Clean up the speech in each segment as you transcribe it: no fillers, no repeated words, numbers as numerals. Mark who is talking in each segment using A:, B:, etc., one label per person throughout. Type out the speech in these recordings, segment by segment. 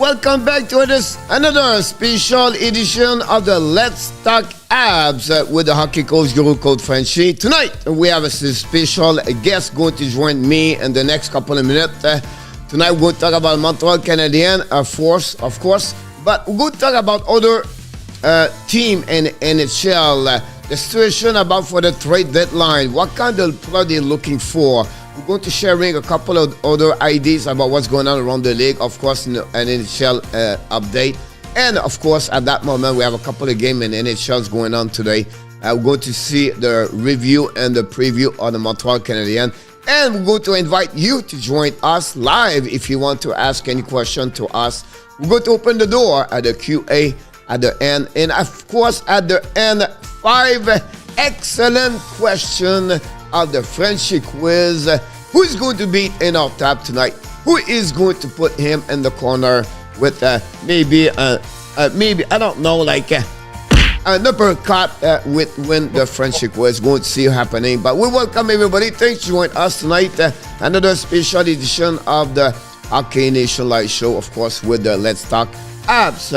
A: Welcome back to another special edition of the Let's Talk Habs with the hockey coach Guru Code Frenchie. Tonight we have a special guest going to join me in the next couple of minutes. Tonight we're going to talk about Montreal Canadiens, of course, but we're going to talk about other team in NHL. The situation about for the trade deadline, what kind of player they're looking for. We're going to sharing a couple of other ideas about what's going on around the league, of course, in an NHL update. And, of course, at that moment, we have a couple of games in NHL going on today. We're going to see the review and the preview of the Montreal Canadiens. And we're going to invite you to join us live if you want to ask any question to us. We're going to open the door at the QA at the end. And, of course, at the end, 5 excellent questions of the Frenchie quiz. Who's going to beat ENORTAP tonight? Who is going to put him in the corner with maybe I don't know, like an uppercut with when the Frenchie quiz? Going to see happening. But we welcome everybody. Thanks for joining us tonight. Another special edition of the Hockey Nation Live Show, of course, with the Let's Talk Habs.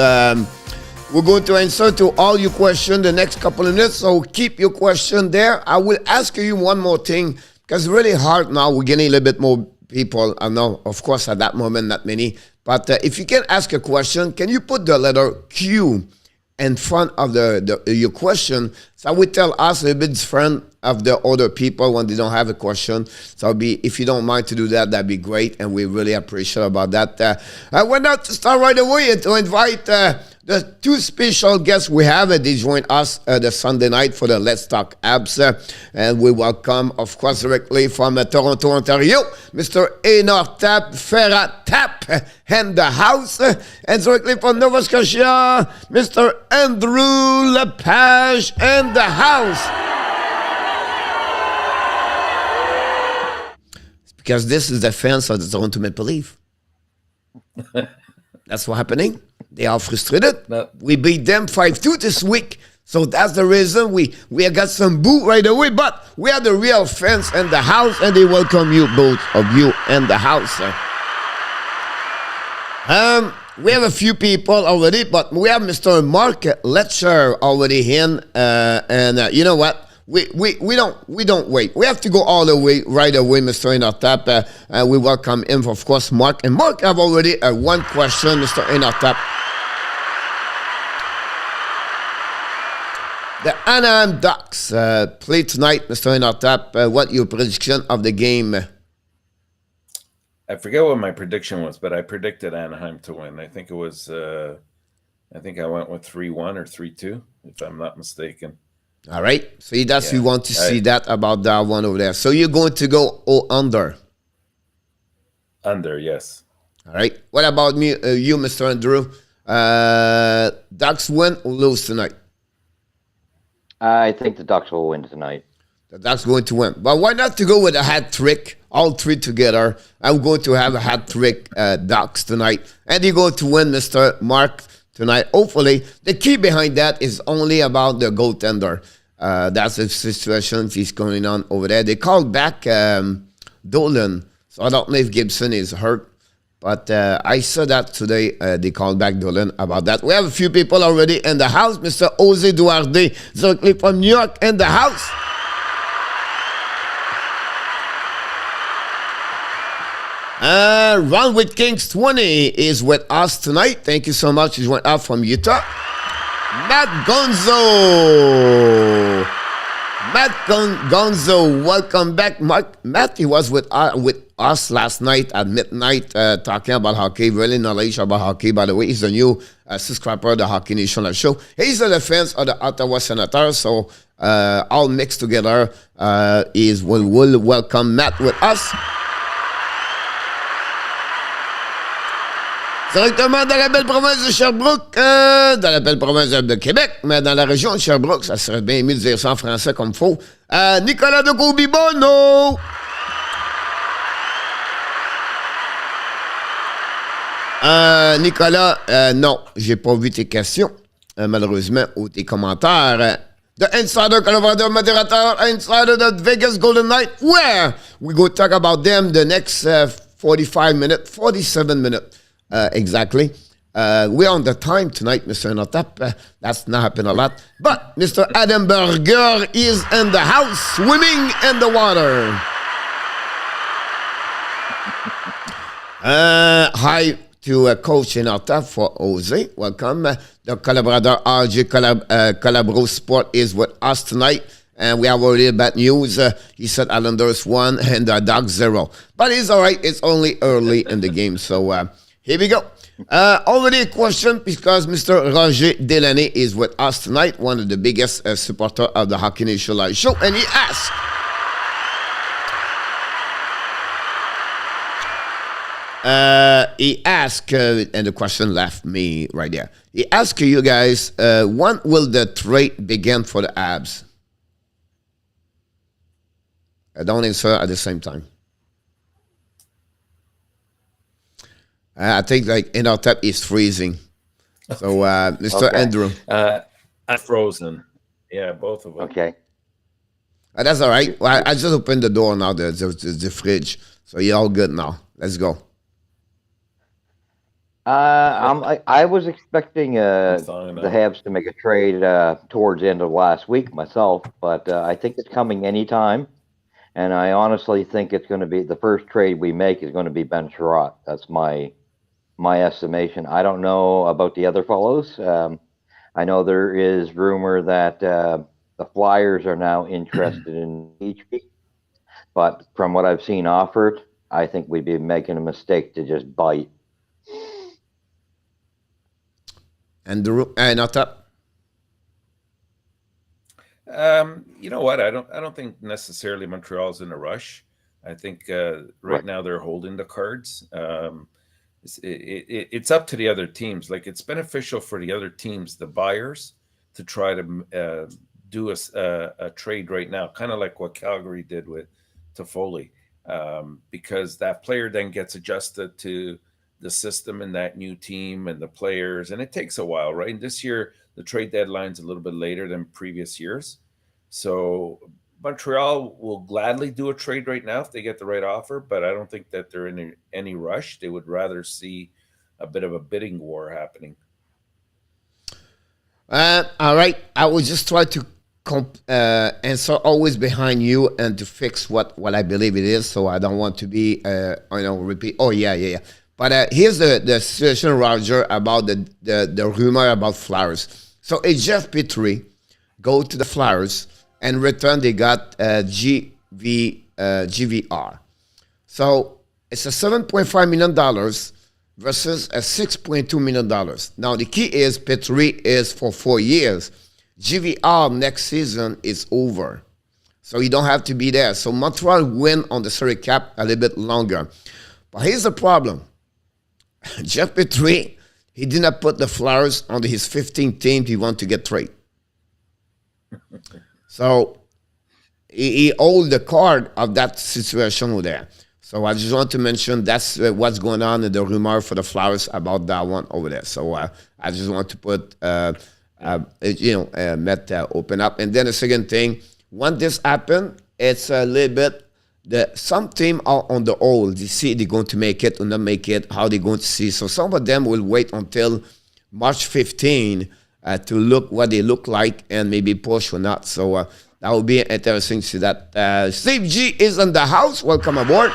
A: We're going to answer to all your questions the next couple of minutes, so keep your question there. I will ask you one more thing, because it's really hard now. We're getting a little bit more people. I know, of course, at that moment, not many. But if you can ask a question, can you put the letter Q in front of your question? So I would tell us a little bit different of the other people when they don't have a question. So if you don't mind to do that, that'd be great. And we really appreciate about that. I want now to start right away to invite the 2 special guests we have. They join us the Sunday night for the Let's Talk Habs. And we welcome, of course, directly from Toronto, Ontario, Mr. ENORTAP Ferrat-Tap in the house. And directly from Nova Scotia, Mr. Andrew Lepage in the house. Because this is the fans of the Toronto Maple Leaf. That's what's happening. They are frustrated. No. We beat them 5-2 this week. So that's the reason we got some boo right away. But we are the real fans in the house, and they welcome you, both of you, in the house. We have a few people already, but we have Mr. Mark Letcher already in. You know what? We don't wait. We have to go all the way right away, Mr. ENORTAP. We welcome him, of course, Mark. And Mark have already one question, Mr. ENORTAP. The Anaheim Ducks play tonight, Mr. ENORTAP. What your prediction of the game?
B: I forget what my prediction was, but I predicted Anaheim to win. I think it was, I went with 3-1 or 3-2, if I'm not mistaken.
A: All right. So that's you want to see that about that one over there. So you're going to go under?
B: Under, yes.
A: All right. What about me, you, Mr. Andrew? Ducks win or lose tonight?
C: I think the Ducks will win tonight.
A: The Ducks going to win. But why not to go with a hat trick, all 3 together? I'm going to have a hat trick Ducks tonight. And you're going to win, Mr. Mark, tonight. Hopefully, the key behind that is only about the goaltender. That's the situation that's going on over there. They called back Dolan. So I don't know if Gibson is hurt. But I saw that today. They called back Dolan about that. We have a few people already in the house. Mr. Jose Duarte, directly from New York, in the house. Ron with Kings 20 is with us tonight. Thank you so much. He went out from Utah. Matt Gonzo, welcome back. Matt, he was with us last night at midnight talking about hockey, really knowledge about hockey. By the way, he's the new subscriber of the Hockey Nation Live Show. He's the defense of the Ottawa Senators, so all mixed together we'll welcome Matt with us. Directement dans la belle province de Sherbrooke, dans la belle province de Québec, mais dans la région de Sherbrooke, ça serait bien mieux de dire ça en français comme il faut. Nicolas de Cobibono! Nicolas, non, j'ai pas vu tes questions, malheureusement, ou tes commentaires. The Insider Colorado Moderator, Insider the Vegas Golden Knight, where we go talk about them the next 47 minutes, exactly. We're on the time tonight, Mr. ENORTAP. That's not happened a lot. But Mr. Adam Berger is in the house, swimming in the water. Hi to Coach ENORTAP for Jose. Welcome. The collaborator RJ Calabro Sport is with us tonight. And we have already bad news. He said Islanders 1 and the Ducks 0. But it's all right. It's only early in the game. So here we go. Already a question because Mr. Roger Delaney is with us tonight, one of the biggest supporters of the Hockey Nation Live Show. And he asked, and the question left me right there. He asked you guys, when will the trade begin for the Habs? Don't answer at the same time. I think like ENORTAP is freezing. So Mr.
C: Okay.
A: Andrew.
B: I'm frozen. Yeah, both of them.
C: Okay.
A: That's all right. Well, I just opened the door now, the fridge. So you're all good now. Let's go.
C: I was expecting the Habs to make a trade towards the end of last week myself, but I think it's coming anytime. And I honestly think it's going to be the first trade we make is going to be Ben Sherratt. That's my estimation. I don't know about the other fellows. I know there is rumor that the Flyers are now interested in HP, but from what I've seen offered, I think we'd be making a mistake to just bite.
A: And ENORTAP.
B: You know what? I don't think necessarily Montreal's in a rush. I think right now they're holding the cards. It's up to the other teams. Like it's beneficial for the other teams, the buyers, to try to do a trade right now, kind of like what Calgary did with Toffoli, because that player then gets adjusted to the system and that new team and the players, and it takes a while, right? And this year the trade deadline's a little bit later than previous years. So Montreal will gladly do a trade right now if they get the right offer, but I don't think that they're in any rush. They would rather see a bit of a bidding war happening.
A: All right. I will just try to answer always behind you and to fix what I believe it is. So I don't want to be, repeat. Oh, yeah. But here's the situation, Roger, about the rumor about Flyers. So a Jeff Petry go to the Flyers, and in return they got GVR. So it's a $7.5 million versus a $6.2 million. Now the key is Petry is for 4 years. GVR next season is over. So you don't have to be there. So Montreal win on the salary cap a little bit longer. But here's the problem. Jeff Petry, he did not put the Flyers on his 15 team he want to get trade. So he hold the card of that situation over there. So I just want to mention that's what's going on in the rumor for the Flyers about that one over there. So I just want to put, open up. And then the second thing, when this happen, it's a little bit, some team are on the hold. They see they're going to make it or not make it, how they're going to see. So some of them will wait until March 15 to look what they look like and maybe push or not. So that will be interesting to see that. Steve G is in the house. Welcome aboard.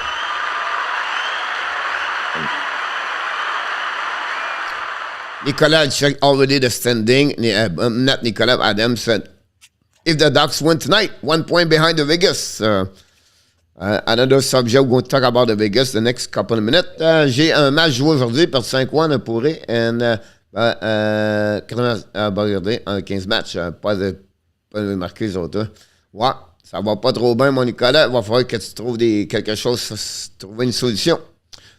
A: Nicolas checked already the standing. Not Nicolas, Adam said, if the Ducks win tonight, 1 point behind the Vegas. Another subject, we're going to talk about the Vegas the next couple of minutes. J'ai un match joué aujourd'hui, par 5-1 on pourrait. And regardez, 15 matchs, pas marqué les autres. Ouais, ça va pas trop bien, mon Nicolas. Il va falloir que tu trouves quelque chose, trouver une solution.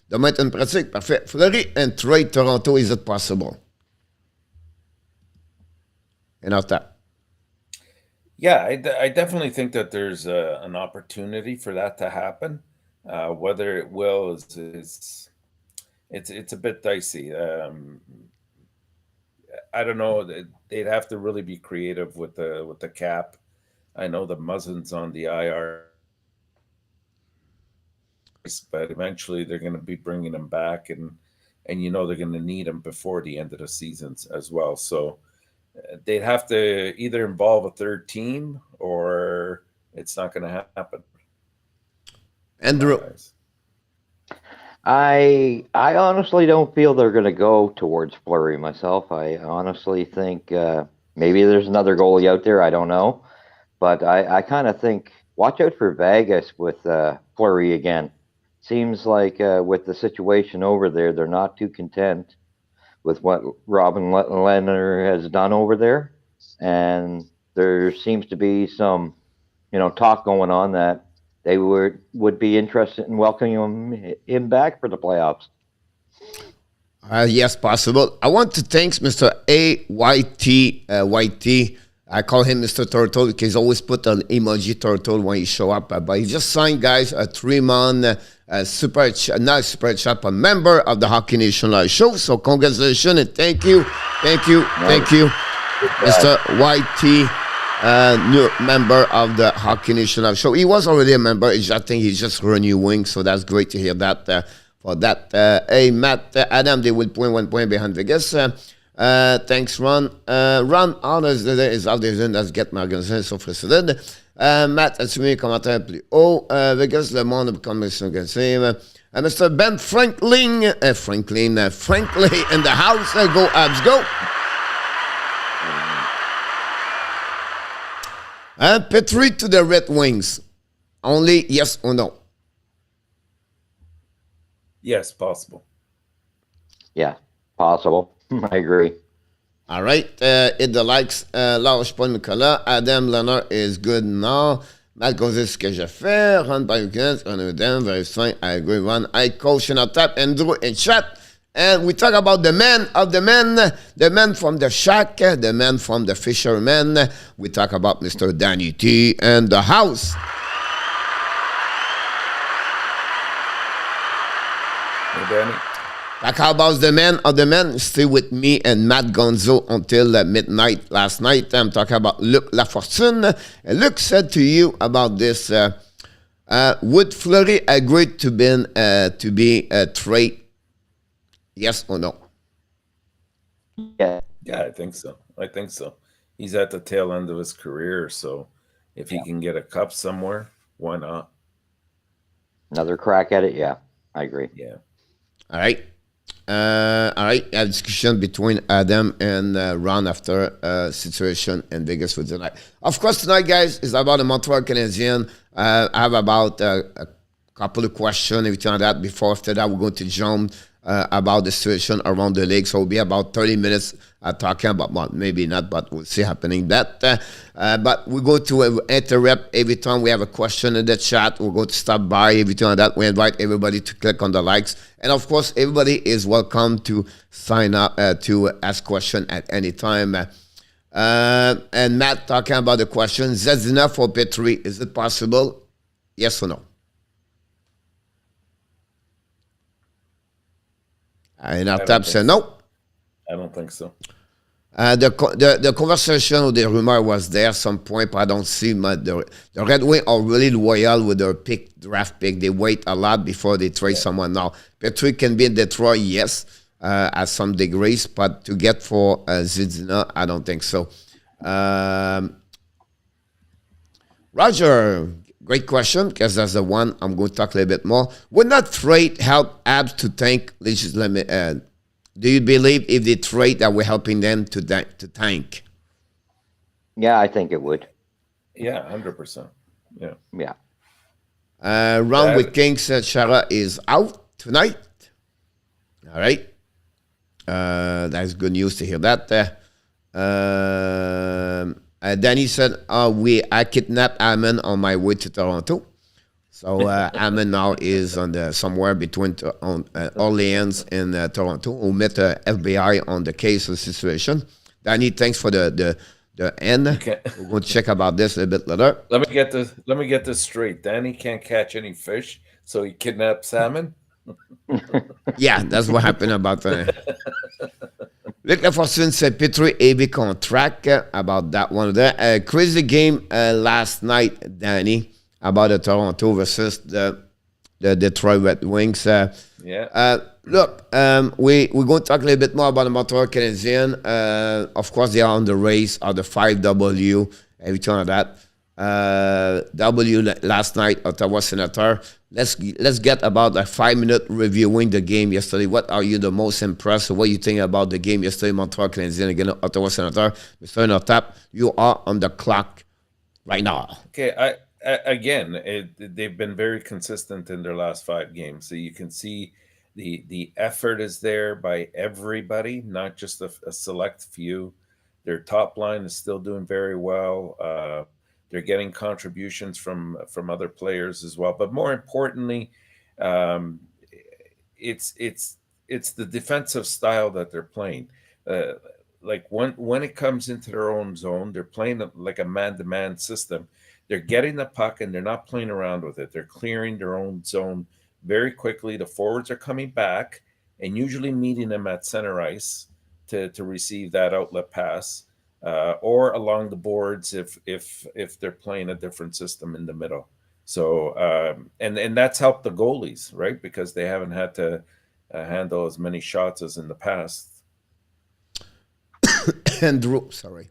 A: Demain, être une pratique. Parfait. Fleury and trade Toronto, is it possible? ENORTAP.
B: Yeah, I definitely think that there's an opportunity for that to happen. Whether it will is it's a bit dicey. I don't know. They'd have to really be creative with the cap. I know the Muzzin's on the IR, but eventually they're going to be bringing him back, and and you know they're going to need him before the end of the seasons as well. So they'd have to either involve a third team or it's not going to happen.
A: Andrew.
C: I honestly don't feel they're going to go towards Fleury myself. I honestly think maybe there's another goalie out there. I don't know. But I kind of think watch out for Vegas with Fleury again. Seems like with the situation over there, they're not too content with what Robin Lehner has done over there. And there seems to be some, talk going on that they would be interested in welcoming him back for the playoffs.
A: Yes, possible. I want to thank Mr. YT. I call him Mr. Turtle because he always put an emoji turtle when he show up. But he just signed, guys, a 3-month super chat, a member of the Hockey Nation Live show. So congratulations and thank you, Mr. YT. New member of the Hockey Nation Live show. He was already a member. I think he's just renewing, so that's great to hear that. For that, hey Matt, Adam, they will point 1 point behind Vegas. Thanks, Ron. Ron, honors is out there, let's get my organisation so frustrated. Matt, assumé commentaire plus haut. Vegas, le monde comme organisation. Mr. Ben Franklin in the house. Go Abs, go. Petry to the Red Wings. Only yes or no?
B: Yes, possible.
C: Yeah, possible. I agree.
A: All right. Hit the likes. Lâche pas Nicolas. Adam Leonard is good now. Matt goes, ce que je fais. Run by weekends. On them. Very fine. I agree. Run. I coach ENORTAP. Andrew in chat. And we talk about the man from the shack, the man from the fisherman. We talk about Mr. Danny T and the house.
B: Hey, Danny.
A: Talk about the man. Stay with me and Matt Gonzo until midnight last night. I'm talking about Luc Lafortune. And Luc said to you about this. Would Fleury agree to be a trade? Yes or no?
C: Yeah.
B: Yeah, I think so. He's at the tail end of his career, so if he can get a cup somewhere, why not?
C: Another crack at it? Yeah, I agree.
B: Yeah.
A: All right. A discussion between Adam and Ron after situation in Vegas for tonight. Of course, tonight, guys, is about the Montreal Canadiens. I have about a couple of questions, everything like that. After that, we're going to jump about the situation around the league. So it'll be about 30 minutes talking about, well, maybe not, but we'll see happening that. But we're going to interrupt every time we have a question in the chat. We're going to stop by, everything like that. We invite everybody to click on the likes. And of course, everybody is welcome to sign up to ask questions at any time. And Matt talking about the question, Zadina for Petry, is it possible? Yes or no? ENORTAP said no.
B: I don't think so.
A: The conversation or the rumor was there at some point, but I don't see the Red Wings are really loyal with their draft pick. They wait a lot before they trade someone now. Petry can be in Detroit, yes, at some degrees, but to get for Zadina, I don't think so. Roger, great question, because that's the one I'm going to talk a little bit more. Would not trade help Habs to tank legitimate? Do you believe if they trade that we're helping them to tank?
C: Yeah, I think it would.
B: Yeah, 100%. Yeah.
C: Yeah.
A: Round with Kings, Shara is out tonight. All right. That's good news to hear that. Danny said, I kidnapped Ammon on my way to Toronto. So Ammon now is on somewhere between Orleans and Toronto. We'll meet the FBI on the case of the situation. Danny, thanks for the end. Okay. We're going to check about this a bit later.
B: Let me get this straight. Danny can't catch any fish, so he kidnapped salmon.
A: Yeah, that's what happened about Luc Lafortune said Petry AV contract about that one there. Crazy game last night, Danny, about the Toronto versus the Detroit Red Wings. look, we're going to talk a little bit more about the Montreal Canadiens. Of course, they are on the race of the 5W, everything like that. W last night, Ottawa Senator. Let's get about a 5-minute reviewing the game yesterday. What are you the most impressed? What you think about the game yesterday, Montreal Canadiens against Ottawa Senator? Mr. ENORTAP, you are on the clock right now.
B: Okay, they've been very consistent in their last 5 games. So you can see the effort is there by everybody, not just a select few. Their top line is still doing very well. They're getting contributions from other players as well. But more importantly, it's the defensive style that they're playing. Like when it comes into their own zone, they're playing like a man-to-man system. They're getting the puck and they're not playing around with it. They're clearing their own zone very quickly. The forwards are coming back and usually meeting them at center ice to receive that outlet pass. Or along the boards if they're playing a different system in the middle. So and that's helped the goalies, right? Because they haven't had to handle as many shots as in the past.
A: Andrew, sorry.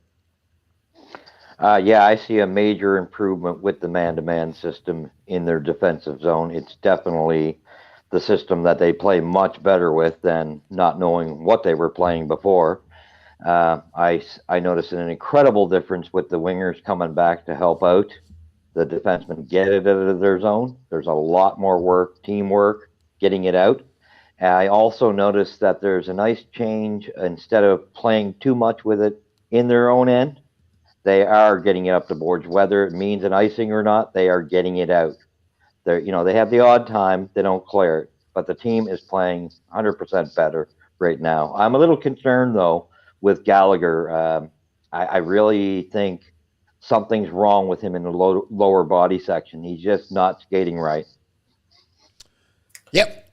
C: Yeah, I see a major improvement with the man-to-man system in their defensive zone. It's definitely the system that they play much better with than not knowing what they were playing before. I noticed an incredible difference with the wingers coming back to help out the defensemen get it out of their zone. There's a lot more work, teamwork, getting it out. And I also noticed that there's a nice change. Instead of playing too much with it in their own end, they are getting it up the boards. Whether it means an icing or not, they are getting it out. They have the odd time they don't clear it, but the team is playing 100% better right now. I'm a little concerned though with Gallagher. I really think something's wrong with him in the lower body section. He's just not skating right.
A: Yep.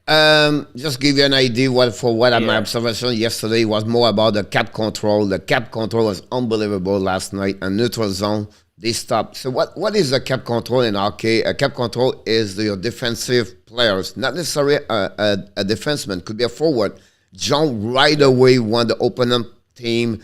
A: Just give you an idea my observation yesterday was more about the cap control. The cap control was unbelievable last night. A neutral zone, they stopped. So what is the cap control in hockey? A cap control is your defensive players, not necessarily a defenseman. Could be a forward. Jump right away when the opponent team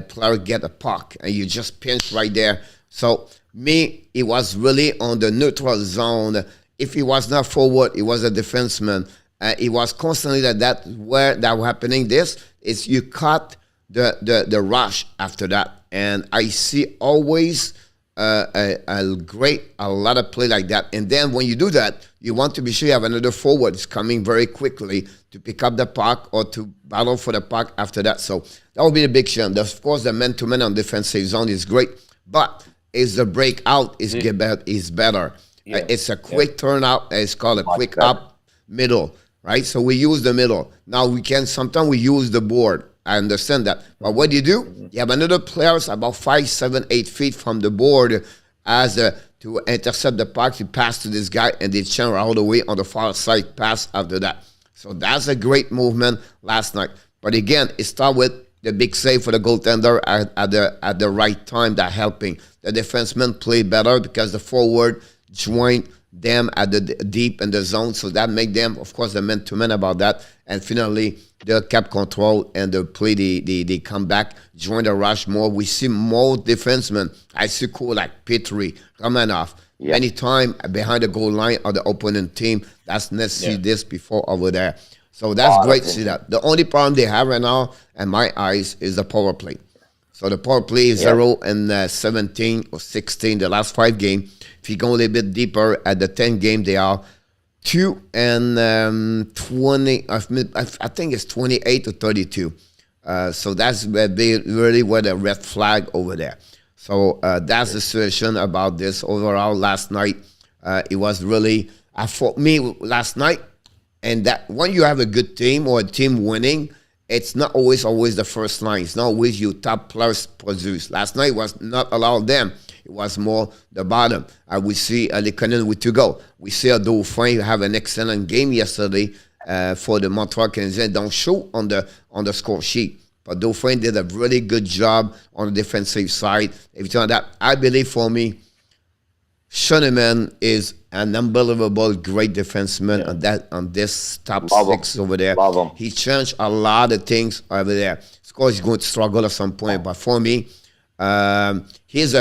A: player get a puck, and you just pinch right there. So it was really on the neutral zone. If he was not forward, he was a defenseman. It was constantly that where that was happening. This is you cut the rush after that, and I see always a lot of play like that. And then when you do that, you want to be sure you have another forward is coming very quickly to pick up the puck or to battle for the puck after that. So that would be the big shame. Of course, the man-to-man on defensive zone is great, but is the breakout is better.
B: Yeah.
A: It's a quick turnout. It's called a quick up middle, right? So we use the middle. Now sometimes we use the board. I understand that. But what do? You have another player about 5, 7, 8 feet from the board to intercept the puck. You pass to this guy, and they channel all the way on the far side pass after that. So that's a great movement last night. But again, it starts with the big save for the goaltender at the right time that helping. The defenseman played better because the forward joined them at the deep in the zone. So that make them, of course, the man-to-man about that. And finally, the cap control and the play, they come back, join the rush more. We see more defensemen. I see cool like Petry, Romanov, anytime behind the goal line of the opponent team. That's never see this before over there. So that's great to see that. The only problem they have right now, in my eyes, is the power play. So the power play is 0 and 17 or 16, the last 5 games. If you go a little bit deeper at the 10 game, they are 2 and 20. I think it's 28 to 32. So that's really where the red flag over there. So that's the situation about this overall last night. It was really, for me last night, and that when you have a good team or a team winning, it's not always the first line. It's not always your top players produce. Last night was not allowed them. It was more the bottom. We see Lekonen with 2 goals. We see a Dauphin have an excellent game yesterday for the Montreal Canadiens. Don't show on the score sheet. But Dauphin did a really good job on the defensive side. Everything like that. I believe for me, Schoenemann is an unbelievable great defenseman on this top six over there.
C: Love him.
A: He changed a lot of things over there. Of course, he's going to struggle at some point, but for me, he's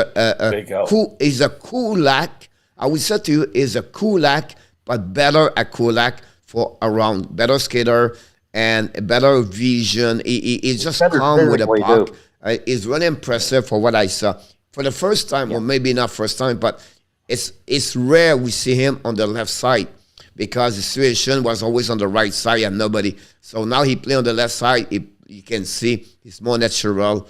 A: he's a Kulak. I would say to you, he's a Kulak, but better at Kulak for around, better skater and a better vision. He's just calm with the puck. It's really impressive for what I saw. For the first time, or maybe not first time, but it's rare we see him on the left side because the situation was always on the right side and nobody. So now he play on the left side. You can see it's more natural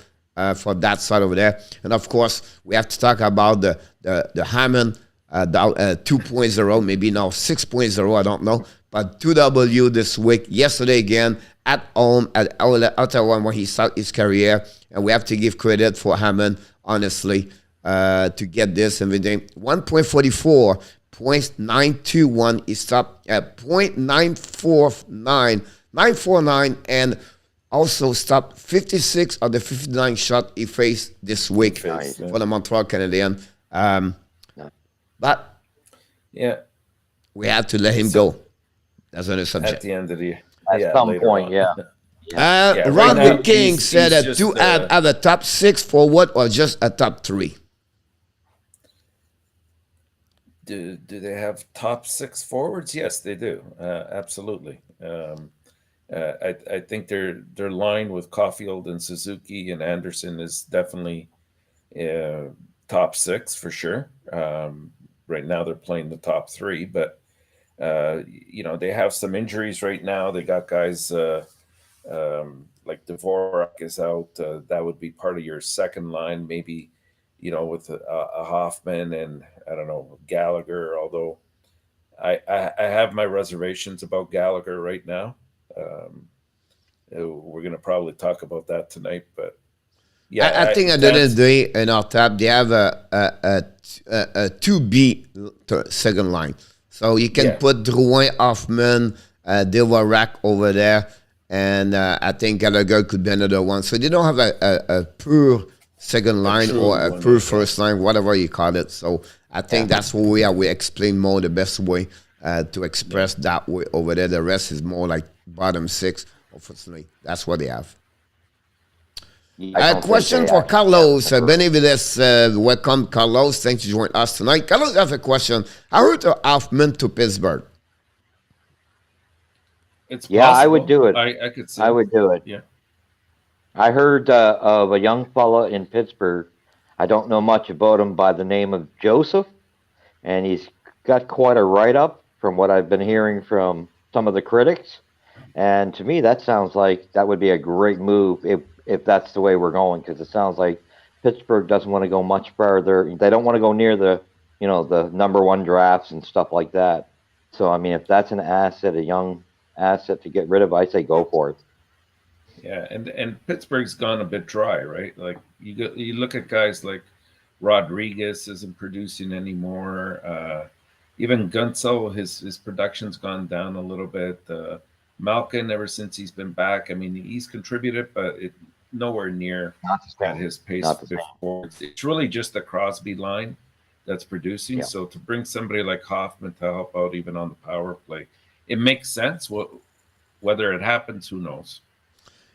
A: for that side over there. And of course, we have to talk about the Hammond 2.0, maybe now 6.0, I don't know. But 2W this week, yesterday again, at home at Ottawa where he started his career. And we have to give credit for Hammond, honestly, to get this everything. 1.44, 0.921. He stopped at 949, and also stopped 56 of the 59 shots he faced this week for the Montreal Canadiens. But we had to let him go. That's another subject.
B: At the end of the year.
C: At some point,
A: Ron King said that to have a top 6 forward or just a top 3.
B: Do they have top 6 forwards? Yes, they do. Absolutely. I think their line with Caulfield and Suzuki and Anderson is definitely top 6 for sure. Right now they're playing the top 3, but they have some injuries right now. They got guys like Dvorak is out. That would be part of your second line, maybe, with a Hoffman and I don't know, Gallagher, although I have my reservations about Gallagher right now. We're going to probably talk about that tonight, but
A: I think at the end of the day, in our tab, they have a 2B second line. So you can put Drouin, Hoffman, Dvorak over there, and I think Gallagher could be another one. So they don't have a pure second line or a pure first line, whatever you call it. So I think that's where we explain more the best way to express that way over there. The rest is more like bottom 6, unfortunately. That's what they have. A question for Carlos. Benavides, welcome, Carlos. Thanks for joining us tonight. Carlos has a question. I heard Hoffman to Pittsburgh.
B: It's possible.
C: I would do it.
B: I could see.
C: I would do it.
B: Yeah.
C: I heard of a young fella in Pittsburgh. I don't know much about him by the name of Joseph, and he's got quite a write-up from what I've been hearing from some of the critics. And to me, that sounds like that would be a great move if that's the way we're going, because it sounds like Pittsburgh doesn't want to go much further. They don't want to go near the number 1 drafts and stuff like that. So, I mean, if that's an asset, a young asset to get rid of, I say go for it.
B: Yeah, and Pittsburgh's gone a bit dry, right? Like you look at guys like Rodriguez isn't producing anymore. Even Gunsel, his production's gone down a little bit. Malkin, ever since he's been back, I mean, he's contributed, but nowhere near at his pace before. It's really just the Crosby line that's producing. Yeah. So to bring somebody like Hoffman to help out even on the power play, it makes sense. Whether it happens, who knows?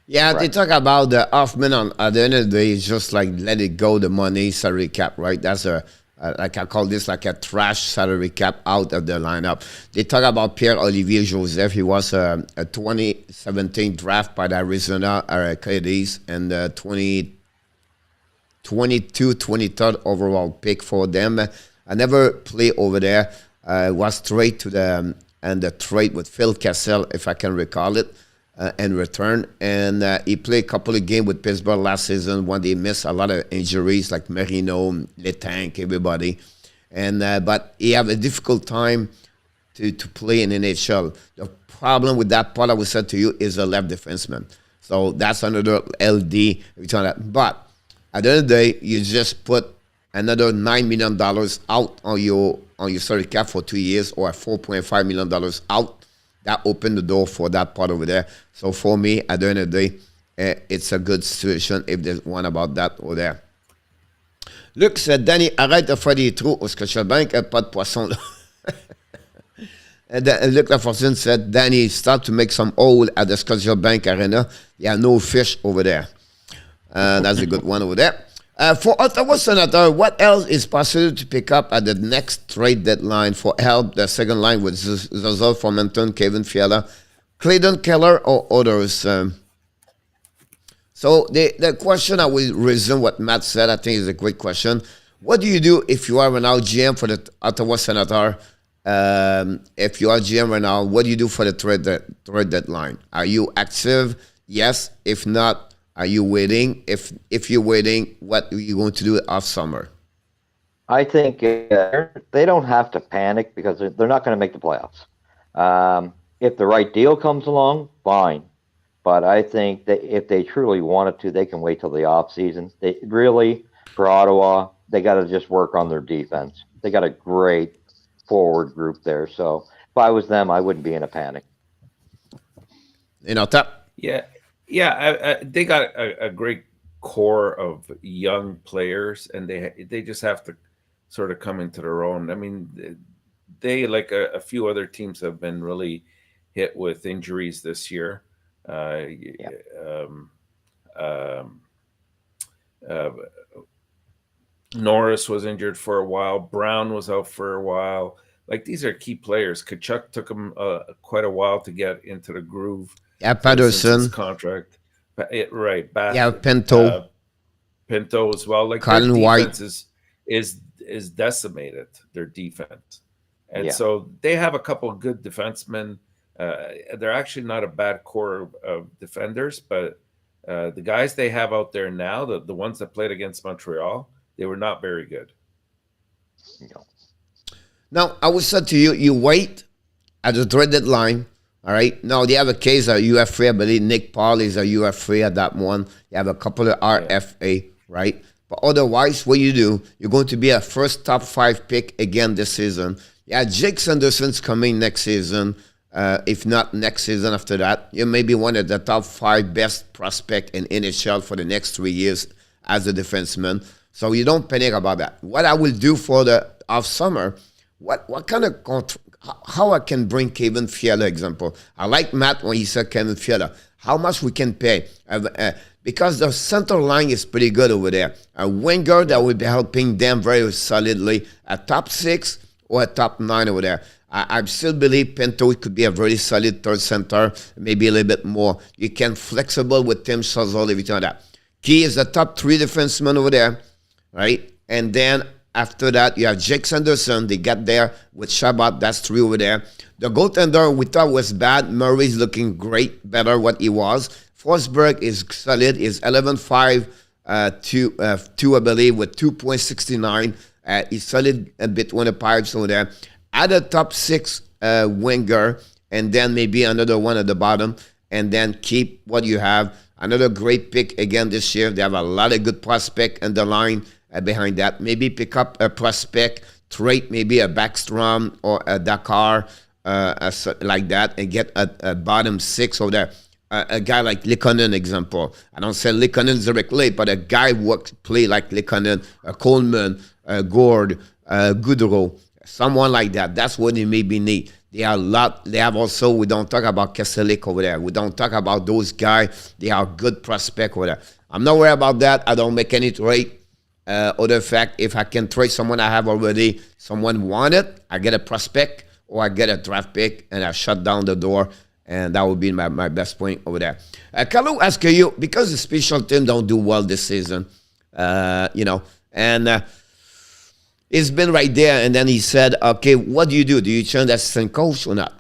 A: Yeah, they talk about the Hoffman at the end of the day, it's just like let it go, the money, salary cap, right? That's like I call this like a trash salary cap out of the lineup. They talk about Pierre-Olivier Joseph. He was a 2017 draft by the Arizona Coyotes and 23rd overall pick for them. I never played over there. Was traded to the trade with Phil Kessel, if I can recall it. In return, and he played a couple of games with Pittsburgh last season when they missed a lot of injuries like Marino, Letank, everybody, and but he have a difficult time to play in NHL. The problem with that part I would say to you is a left defenseman, so that's another LD. But at the end of the day, you just put another $9 million out on your salary cap for 2 years, or $4.5 million out. That opened the door for that part over there. So for me, at the end of the day, it's a good situation if there's one about that over there. Luc, c'est Danny, arrête de faire des trous au Scotiabank, pas de poisson là. And Luc Lafortune said, Danny, start to make some hole at the Scotiabank Arena. There are no fish over there. That's a good one over there. For Ottawa Senator, what else is possible to pick up at the next trade deadline for help the second line with Zaza Formenton, Kevin Fiala, Clayton Keller, or others? So the question, I will resume what Matt said. I think is a great question. What do you do if you are an out GM for the Ottawa Senator? If you are GM right now, what do you do for the trade deadline? Are you active? Yes. If not, are you waiting? If you're waiting, what are you going to do off summer?
C: I think they don't have to panic because they're not going to make the playoffs. If the right deal comes along, fine. But I think that if they truly wanted to, they can wait till the off season. They really, for Ottawa, they got to just work on their defense. They got a great forward group there. So if I was them, I wouldn't be in a panic.
A: ENORTAP.
B: Yeah. They got a great core of young players, and they just have to sort of come into their own. I mean, they, like a few other teams, have been really hit with injuries this year. Norris was injured for a while. Brown was out for a while. Like, these are key players. Kachuk took him quite a while to get into the groove.
A: Yeah, Patterson
B: contract. Right.
A: Pinto.
B: Pinto as well. Like,
A: Colin
B: their
A: White
B: defense is decimated. Their defense, and so they have a couple of good defensemen. They're actually not a bad core of defenders, but the guys they have out there now, the ones that played against Montreal, they were not very good.
C: No.
A: Now, I would say to you, you wait at the trade deadline. All right. Now, they have a case of UFA. I believe Nick Paul is a UFA at that one. You have a couple of RFA, right? But otherwise, what you do, you're going to be a first top 5 pick again this season. Yeah, Jake Sanderson's coming next season. If not next season after that, you may be one of the top 5 best prospect in NHL for the next 3 years as a defenseman. So you don't panic about that. What I will do for the off summer, what kind of how I can bring Kevin Fiala example. I like Matt when he said Kevin Fiala. How much we can pay? Because the center line is pretty good over there. A winger that will be helping them very solidly. A top 6 or a top 9 over there. I still believe Pinto could be a very solid third center, maybe a little bit more. You can flexible with Tim Sazol, everything like that. Key is the top 3 defensemen over there, right? And then after that, you have Jake Sanderson. They got there with Shabbat. That's 3 over there. The goaltender we thought was bad. Murray's looking great, better what he was. Forsberg is solid. Is 11-5, 2, I believe, with 2.69. He's solid between the pipes over there. Add a top 6 winger, and then maybe another one at the bottom, and then keep what you have. Another great pick again this year. They have a lot of good prospect in the line behind that. Maybe pick up a prospect, trade maybe a Backstrom or a Dakar, like that, and get a bottom 6 over there. A guy like Likonen, example. I don't say Likonen directly, but a guy who play like Likonen, Coleman, Gord, Goudreau. Someone like that. That's what they maybe need. They are a lot. They have also, we don't talk about Kessel over there. We don't talk about those guys. They are good prospect over there. I'm not worried about that. I don't make any trade. Other fact, if I can trade someone I have already, someone wanted, I get a prospect or I get a draft pick and I shut down the door. And that would be my best point over there. Carlo, ask you, because the special team don't do well this season, and it's been right there, and then he said, okay, what do? Do you change assistant coach or not?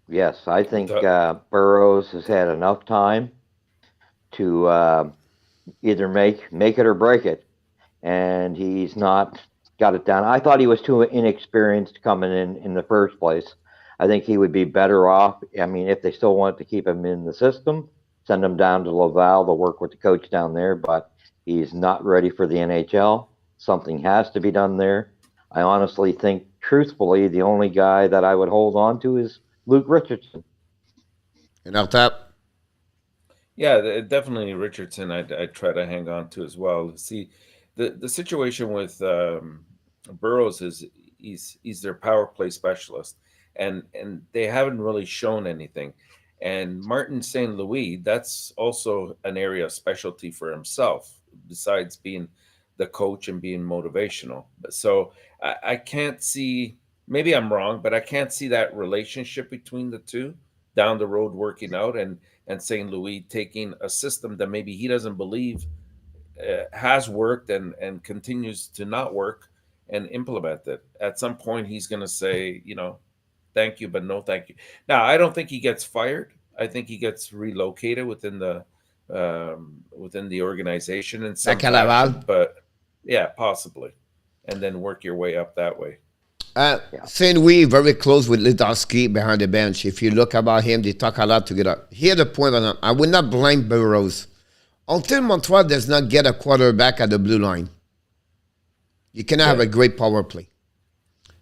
C: Yes, I think Burroughs has had enough time to either make it or break it, and he's not got it down. I thought he was too inexperienced coming in the first place. I think he would be better off. I mean, if they still want to keep him in the system, send him down to Laval. They'll work with the coach down there, but he's not ready for the NHL. Something has to be done there. I honestly think, truthfully, the only guy that I would hold on to is Luke Richardson.
A: ENORTAP?
B: Yeah, definitely Richardson. I try to hang on to as well. See, the situation with Burrows is he's their power play specialist, and they haven't really shown anything. And Martin St. Louis, that's also an area of specialty for himself, besides being the coach and being motivational. So I can't see, maybe I'm wrong, but I can't see that relationship between the two down the road working out, and St. Louis taking a system that maybe he doesn't believe has worked and continues to not work and implement it. At some point, he's going to say, thank you, but no thank you. Now, I don't think he gets fired. I think he gets relocated within the organization in some fashion, but yeah, possibly, and then work your way up that way.
A: St. Louis very close with Lidowski behind the bench. If you look about him, they talk a lot together. Here the point on I would not blame Burrows. Until Montreal does not get a quarterback at the blue line, you cannot have a great power play.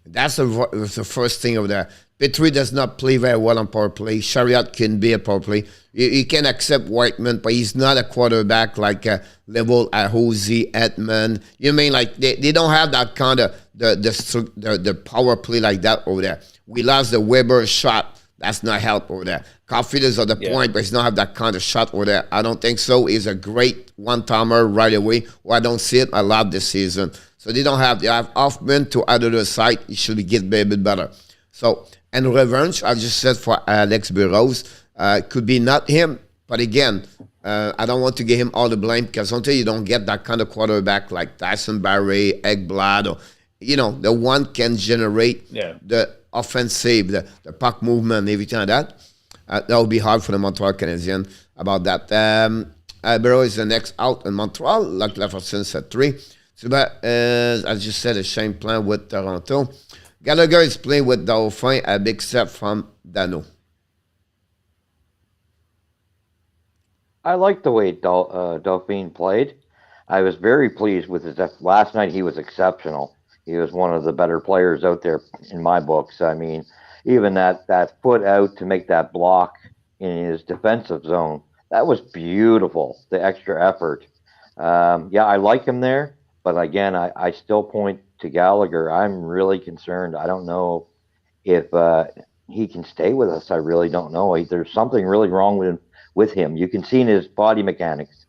A: That's the first thing over there. Petry does not play very well on power play. Chariot can be a power play. You can accept Whiteman, but he's not a quarterback like level at Hosey, Edmond. You mean like they don't have that kind of the power play like that over there. We lost the Weber shot. That's not help over there. Caulfield is at the point, but he's not have that kind of shot over there. I don't think so. He's a great one-timer right away. Well, I don't see it a lot this season. So they have Hoffman to other side. He should get a bit better. So, and revenge, I just said for Alex Burrows, could be not him. But again, I don't want to give him all the blame because until you don't get that kind of quarterback like Tyson Barrie, Ekblad, or, the one can generate the offensive, the puck movement, everything like that. That will be hard for the Montreal Canadiens about that. Burrow is the next out in Montreal, like Leverson said 3. So that is, as you said, a shame plan with Toronto. Gallagher is playing with Dauphin, a big step from Dano.
C: I like the way Dauphin played. I was very pleased with his. Last night he was exceptional. He was one of the better players out there in my books. I mean, even that foot out to make that block in his defensive zone, that was beautiful, the extra effort. I like him there, but again, I still point to Gallagher. I'm really concerned. I don't know if he can stay with us. I really don't know. There's something really wrong with him. You can see in his body mechanics.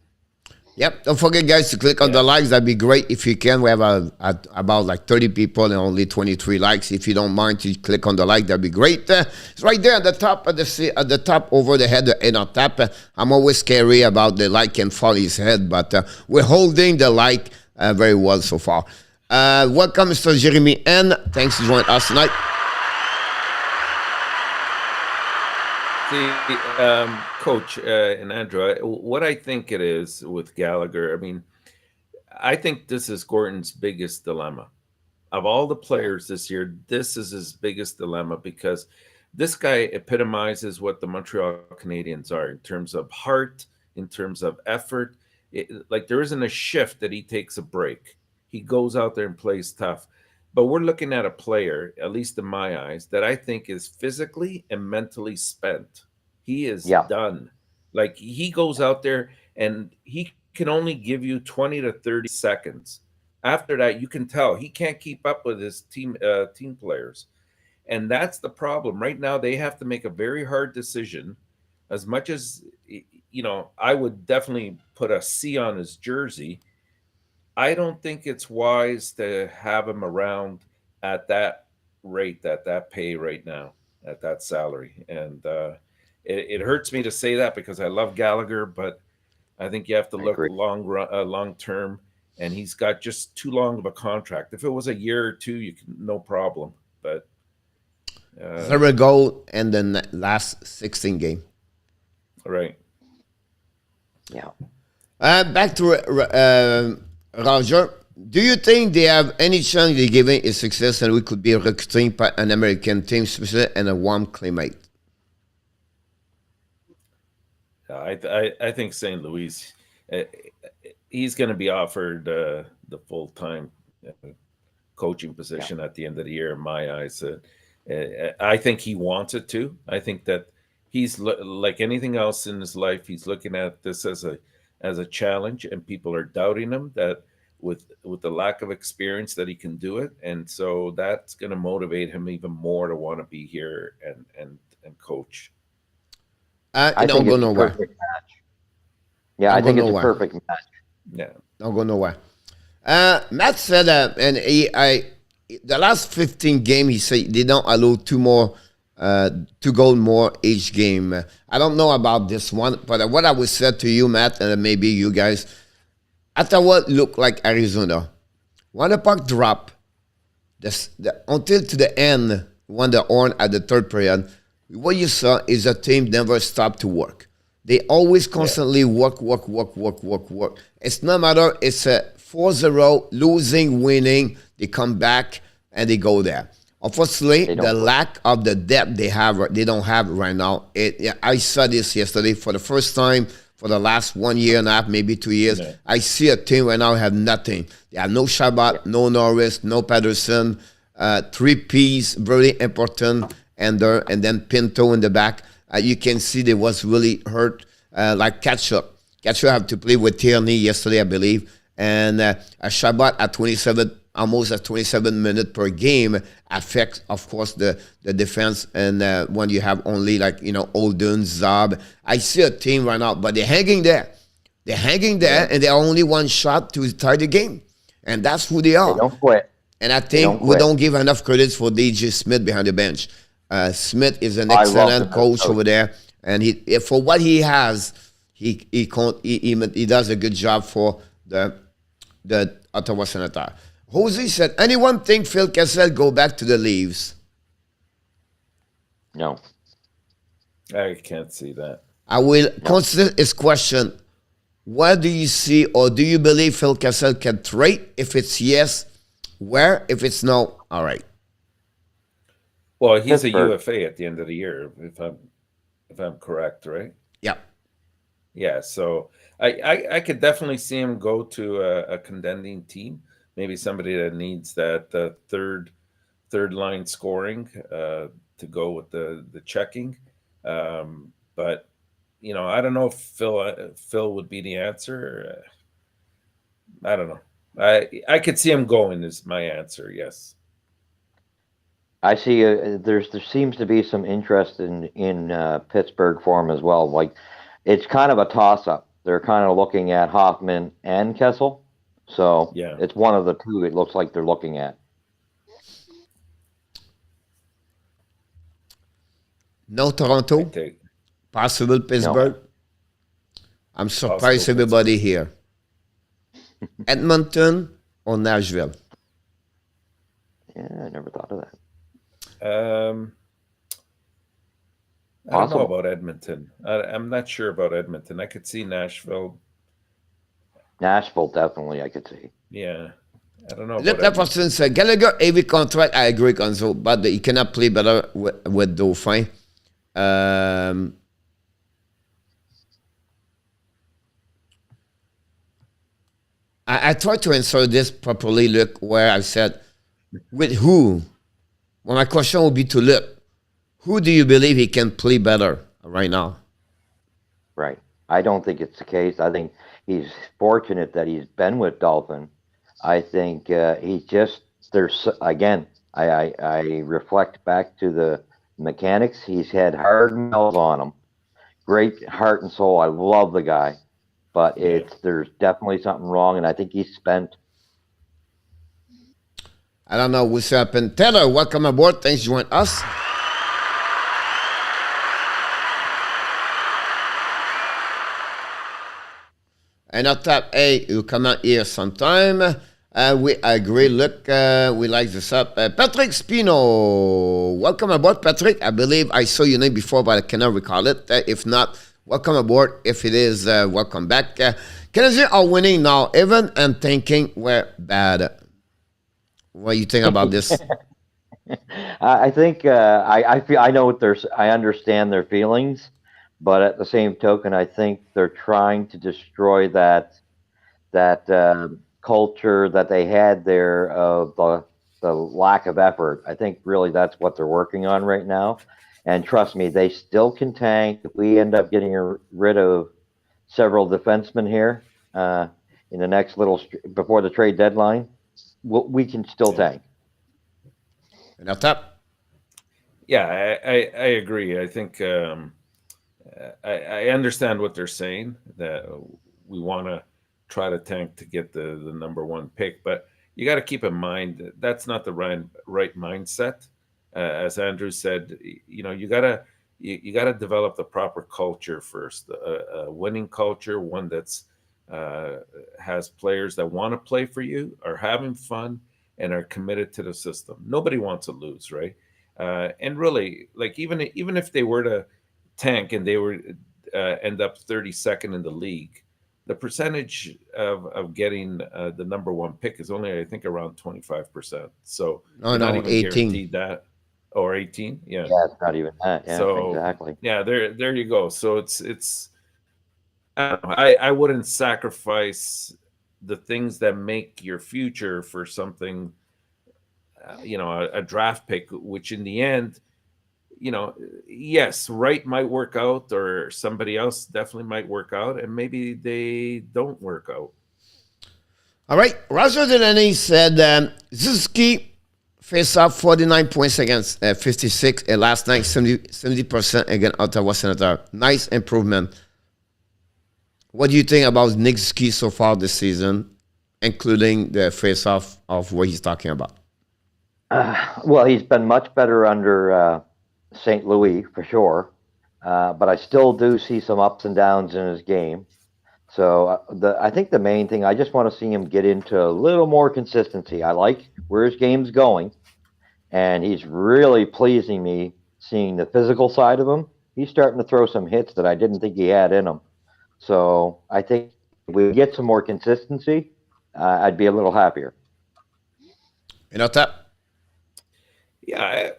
A: Yep. Don't forget, guys, to click on the likes. That'd be great if you can. We have about like 30 people and only 23 likes. If you don't mind to click on the like, that'd be great. It's right there at the top at the top over the head, the ENORTAP. I'm always scary about the like can fall his head, but we're holding the like very well so far. Welcome, Mr. Jeremy N. Thanks for joining us tonight.
B: Coach and Andrew, what I think it is with Gallagher, I mean, I think this is Gordon's biggest dilemma. Of all the players this year, this is his biggest dilemma because this guy epitomizes what the Montreal Canadiens are in terms of heart, in terms of effort. Like there isn't a shift that he takes a break. He goes out there and plays tough. But we're looking at a player, at least in my eyes, that I think is physically and mentally spent. He is done. Like he goes out there and he can only give you 20 to 30 seconds. After that, you can tell he can't keep up with his team players. And that's the problem. Right now, they have to make a very hard decision. As much as, I would definitely put a C on his jersey. I don't think it's wise to have him around at that rate, at that pay right now, at that salary. And it hurts me to say that because I love Gallagher, but I think you have to look long term, and he's got just too long of a contract. If it was a year or two, you can no problem. But
A: 0 goal in the last 16 game.
B: Right.
C: Yeah.
A: Back to Roger. Do you think they have any chance of giving a success and we could be recruiting an American team, especially in a warm climate?
B: I think St. Louis, he's going to be offered the full-time coaching position at the end of the year, in my eyes. I think he wants it to. I think that he's like anything else in his life, he's looking at this as a challenge, and people are doubting him. That with the lack of experience that he can do it, and so that's going to motivate him even more to want to be here and coach.
C: I think it's a perfect match. Yeah, I think it's a perfect match.
B: Yeah,
A: don't go nowhere. Matt said and the last 15 games, he said they don't allow two goal more each game. I don't know about this one, but what I would say to you, Matt, and maybe you guys, Ottawa looked like Arizona. When the puck drop, until to the end, when the horn at the third period, what you saw is a team never stopped to work. They always constantly work. It's no matter, it's a 4-0, losing, winning, they come back and they go there. Unfortunately, the lack of the depth they don't have right now. I saw this yesterday for the first time for the last 1 year and a half, maybe 2 years. Yeah. I see a team right now have nothing. They have no Shabbat, no Norris, no Pedersen, 3 Ps, very important, and then Pinto in the back. You can see they was really hurt, like Kessel. Kessel have to play with Tierney yesterday, I believe, and a Shabbat at almost at 27 minutes per game affects, of course, the defense. And when you have only Olden, Zab, I see a team right now, but they're hanging there. And they're only one shot to tie the game, and that's who they are.
C: They don't quit.
A: And I think we don't give enough credit for DJ Smith behind the bench. Smith is an excellent coach over there, and for what he has, he does a good job for the Ottawa Senators. Jose said, anyone think Phil Kessel go back to the Leafs?
C: No.
B: I can't see that.
A: I will consider his question. What do you see, or do you believe Phil Kessel can trade? If it's yes, where? If it's no, all right.
B: Well, he's Pittsburgh. A UFA at the end of the year, if I'm correct, right?
A: Yeah.
B: Yeah, so I could definitely see him go to a contending team. Maybe somebody that needs that third line scoring to go with the checking. But I don't know if Phil would be the answer. I don't know. I could see him going is my answer. Yes.
C: I see. There seems to be some interest in Pittsburgh for him as well. Like, it's kind of a toss-up. They're kind of looking at Hoffman and Kessel. So it's one of the two it looks like they're looking at.
A: No Toronto? Possible Pittsburgh? No. I'm surprised everybody here. Edmonton or Nashville?
C: Yeah, I never thought of that.
B: I don't know about Edmonton. I'm not sure about Edmonton. I could see Nashville.
C: Nashville, definitely, I could see.
B: Yeah. I don't know.
A: That person said, Gallagher, heavy contract, I agree, Gonzo, but he cannot play better with Dauphin. I tried to answer this properly, look, where I said, with who? Well, my question would be to look, who do you believe he can play better right now?
C: Right. I don't think it's the case. I think he's fortunate that he's been with Dolphin. I think he's just, again, I reflect back to the mechanics. He's had hard nails on him. Great heart and soul. I love the guy. But there's definitely something wrong, and I think he's spent.
A: I don't know what's happened. Taylor, welcome aboard. Thanks for joining us. And ENORTAP, hey, you come out here sometime. We agree. Look, we like this up. Patrick Spino, welcome aboard, Patrick. I believe I saw your name before, but I cannot recall it. If not, welcome aboard. If it is, welcome back. Canadiens are winning now. Even and thinking we're bad. What do you think about this?
C: I think I feel I know what I understand their feelings, but at the same token, I think they're trying to destroy that culture that they had there of the lack of effort. I think really that's what they're working on right now. And trust me, they still can tank. If we end up getting rid of several defensemen here, in the next before the trade deadline, we can still tank.
A: ENORTAP?
B: Yeah, I agree. I think I understand what they're saying, that we want to try to tank to get the number one pick, but you got to keep in mind that that's not the right mindset. As Andrew said, you gotta develop the proper culture first, a winning culture, one that's has players that want to play for you, are having fun, and are committed to the system. Nobody wants to lose, right? And really, like even if they were to tank and they were end up 32nd in the league, the percentage of getting the number one pick is only, I think, around 25%. So
A: No,
B: not even
A: 18.
B: guaranteed that, or 18. Yeah,
C: it's not even that. Yeah,
B: so
C: exactly.
B: yeah, there you go. So it's I wouldn't sacrifice the things that make your future for something, a draft pick, which in the end, yes, right might work out, or somebody else definitely might work out, and maybe they don't work out.
A: All right. Roger Delaney said Zuski faced off 49 points against 56, and last night 70% against Ottawa Senator. Nice improvement. What do you think about Nick Zuski so far this season, including the face-off of what he's talking about?
C: Well, he's been much better under St. Louis for sure, but I still do see some ups and downs in his game. So I think the main thing, I just want to see him get into a little more consistency. I like where his game's going, and he's really pleasing me seeing the physical side of him. He's starting to throw some hits that I didn't think he had in him. So I think if we get some more consistency, I'd be a little happier.
A: ENORTAP?
B: Yeah,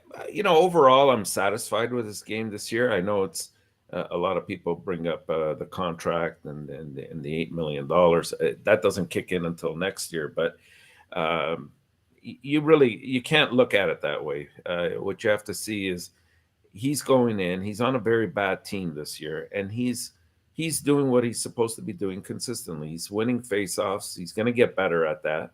B: overall, I'm satisfied with his game this year. I know it's a lot of people bring up the contract and the $8 million. That doesn't kick in until next year, but you can't look at it that way. What you have to see is he's going in. He's on a very bad team this year, and he's doing what he's supposed to be doing consistently. He's winning faceoffs. He's going to get better at that.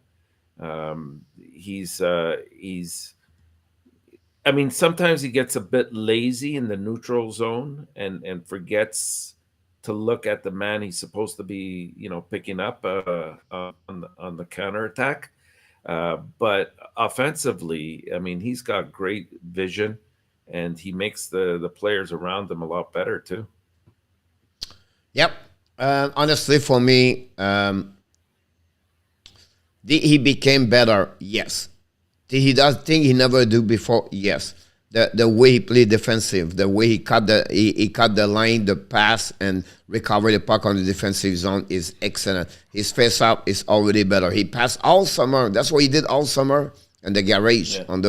B: I mean, sometimes he gets a bit lazy in the neutral zone and forgets to look at the man he's supposed to be, picking up on the counterattack. But offensively, I mean, he's got great vision, and he makes the players around him a lot better too.
A: Yep. Honestly, for me, he became better. Yes. He does things he never do before. Yes. The way he played defensive, the way he cut the line, the pass, and recover the puck on the defensive zone is excellent. His face-off is already better. He passed all summer. That's what he did all summer in the garage on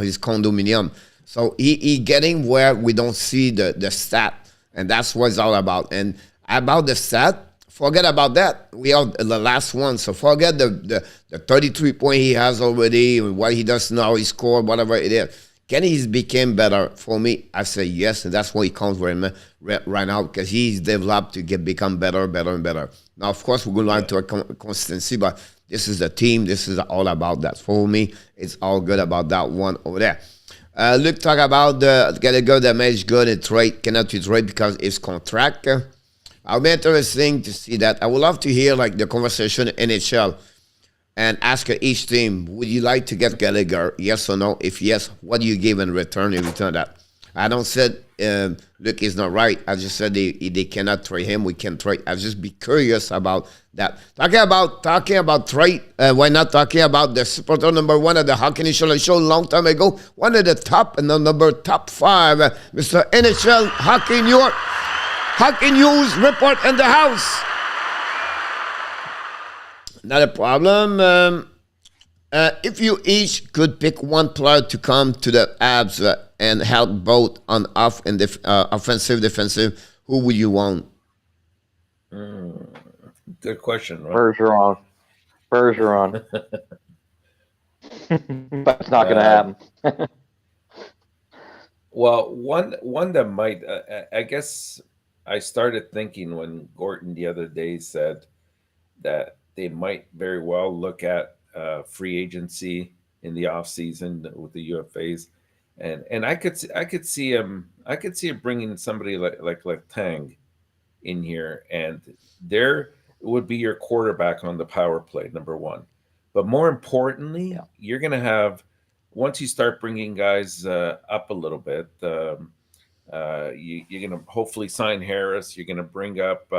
A: his condominium. So he getting where we don't see the stat, and that's what it's all about. And about the stat, forget about that. We are the last one, so forget the 33 point he has already, what he does now, he scored, whatever it is. Kenny's became better. For me, I say yes, and that's what he counts for him right now, because he's developed to become better and better. Now, of course, we're going to a consistency, but this is the team. This is all about that. For me, it's all good about that one over there. Luke talk about the Gallagher that makes good and trade, cannot trade because it's contract. I'll be interesting to see that. I would love to hear like the conversation in NHL and ask each team, would you like to get Gallagher? Yes or no? If yes, what do you give in return that? I don't said Luke is not right. I just said they cannot trade him. We can trade. I just be curious about that. Talking about trade. Why not talking about the supporter number one of the Hockey Nation show a long time ago? One of the top and the top 5, Mr. NHL Hockey New York. Hockey News report in the house. Not a problem. If you each could pick one player to come to the Habs and help both on off and offensive, defensive, who would you want?
B: Good question.
C: Right? Bergeron. But it's not going to happen.
B: Well, one that might, I guess I started thinking when Gorton the other day said that they might very well look at free agency in the off season with the UFAs, and I could see him bringing somebody like Tang in here, and there would be your quarterback on the power play, number one. But more importantly, you're going to have, once you start bringing guys up a little bit, you're going to hopefully sign Harris. You're going to bring up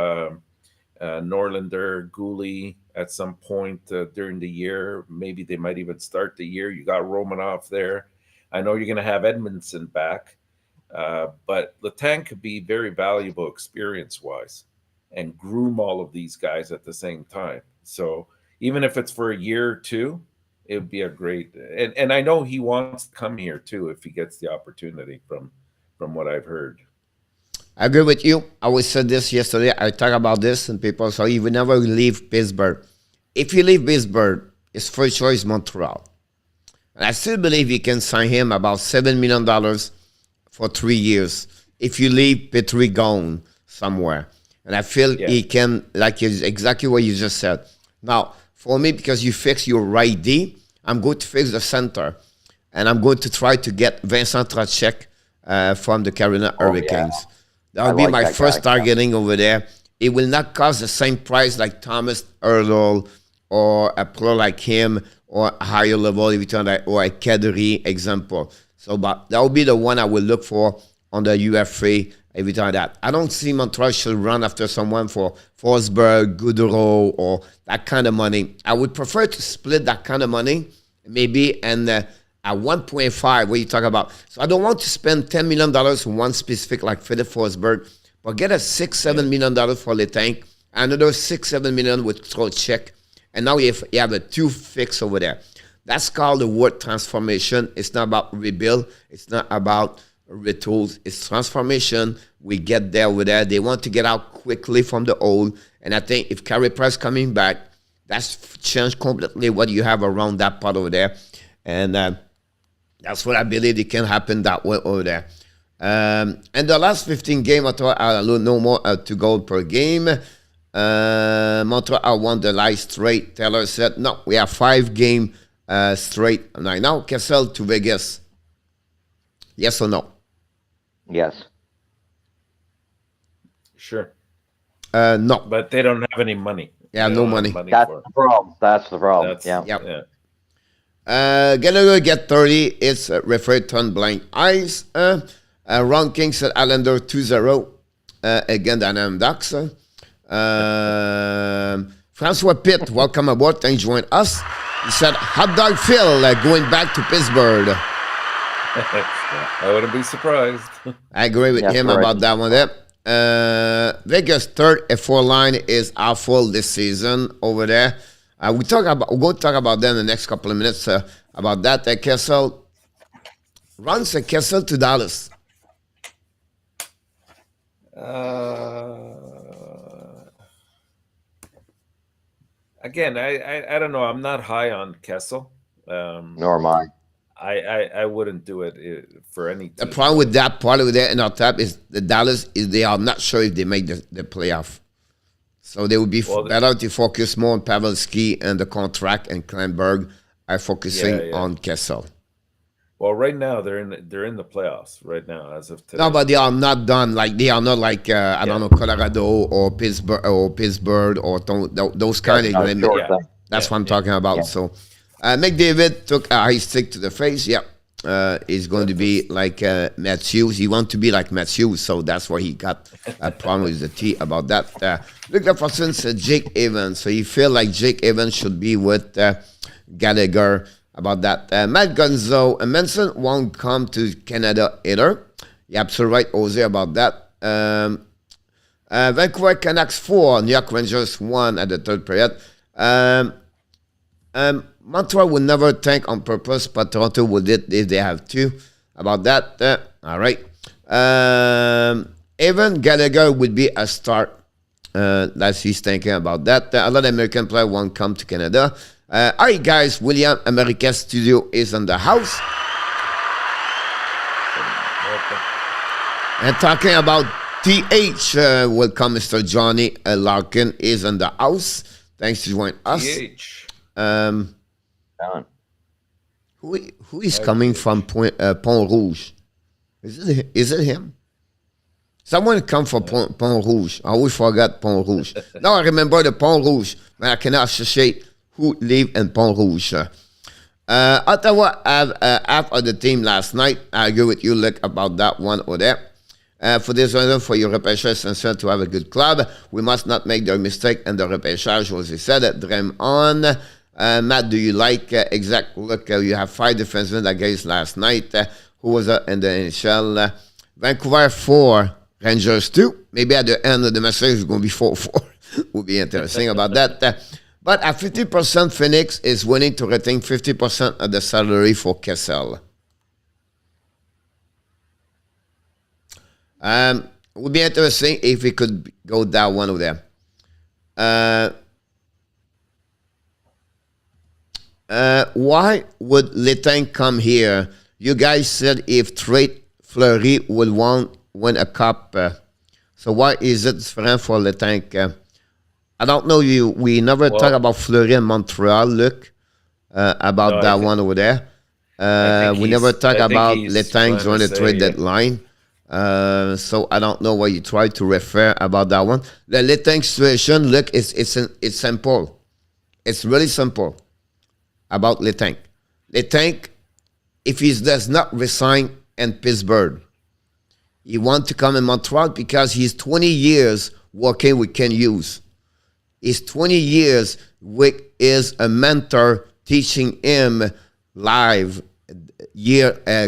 B: Norlander, Goalie at some point during the year. Maybe they might even start the year. You got Romanoff there. I know you're going to have Edmondson back. But Letang could be very valuable experience-wise and groom all of these guys at the same time. So even if it's for a year or two, it would be a great – and I know he wants to come here too if he gets the opportunity from what I've heard.
A: I agree with you. I always said this yesterday. I talk about this, and people say he would never leave Pittsburgh. If you leave Pittsburgh, his first choice is Montreal. And I still believe you can sign him about $7 million for 3 years if you leave Petry gone somewhere. And I feel he can, like exactly what you just said. Now, for me, because you fix your right D, I'm going to fix the center. And I'm going to try to get Vincent Trocek from the Carolina Hurricanes.
C: Yeah.
A: That will be my first targeting over there. It will not cost the same price like Thomas Hurdle or a pro like him or a higher level, if you turn that, or a Kadri example. So, but that will be the one I will look for on the UFA every time that. I don't see Montreal should run after someone for Forsberg, Goodrow, or that kind of money. I would prefer to split that kind of money, maybe, and at 1.5, what you talk about. So I don't want to spend $10 million on one specific, like Philip Forsberg, but get a $6-7 million for Letang, another $6-7 million with Trocheck, and now you have a 2 fix over there. That's called the word transformation. It's not about rebuild. It's not about retools. It's transformation. We get there over there. They want to get out quickly from the old. And I think if Carey Price coming back, that's changed completely what you have around that part over there. And that's what I believe it can happen that way over there. And the last 15 games, I thought I no more 2 goals per game. Montreal won the last straight. Taylor said, no, we have 5 games straight right now. Kessel to Vegas. Yes or no?
C: Yes.
B: Sure.
A: No.
B: But they don't have any money.
A: Yeah, no money.
C: That's the problem. That's the problem. Yeah.
A: Gallagher get 30. It's referred turn blind eyes. Ron King said Islander 2-0 again the Anaheim Ducks. Francois Pitt, welcome aboard. Thanks for joining us. He said, hot dog Phil going back to Pittsburgh.
B: I wouldn't be surprised.
A: I agree with him about that one there. Vegas' third F4 line is awful this season over there. We're going to talk about that in the next couple of minutes about that. Kessel runs a Kessel to Dallas.
B: Again, I don't know. I'm not high on Kessel.
C: Nor am I.
B: I wouldn't do it for any team.
A: The problem with that part of there in our tab is the Dallas is they are not sure if they make the playoff. So they would be better to focus more on Pavelski and the contract, and Kleinberg are focusing on Kessel.
B: Well, right now they're in the playoffs right now as of today.
A: No, but they are not done. Like they are not like I don't know, Colorado or Pittsburgh or those kind of games. That's what I'm talking about. Yeah. So McDavid took a high stick to the face. Yeah. Is going to be like Matthews. He wants to be like Matthews, so that's why he got a problem with the T about that. Luke Jefferson said Jake Evans, so you feel like Jake Evans should be with Gallagher about that. Matt Gonzo and Manson won't come to Canada either. You're absolutely right, Jose, about that. Vancouver Canucks 4, New York Rangers 1 at the third period. Montreal would never tank on purpose, but Toronto would it if they have to. About that, all right. Even Gallagher would be a start. That's he's thinking about that. A lot of American players won't come to Canada. All right, guys. William America Studio is in the house. And talking about TH, welcome, Mr. Johnny Larkin is in the house. Thanks to join us.
B: TH.
A: Who is coming from Pont Rouge? Is it him? Someone come from Pont Rouge. I always forgot Pont Rouge. Now I remember the Pont Rouge, but I cannot associate who live in Pont Rouge. Ottawa have half of the team last night. I agree with you, Luke, about that one or that. For this reason, for your repêchage concerned to have a good club, we must not make the mistake and the repêchage, Jose said. Dream on. Matt, do you like exact look? You have 5 defensemen against last night. Who was in the NHL? Vancouver 4, Rangers 2. Maybe at the end of the message, it's going to be 4-4. Would be interesting about that. But at 50%, Phoenix is willing to retain 50% of the salary for Kessel. It would be interesting if we could go that one over there. Why would Letang come here? You guys said if trade Fleury would win a cup. So why is it different for Letang? I don't know. We never talk about Fleury in Montreal, Luke, about that one over there. We never talk about Letang during the trade deadline. So I don't know why you try to refer about that one. The Letang situation, look, it's simple. It's really simple about Letang. Letang, if he does not resign in Pittsburgh, he wants to come in Montreal because he's 20 years working with Ken Hughes. He's 20 years with is a mentor teaching him live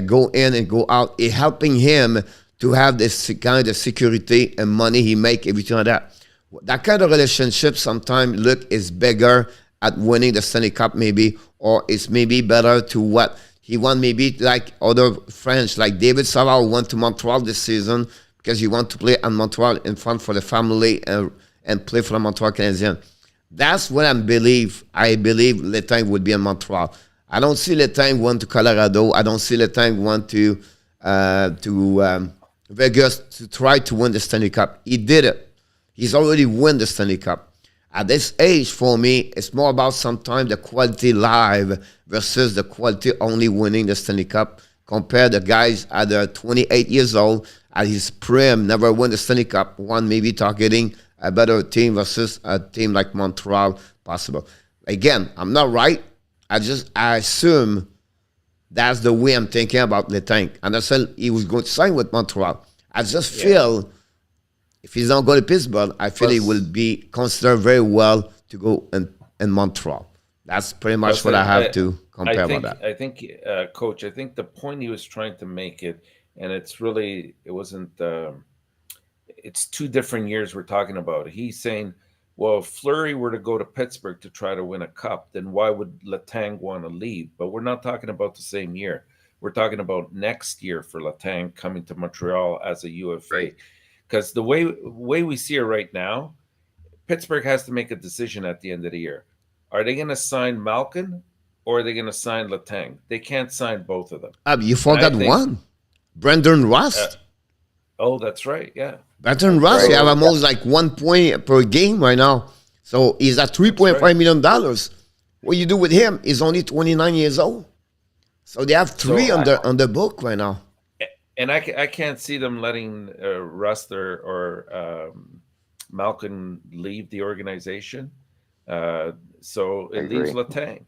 A: go in and go out, helping him to have this kind of security and money he make, everything like that. That kind of relationship sometimes, look, is bigger at winning the Stanley Cup maybe, or it's maybe better to what he want, maybe like other friends, like David Savard went to Montreal this season because he want to play in Montreal in front for the family and play for the Montreal Canadiens. That's what I believe Letang would be in Montreal. I don't see Letang want to Colorado. I don't see Letang want to Vegas to try to win the Stanley Cup. He did it. He's already won the Stanley Cup. At this age, for me, it's more about sometimes the quality live versus the quality only winning the Stanley Cup. Compare the guys at 28 years old, at his prime, never won the Stanley Cup. One maybe targeting a better team versus a team like Montreal possible. Again, I'm not right. I assume that's the way I'm thinking about Letang. And I said he was going to sign with Montreal. I just feel if he's not going to Pittsburgh, I feel he will be considered very well to go in Montreal. That's pretty much what I have to compare about that.
B: I think, Coach, I think the point he was trying to make it, and it's really, it wasn't, it's 2 different years we're talking about. He's saying, well, if Fleury were to go to Pittsburgh to try to win a cup, then why would Letang want to leave? But we're not talking about the same year. We're talking about next year for Letang coming to Montreal as a UFA. Because the way we see it right now, Pittsburgh has to make a decision at the end of the year. Are they going to sign Malkin or are they going to sign Letang? They can't sign both of them.
A: You forgot one. Brendan Rust.
B: Oh, that's right. Yeah.
A: Brendan Rust, you have almost like 1 point per game right now. So he's at $3.5 million. What you do with him? He's only 29 years old. So they have 3 on the book right now.
B: And I can't see them letting Rust or Malkin leave the organization. So it leaves Letang.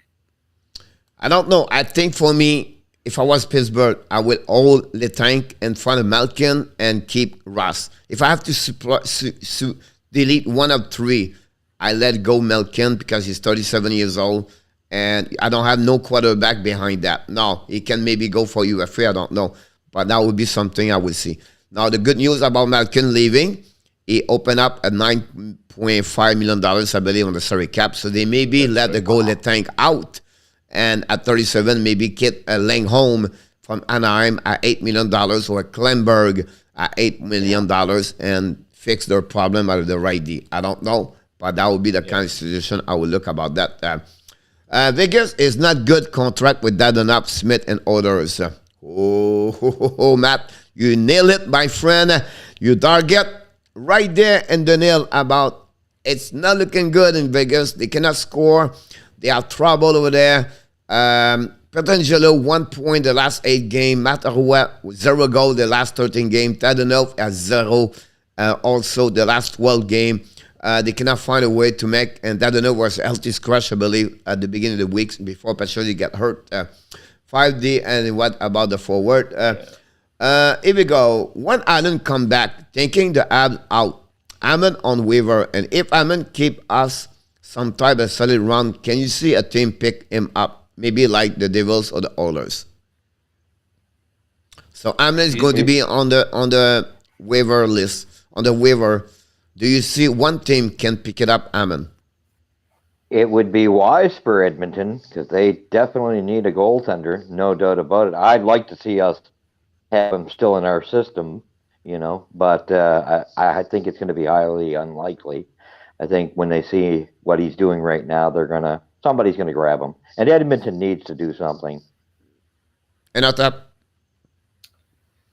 A: I don't know. I think for me, if I was Pittsburgh, I would hold Letang in front of Malkin and keep Rust. If I have to delete one of 3, I let go Malkin because he's 37 years old. And I don't have no quarterback behind that. No, he can maybe go for UFA. I don't know. But that would be something I would see. Now, the good news about Malkin leaving, he opened up a $9.5 million, I believe, on the salary cap. So they maybe let the goal Letang out. And at 37, maybe get Langholm from Anaheim at $8 million or Klemberg at $8 million and fix their problem out of the right D. I don't know. But that would be the kind of situation I would look about that. Vegas is not good contract with Dadonov, Smith, and others. Matt, you nail it, my friend. You target right there in the nail about it's not looking good in Vegas. They cannot score. They have trouble over there. Petrangelo, 1 point the last 8 games. Matt Arouet, 0 goal the last 13 games. Tadonov has 0. Also, the last 12 games. They cannot find a way to make, and Tadonov was a healthy scratch, I believe, at the beginning of the week before Petry got hurt. 5D, and what about the forward? Here we go. When Allen come back, thinking the Habs out. Hammond on waiver, and if Hammond keep us some type of solid run, can you see a team pick him up? Maybe like the Devils or the Oilers. So Hammond is going to be on the waiver list. On the waiver, do you see one team can pick it up, Hammond?
C: It would be wise for Edmonton because they definitely need a goaltender, no doubt about it. I'd like to see us have him still in our system, but I think it's going to be highly unlikely. I think when they see what he's doing right now, somebody's going to grab him, and Edmonton needs to do something.
A: ENORTAP.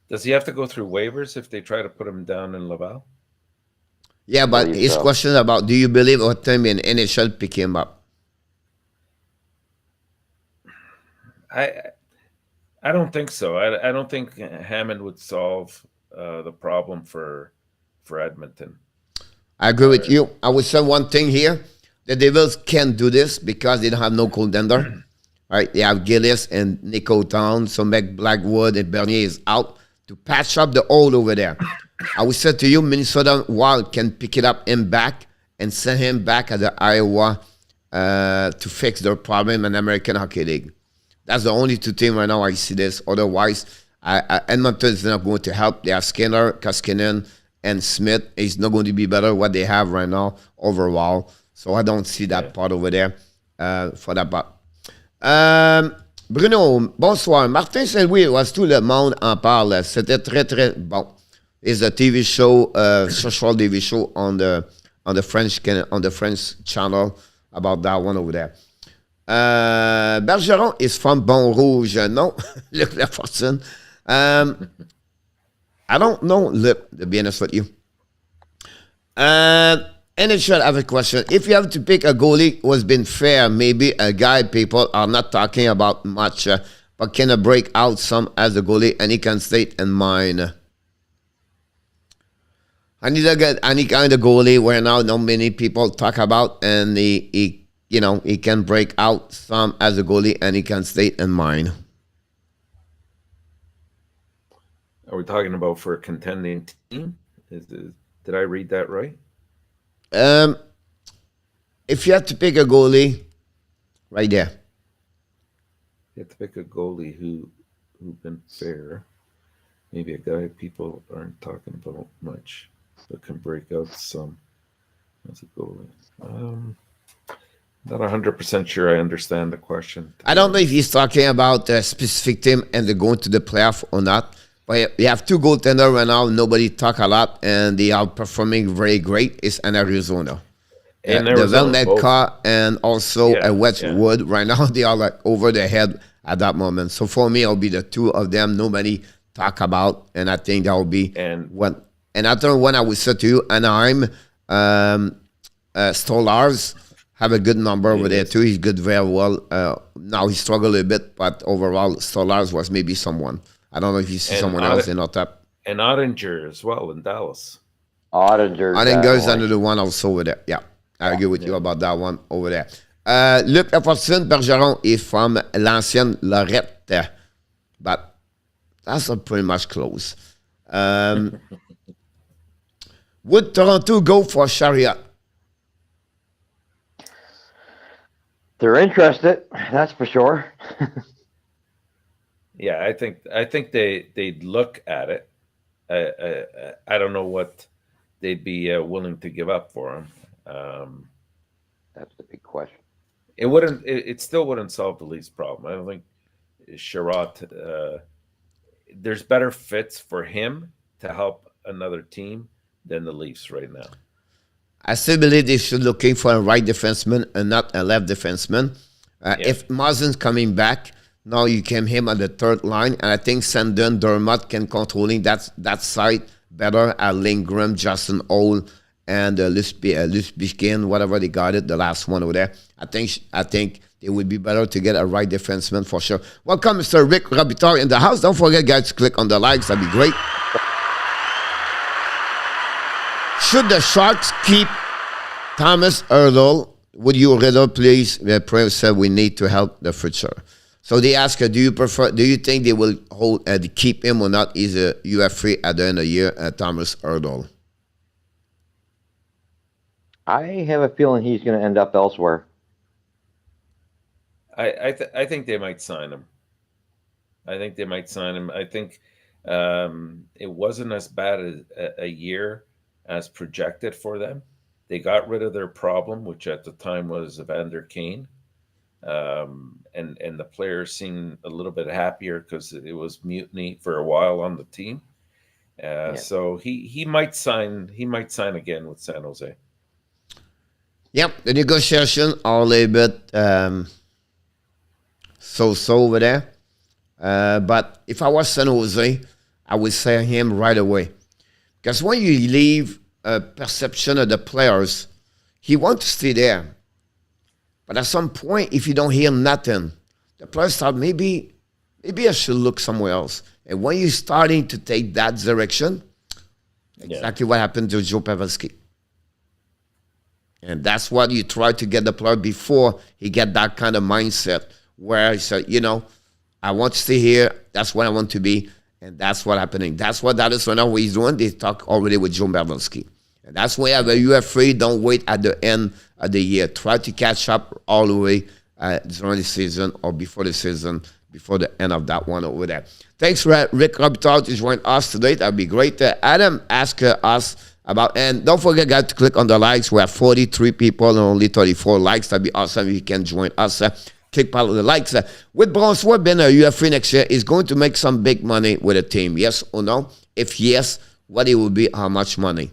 B: Does he have to go through waivers if they try to put him down in Laval?
A: Yeah, but his question about, do you believe a team in NHL pick him up?
B: I don't think so. I don't think Hammond would solve the problem for Edmonton.
A: I agree with you. I would say one thing here. The Devils can't do this because they don't have no contender. Right? They have Gillis and Nico Town, so make Blackwood and Bernier is out to patch up the hole over there. I would say to you, Minnesota Wild can pick it up and back and send him back at the Iowa to fix their problem in the American Hockey League. That's the only 2 teams right now I see this. Otherwise, Edmonton is not going to help. They have Skinner, Koskinen, and Smith. It's not going to be better what they have right now overall. So I don't see that part over there for that part. Bruno, bonsoir. Martin Saint-Louis was tout le monde en parle. C'était très, très bon. It's a TV show, social TV show on the French channel about that one over there. Bergeron is from Bon Rouge. No, Luc Lafortune. I don't know, Luc, to be honest with you. NHL, I have a question. If you have to pick a goalie who has been fair, maybe a guy people are not talking about much, but can break out some as a goalie, and he can stay in mind. I need to get any kind of goalie where now not many people talk about, and he can break out some as a goalie, and he can stay in mind.
B: Are we talking about for a contending team? Did I read that right?
A: If you have to pick a goalie, right there.
B: You have to pick a goalie who's been fair. Maybe a guy people aren't talking about much, but can break out some as a goalie. Not 100% sure I understand the question.
A: I don't know if he's talking about a specific team and they're going to the playoff or not. But you have 2 goaltenders right now. Nobody talk a lot, and they are performing very great. It's in Arizona. The Velnet car and also a Westwood. Right now, they are like over the head at that moment. So for me, it'll be the 2 of them. Nobody talk about, and I think that will be one. And after one, I would say to you, Anaheim, Stolarz have a good number over there too. He's good very well. Now he struggled a bit, but overall, Stolarz was maybe someone. I don't know if you see someone else in ENORTAP.
B: And Ottinger as well in Dallas.
A: Ottinger is another one also over there. Yeah, I agree with you about that one over there. Luc Lafortune, Bergeron is from l'ancienne Lorette. But that's pretty much close. Would Toronto go for Chariot?
C: They're interested, that's for sure.
B: Yeah, I think they'd look at it. I don't know what they'd be willing to give up for him.
C: That's the big question.
B: It still wouldn't solve the Leafs' problem. I don't think Sherratt. There's better fits for him to help another team than the Leafs right now.
A: I still believe they should looking for a right defenseman and not a left defenseman. If Marsden's coming back. Now you came him on the 3rd line, and I think Sandon, Dermott can controlling that side better at Lindgren, Justin Hall, and Lushbiskin, whatever they got it, the last one over there. I think it would be better to get a right defenseman for sure. Welcome, Mr. Rick Robitaille in the house. Don't forget, guys, to click on the likes. That'd be great. Should the Sharks keep Thomas Hurdle? Would you rather please? The prayer said we need to help the future. So they ask, do you think they will keep him or not? He's a UF free at the end of the year, Thomas Hurdle.
C: I have a feeling he's going to end up elsewhere.
B: I think they might sign him. I think it wasn't as bad as a year as projected for them. They got rid of their problem, which at the time was Evander Kane. And the players seemed a little bit happier because it was mutiny for a while on the team. So he might sign again with San Jose.
A: Yep, the negotiation are a little bit so over there. But if I was San Jose, I would say him right away. Because when you leave a perception of the players, he wants to stay there. But at some point, if you don't hear nothing, the players start, maybe I should look somewhere else. And when you're starting to take that direction, exactly what happened to Joe Pavelski. And that's what you try to get the player before he get that kind of mindset where he said, I want to stay here. That's where I want to be. And that's what's happening. That's what that is right now what he's doing. They talk already with Joe Pavelski. And that's why you are free. Don't wait at the end of the year. Try to catch up all the way during the season or before the season, before the end of that one over there. Thanks, Rick Robitaille, to join us today. That would be great. Adam asked us about, and don't forget, guys, to click on the likes. We have 43 people and only 34 likes. That'd be awesome if you can join us. Click on the likes. With Bronswell being a UFA next year, is going to make some big money with a team. Yes or no? If yes, what it will be, how much money?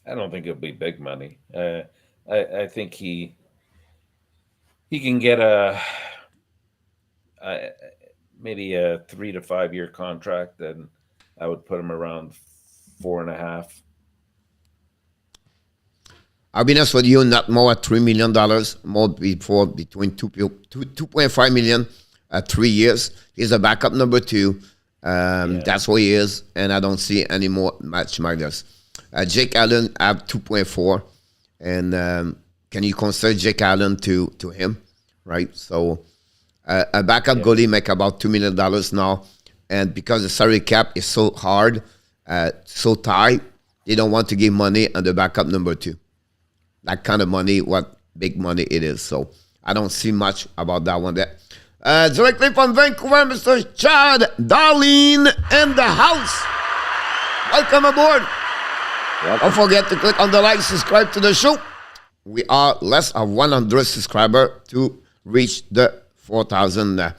B: I don't think it'll be big money. I think he can get maybe a 3 to 5 year contract, and I would put him around 4.5.
A: I'll be honest with you, not more at $3 million, more between 2.5 million at 3 years. He's a backup number 2. That's what he is, and I don't see any more match markers. Jake Allen have 2.4, and can you consider Jake Allen to him, right? So a backup goalie make about $2 million now, and because the salary cap is so hard, so tight, they don't want to give money on the backup number 2. That kind of money, what big money it is. So I don't see much about that one there. Directly from Vancouver, Mr. Chad Darlene in the house. Welcome aboard. Don't forget to click on the like, subscribe to the show. We are less of 100 subscribers to reach the 4,000. Look,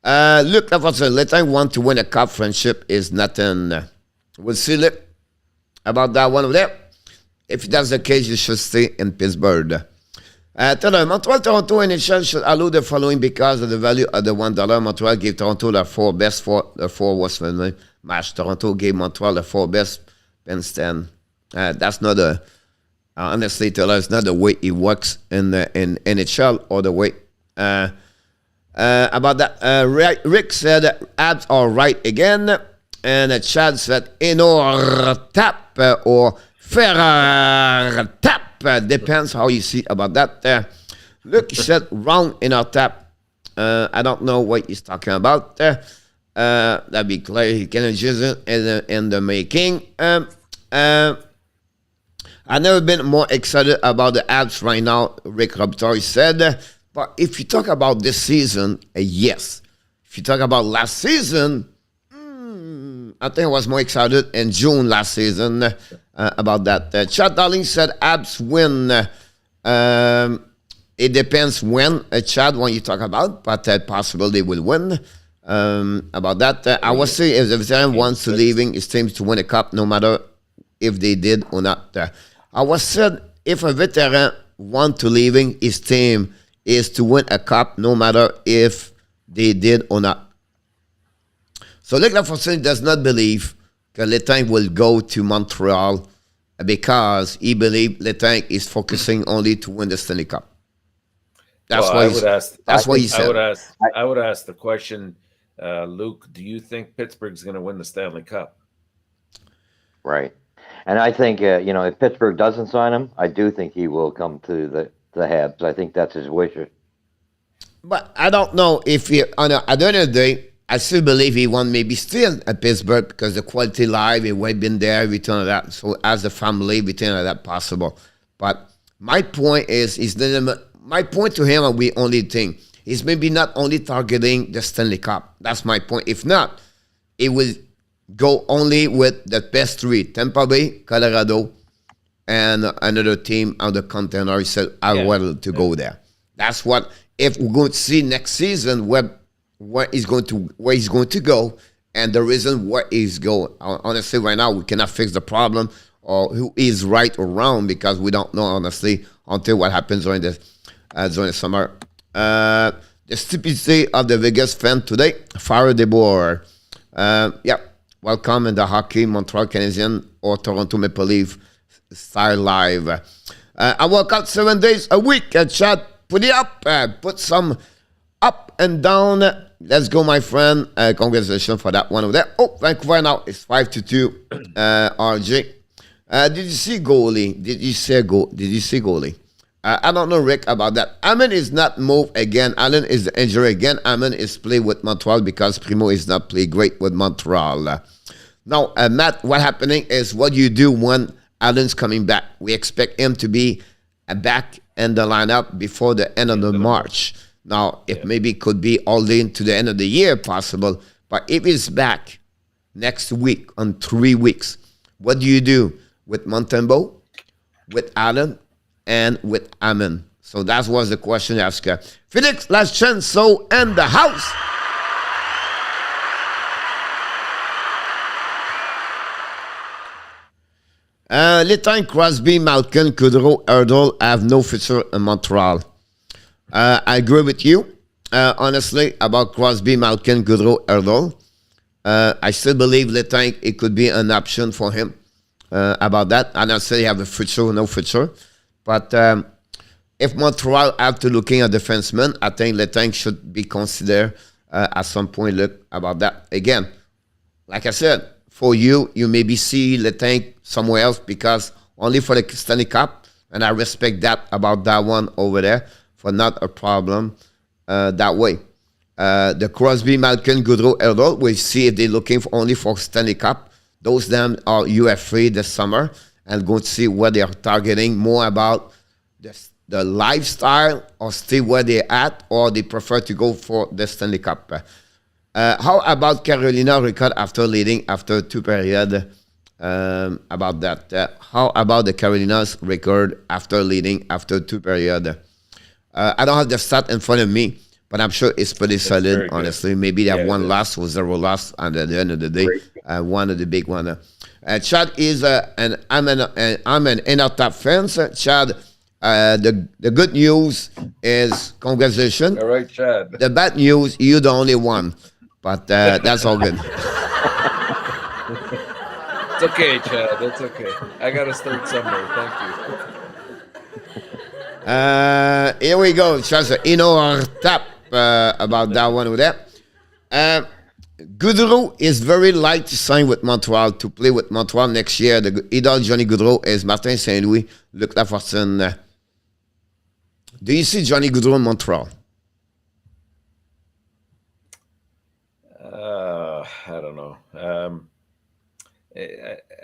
A: let I want to win a cup. Friendship is nothing. We'll see about that one over there. If that's the case, you should stay in Pittsburgh. Montreal, Toronto, NHL should allow the following because of the value of the $1. Montreal gave Toronto the 4 best for the 4 was match. Toronto gave Montreal the 4 best. Ben Stan. That's not honestly, Taylor, it's not the way it works in NHL or the way. About that, Rick said abs are right again. And Chad said ENORTAP or Ferrari-tap. Depends how you see about that. Look, he said wrong ENORTAP. I don't know what he's talking about. That'd be clear. He can use it in the making. I've never been more excited about the Abs right now, Rick Robitaille said. But if you talk about this season, yes. If you talk about last season, I think I was more excited in June last season about that. Chad Darling said Abs win. It depends when, Chad, when you talk about, but possible they will win. About that, I would say if the veteran wants to leaving his team to win a cup, no matter if they did or not. I was said if a veteran want to leaving his team is to win a cup, no matter if they did or not. So Nick Lafontaine does not believe Letang will go to Montreal because he believes Letang is focusing only to win the Stanley Cup. That's why he said.
B: I would ask the question, Luke, do you think Pittsburgh's going to win the Stanley Cup?
C: Right. And I think, if Pittsburgh doesn't sign him, I do think he will come to the Habs. I think that's his wish.
A: But I don't know if he, at the end of the day, I still believe he won maybe still at Pittsburgh because the quality life, he would have been there, everything like that. So as a family, everything like that possible. But my point is my point to him will be only thing. He's maybe not only targeting the Stanley Cup. That's my point. If not, it will go only with the best three, Tampa Bay, Colorado, and another team on the contender. He said, I want to go there. That's what, if we're going to see next season where he's going to go, and the reason where he's going. Honestly, right now, we cannot fix the problem or who is right or wrong because we don't know, honestly, until what happens during the summer. The stupidity of the Vegas fan today, fire the board. Welcome in the hockey, Montreal Canadiens or Toronto Maple Leaf style live. I work out 7 days a week. Chad, put it up. Put some up and down. Let's go, my friend. Congratulations for that one over there. Oh, Vancouver now it's 5-2. RJ. Did you see goalie? Did you see goalie? I don't know, Rick, about that. Amen is not moved again. Allen is injured again. Amen is played with Montreal because Primo is not play great with Montreal. Now, Matt, what happening is what you do when Allen's coming back. We expect him to be back in the lineup before the end of the March. Now, it maybe could be all the into the end of the year possible. But if he's back next week on 3 weeks, what do you do with Montembeault, with Allen, and with Amen? So that was the question asked. Felix last chance, so in the house. Letang, Crosby, Malkin, Goodrow, Erdl have no future in Montreal. I agree with you, honestly, about Crosby, Malkin, Goodrow, Erdl. I still believe Letang, it could be an option for him about that. I don't say he have a future, no future. But if Montreal have to looking at defensemen, I think Letang should be considered at some point. Look about that. Again, like I said, for you maybe see Letang somewhere else because only for the Stanley Cup, and I respect that about that one over there for not a problem that way. The Crosby, Malkin, Goodrow, Erdl, we'll see if they're looking for only for Stanley Cup. Those them are UF3 this summer. And going to see where they are targeting more about the lifestyle or stay where they're at, or they prefer to go for the Stanley Cup. How about Carolina record after leading after 2 periods? About that. How about the Carolina's record after leading after 2 periods? I don't have the stat in front of me, but I'm sure it's pretty solid, honestly. Maybe they have one loss or 0 loss at the end of the day. One of the big ones. Chad is I'm an ENORTAP fan. Chad, the good news is congratulations.
B: All right, Chad.
A: The bad news, you're the only one, but that's all good.
B: It's okay, Chad. It's okay. I got to start somewhere. Thank you.
A: Here we go. Chad, ENORTAP about that one over there. Goodrow is very light to sign with Montreal, to play with Montreal next year. The idol Johnny Goodrow is Martin Saint-Louis, Luc Lafortune. Do you see Johnny Goodrow in Montreal?
B: I don't know.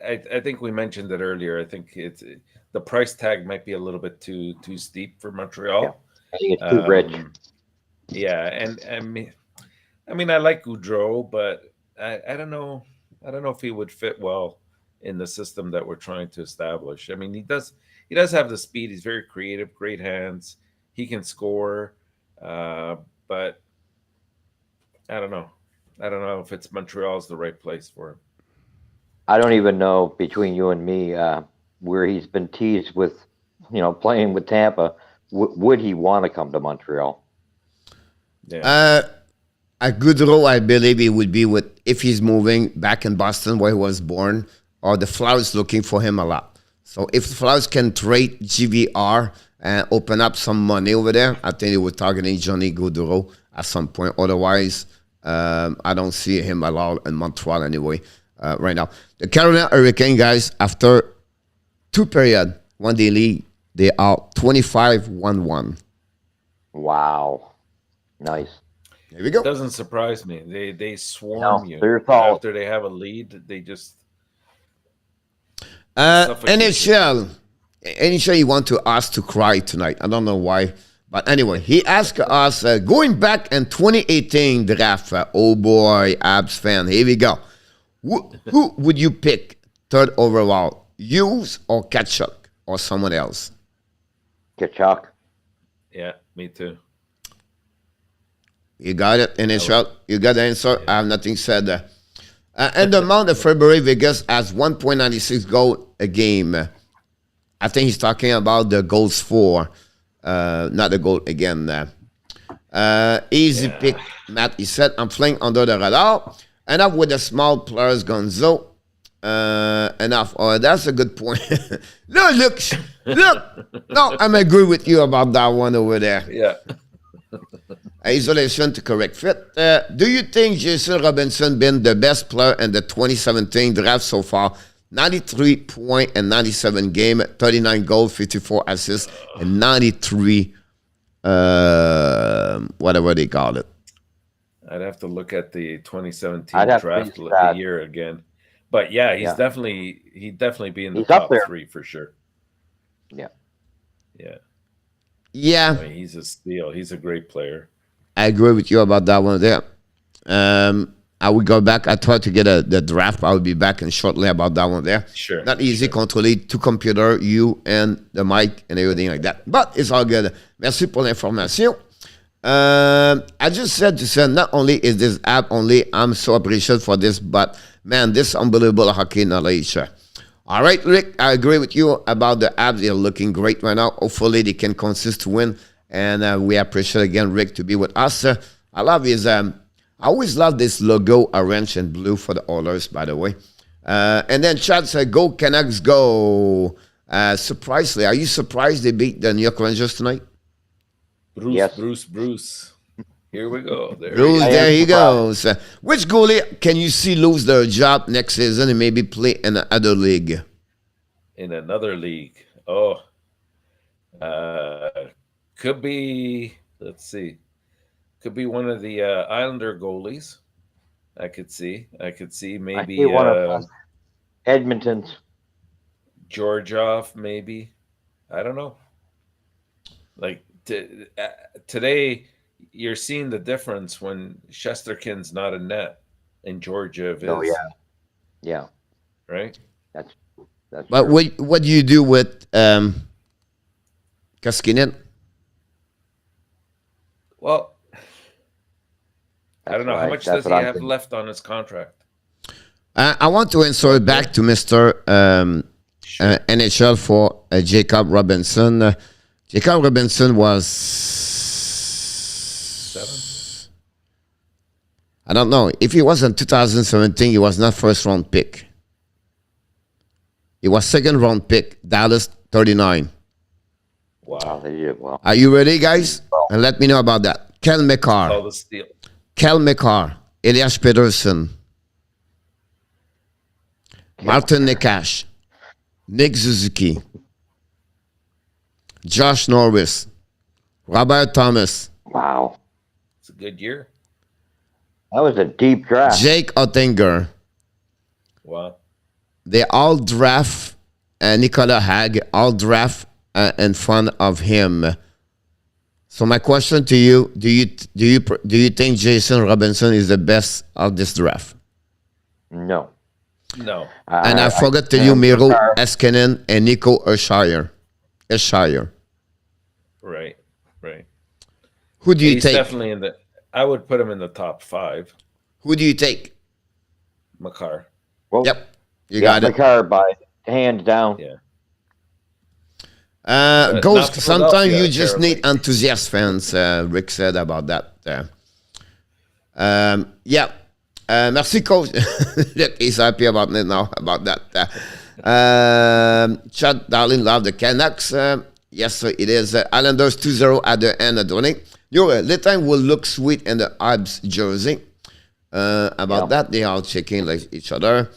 B: I think we mentioned it earlier. I think it's the price tag might be a little bit too steep for Montreal.
C: Yeah, I think it's too rich.
B: Yeah, and I mean, I like Goudreau, but I don't know. I don't know if he would fit well in the system that we're trying to establish. I mean, he does have the speed. He's very creative, great hands. He can score, but I don't know. I don't know if it's Montreal's the right place for him.
C: I don't even know, between you and me, where he's been teased with, playing with Tampa. Would he want to come to Montreal?
B: Yeah.
A: At Goodrow, I believe he would be if he's moving back in Boston where he was born, or the Flyers looking for him a lot. So if the Flyers can trade GVR and open up some money over there, I think they were targeting Johnny Gaudreau at some point. Otherwise, I don't see him allowed in Montreal anyway right now. The Carolina Hurricanes, guys, after 2 periods, one day lead, they are 25-1-1.
C: Wow. Nice.
A: There we go.
B: It doesn't surprise me. They swarm you. After they have a lead, they just...
A: NHL, you want to ask to cry tonight. I don't know why. But anyway, he asked us, going back in 2018 draft, oh boy, Habs fan, here we go. Who would you pick third overall, Hughes or Tkachuk or someone else?
C: Tkachuk.
B: Yeah, me too.
A: You got it, NHL. You got the answer. Yeah. I have nothing said. And the month of February, Vegas has 1.96 goal a game. I think he's talking about the goals for, not the goal again. Easy pick, Matt. He said, I'm flying under the radar. Enough with the small players, Gonzo. Enough. Oh, that's a good point. Look. No, I'm agree with you about that one over there.
B: Yeah.
A: Isolation to correct fit. Do you think Jason Robinson been the best player in the 2017 draft so far? 93 point and 97 game, 39 goals, 54 assists, and 93 whatever they call it.
B: I'd have to look at the 2017 draft year again. But yeah, he'd definitely be in the top 3 for sure.
C: Yeah.
A: Yeah.
B: I mean, he's a steal. He's a great player.
A: I agree with you about that one there. I will go back. I tried to get the draft. I will be back in shortly about that one there.
B: Sure.
A: Not easy, contrôler 2 computers, you and the mic and everything like that. But it's all good. Merci pour l'information. I just said to say, not only is this app only, I'm so appreciative for this, but man, this unbelievable hockey knowledge. All right, Rick, I agree with you about the Habs. They're looking great right now. Hopefully, they can consist to win. And we appreciate again Rick to be with us. I love his. I always love this logo, orange and blue for the Oilers, by the way. And then Chad said, "Go Canucks, go!" Surprisingly, are you surprised they beat the New York Rangers tonight?
B: Bruce. Here we go.
A: There he goes. Which goalie can you see lose their job next season and maybe play in another league?
B: In another league, could be. Let's see. Could be one of the Islander goalies. I could see maybe
C: one of Edmonton's.
B: Georgiev, maybe. I don't know. Like today, you're seeing the difference when Shesterkin's not in net and Georgiev is.
C: Oh yeah.
B: Right.
C: That's.
A: But what do you do with Koskinen?
B: Well, I don't know. How much does he have left on his contract?
A: I want to answer it back to Mr. NHL for Jacob Robinson. Jacob Robinson was
B: 7.
A: I don't know. If he was in 2017, he was not first-round pick. He was second-round pick, Dallas 39.
B: Wow.
C: They did well.
A: Are you ready, guys? And let me know about that. Kel McCarr.
B: Oh, the steal.
A: Kel McCarr. Elias Peterson. Martin Nekash. Nick Suzuki. Josh Norris. Robert Thomas.
C: Wow.
B: It's a good year.
C: That was a deep draft.
A: Jake Ottinger.
B: Wow. They
A: all draft Nicolas Hag, all draft in front of him. So my question to you, do you think Jason Robinson is the best of this draft?
C: No.
A: And I forgot to you, Miro Eskinen and Nico Esshire.
B: Right.
A: Who do you
B: He's
A: take?
B: Definitely in the. I would put him in the top 5.
A: Who do you take?
B: McCarr.
C: Well,
A: yep, you got it.
C: McCarr by hands down.
B: Yeah.
A: Ghost, sometimes you just need enthusiast fans, Rick said about that. Yeah. Merci, coach. Look, he's happy about it now, about that. Chad Darling love the Canucks. Yes, sir, it is. Islanders 2-0 at the end of the inning. The time will look sweet in the Habs jersey. About that, they are checking like each other.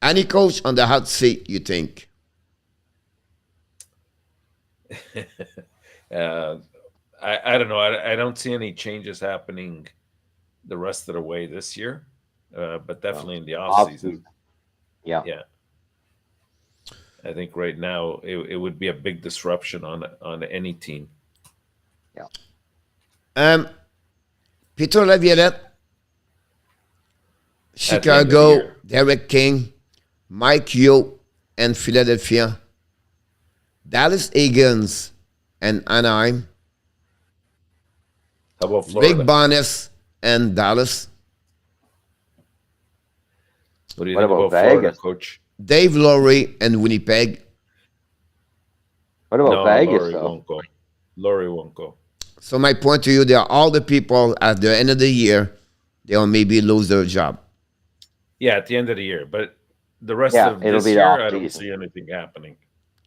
A: Any coach on the hot seat, you think?
B: I don't know. I don't see any changes happening the rest of the way this year, but definitely in the off season.
C: Yeah.
B: I think right now it would be a big disruption on any team.
A: Yeah. Peter Laviolette, Chicago, Derek King, Mike Yeo, and Philadelphia, Dallas Eagles, and Anaheim.
B: How about Florida?
A: Big Bonus and Dallas.
B: What do you think about Florida, Coach?
A: Dave Laurie and Winnipeg.
C: What about Vegas,
B: Laurie won't go. Laurie won't go.
A: So my point to you, there are all the people at the end of the year, they'll maybe lose their job.
B: Yeah, at the end of the year. But the rest of this year, I don't see anything happening.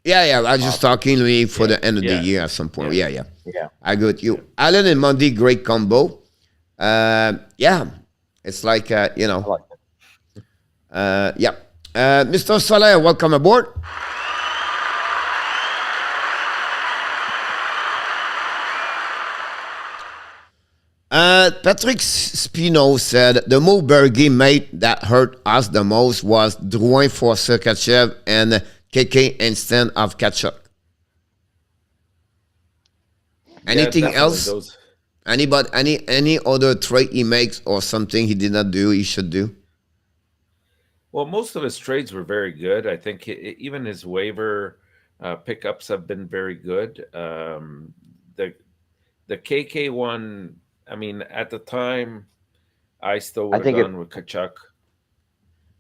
A: Yeah. I was just talking to me for the end of the year at some point. Yeah. I agree with you. Allen and Monday, great combo. It's like, you know. I like it. Mr. Soler, welcome aboard. Patrick Spino said the move Bergie made that hurt us the most was Drouin for Sergachev and KK instead of Tkachuk. Anything else? Any other trade he makes or something he did not do, he should do?
B: Well, most of his trades were very good. I think even his waiver pickups have been very good. The KK one, I mean, at the time, I still would have gone with Tkachuk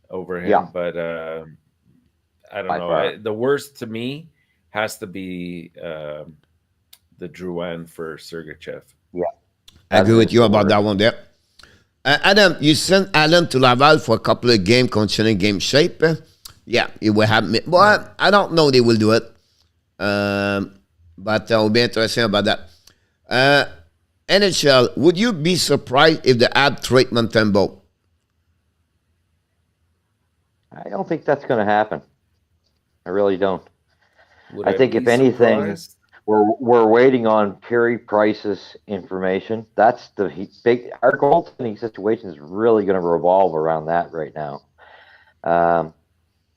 B: over him. But I don't know. The worst to me has to be the Drouin for Sergachev.
C: Yeah.
A: I agree with you about that one there. Adam, you sent Allen to Laval for a couple of games concerning game shape. Yeah, it will happen. Well, I don't know they will do it. But it will be interesting about that. NHL, would you be surprised if the Habs trade Montembeault?
C: I don't think that's going to happen. I really don't. I think if anything, we're waiting on Carey Price's information. That's the big. Our goaltending situation is really going to revolve around that right now.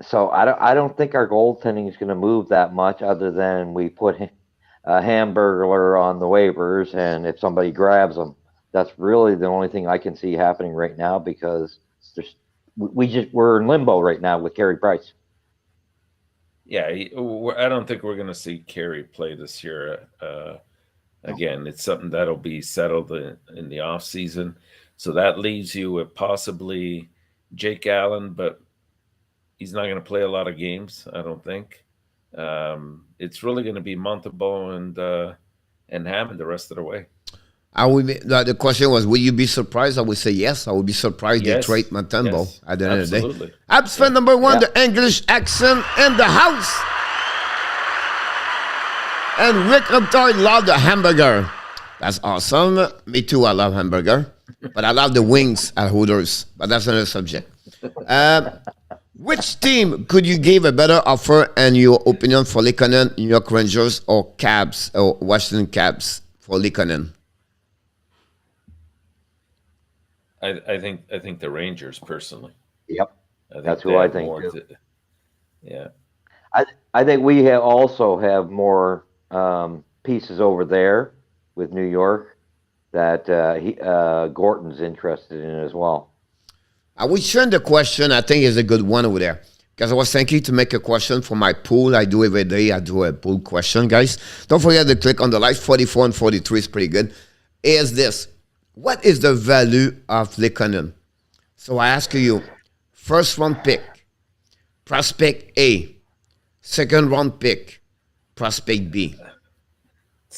C: So I don't think our goaltending is going to move that much, other than we put a Hamburglar on the waivers, and if somebody grabs them, that's really the only thing I can see happening right now, because we're in limbo right now with Carey Price.
B: Yeah, I don't think we're going to see Carey play this year. Again, it's something that'll be settled in the off season. So that leaves you with possibly Jake Allen, but he's not going to play a lot of games, I don't think. It's really going to be Montembeault and Hammond the rest of the way.
A: The question was, will you be surprised? I would say yes. I would be surprised they trade Montembeault at the end of the day. Habs fan number one, the English accent in the house. And Rick Reptoy loved the hamburger. That's awesome. Me too, I love hamburger. But I love the wings at Hooters. But that's another subject. Which team could you give a better offer and your opinion for Lekonen, New York Rangers, or Cabs, or Washington Cabs for Lekonen?
B: I think the Rangers, personally.
C: Yep, that's who I think.
B: Yeah,
C: I think we also have more pieces over there with New York that Gorton's interested in as well.
A: I will turn the question. I think is a good one over there, because I was thinking to make a question for my pool. I do every day. I do a pool question, guys. Don't forget to click on the like. 44 and 43 is pretty good. Is this? What is the value of Lekonen? So I ask you, first round pick, prospect A, second round pick, prospect B.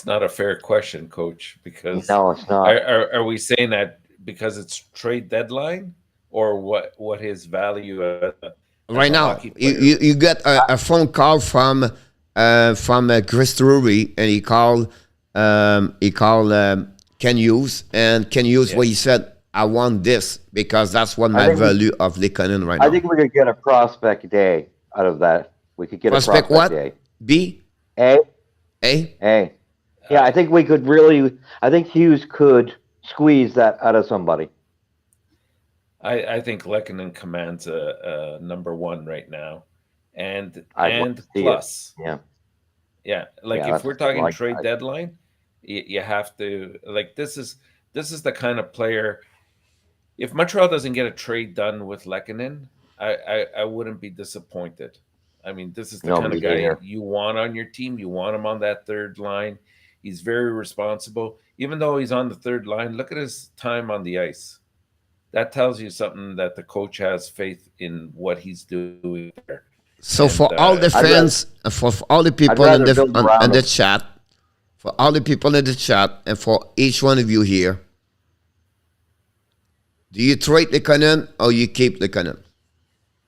B: It's not a fair question, Coach, because
C: No, it's not.
B: Are we saying that because it's trade deadline, or what his value as
A: Right
B: a
A: now,
B: hockey player?
A: you get a phone call from Chris Drury, and he called Ken Hughes, and Ken Hughes, what he said, I want this because that's what my value of Lekanen right now.
C: I think we could get a prospect day out of that. We could get
A: prospect
C: a prospect day.
A: B?
C: A?
A: A?
C: A. Yeah, I think we could really, I think Hughes could squeeze that out of somebody.
B: I think Lekanen commands a number one right now, and
C: It.
B: plus,
C: Yeah.
B: Like if we're talking trade deadline, you have to this is the kind of player. If Montreal doesn't get a trade done with Lekanen, I wouldn't be disappointed. I mean, this is the kind of guy you want on your team. You want him on that third line. He's very responsible. Even though he's on the third line, look at his time on the ice. That tells you something that the coach has faith in what he's doing there.
A: So for all the fans, for all the people in the chat, for all the people in the chat, and for each one of you here, do you trade Lekanen or you keep Lekanen?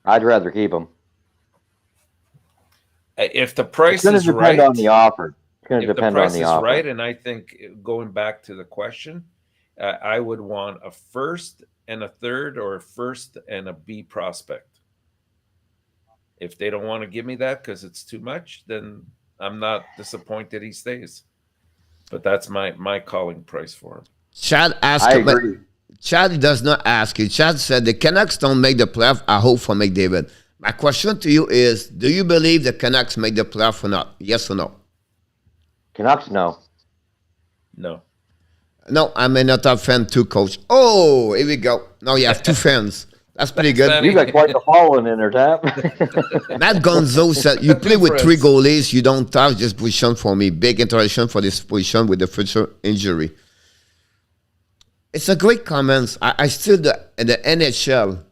C: I'd rather keep him.
B: If the price is
C: right, on the offer. It's going to depend on the offer.
B: Right, and I think going back to the question, I would want a first and a third, or a first and a B prospect. If they don't want to give me that because it's too much, then I'm not disappointed he stays. But that's my calling price for him.
A: Chad asked.
C: I agree.
A: Chad does not ask you. Chad said the Canucks don't make the playoff. I hope for McDavid. My question to you is, do you believe the Canucks make the playoff or not? Yes or no?
C: Canucks, no.
B: No.
A: No, I'm a not a fan too, Coach. Oh, here we go. Now you have two fans. That's pretty good.
C: You got quite the following in there, Tap.
A: Matt Gonzo said, you play with three goalies, you don't have this position for me. Big interaction for this position with the future injury. It's a great comment. I still, in the NHL,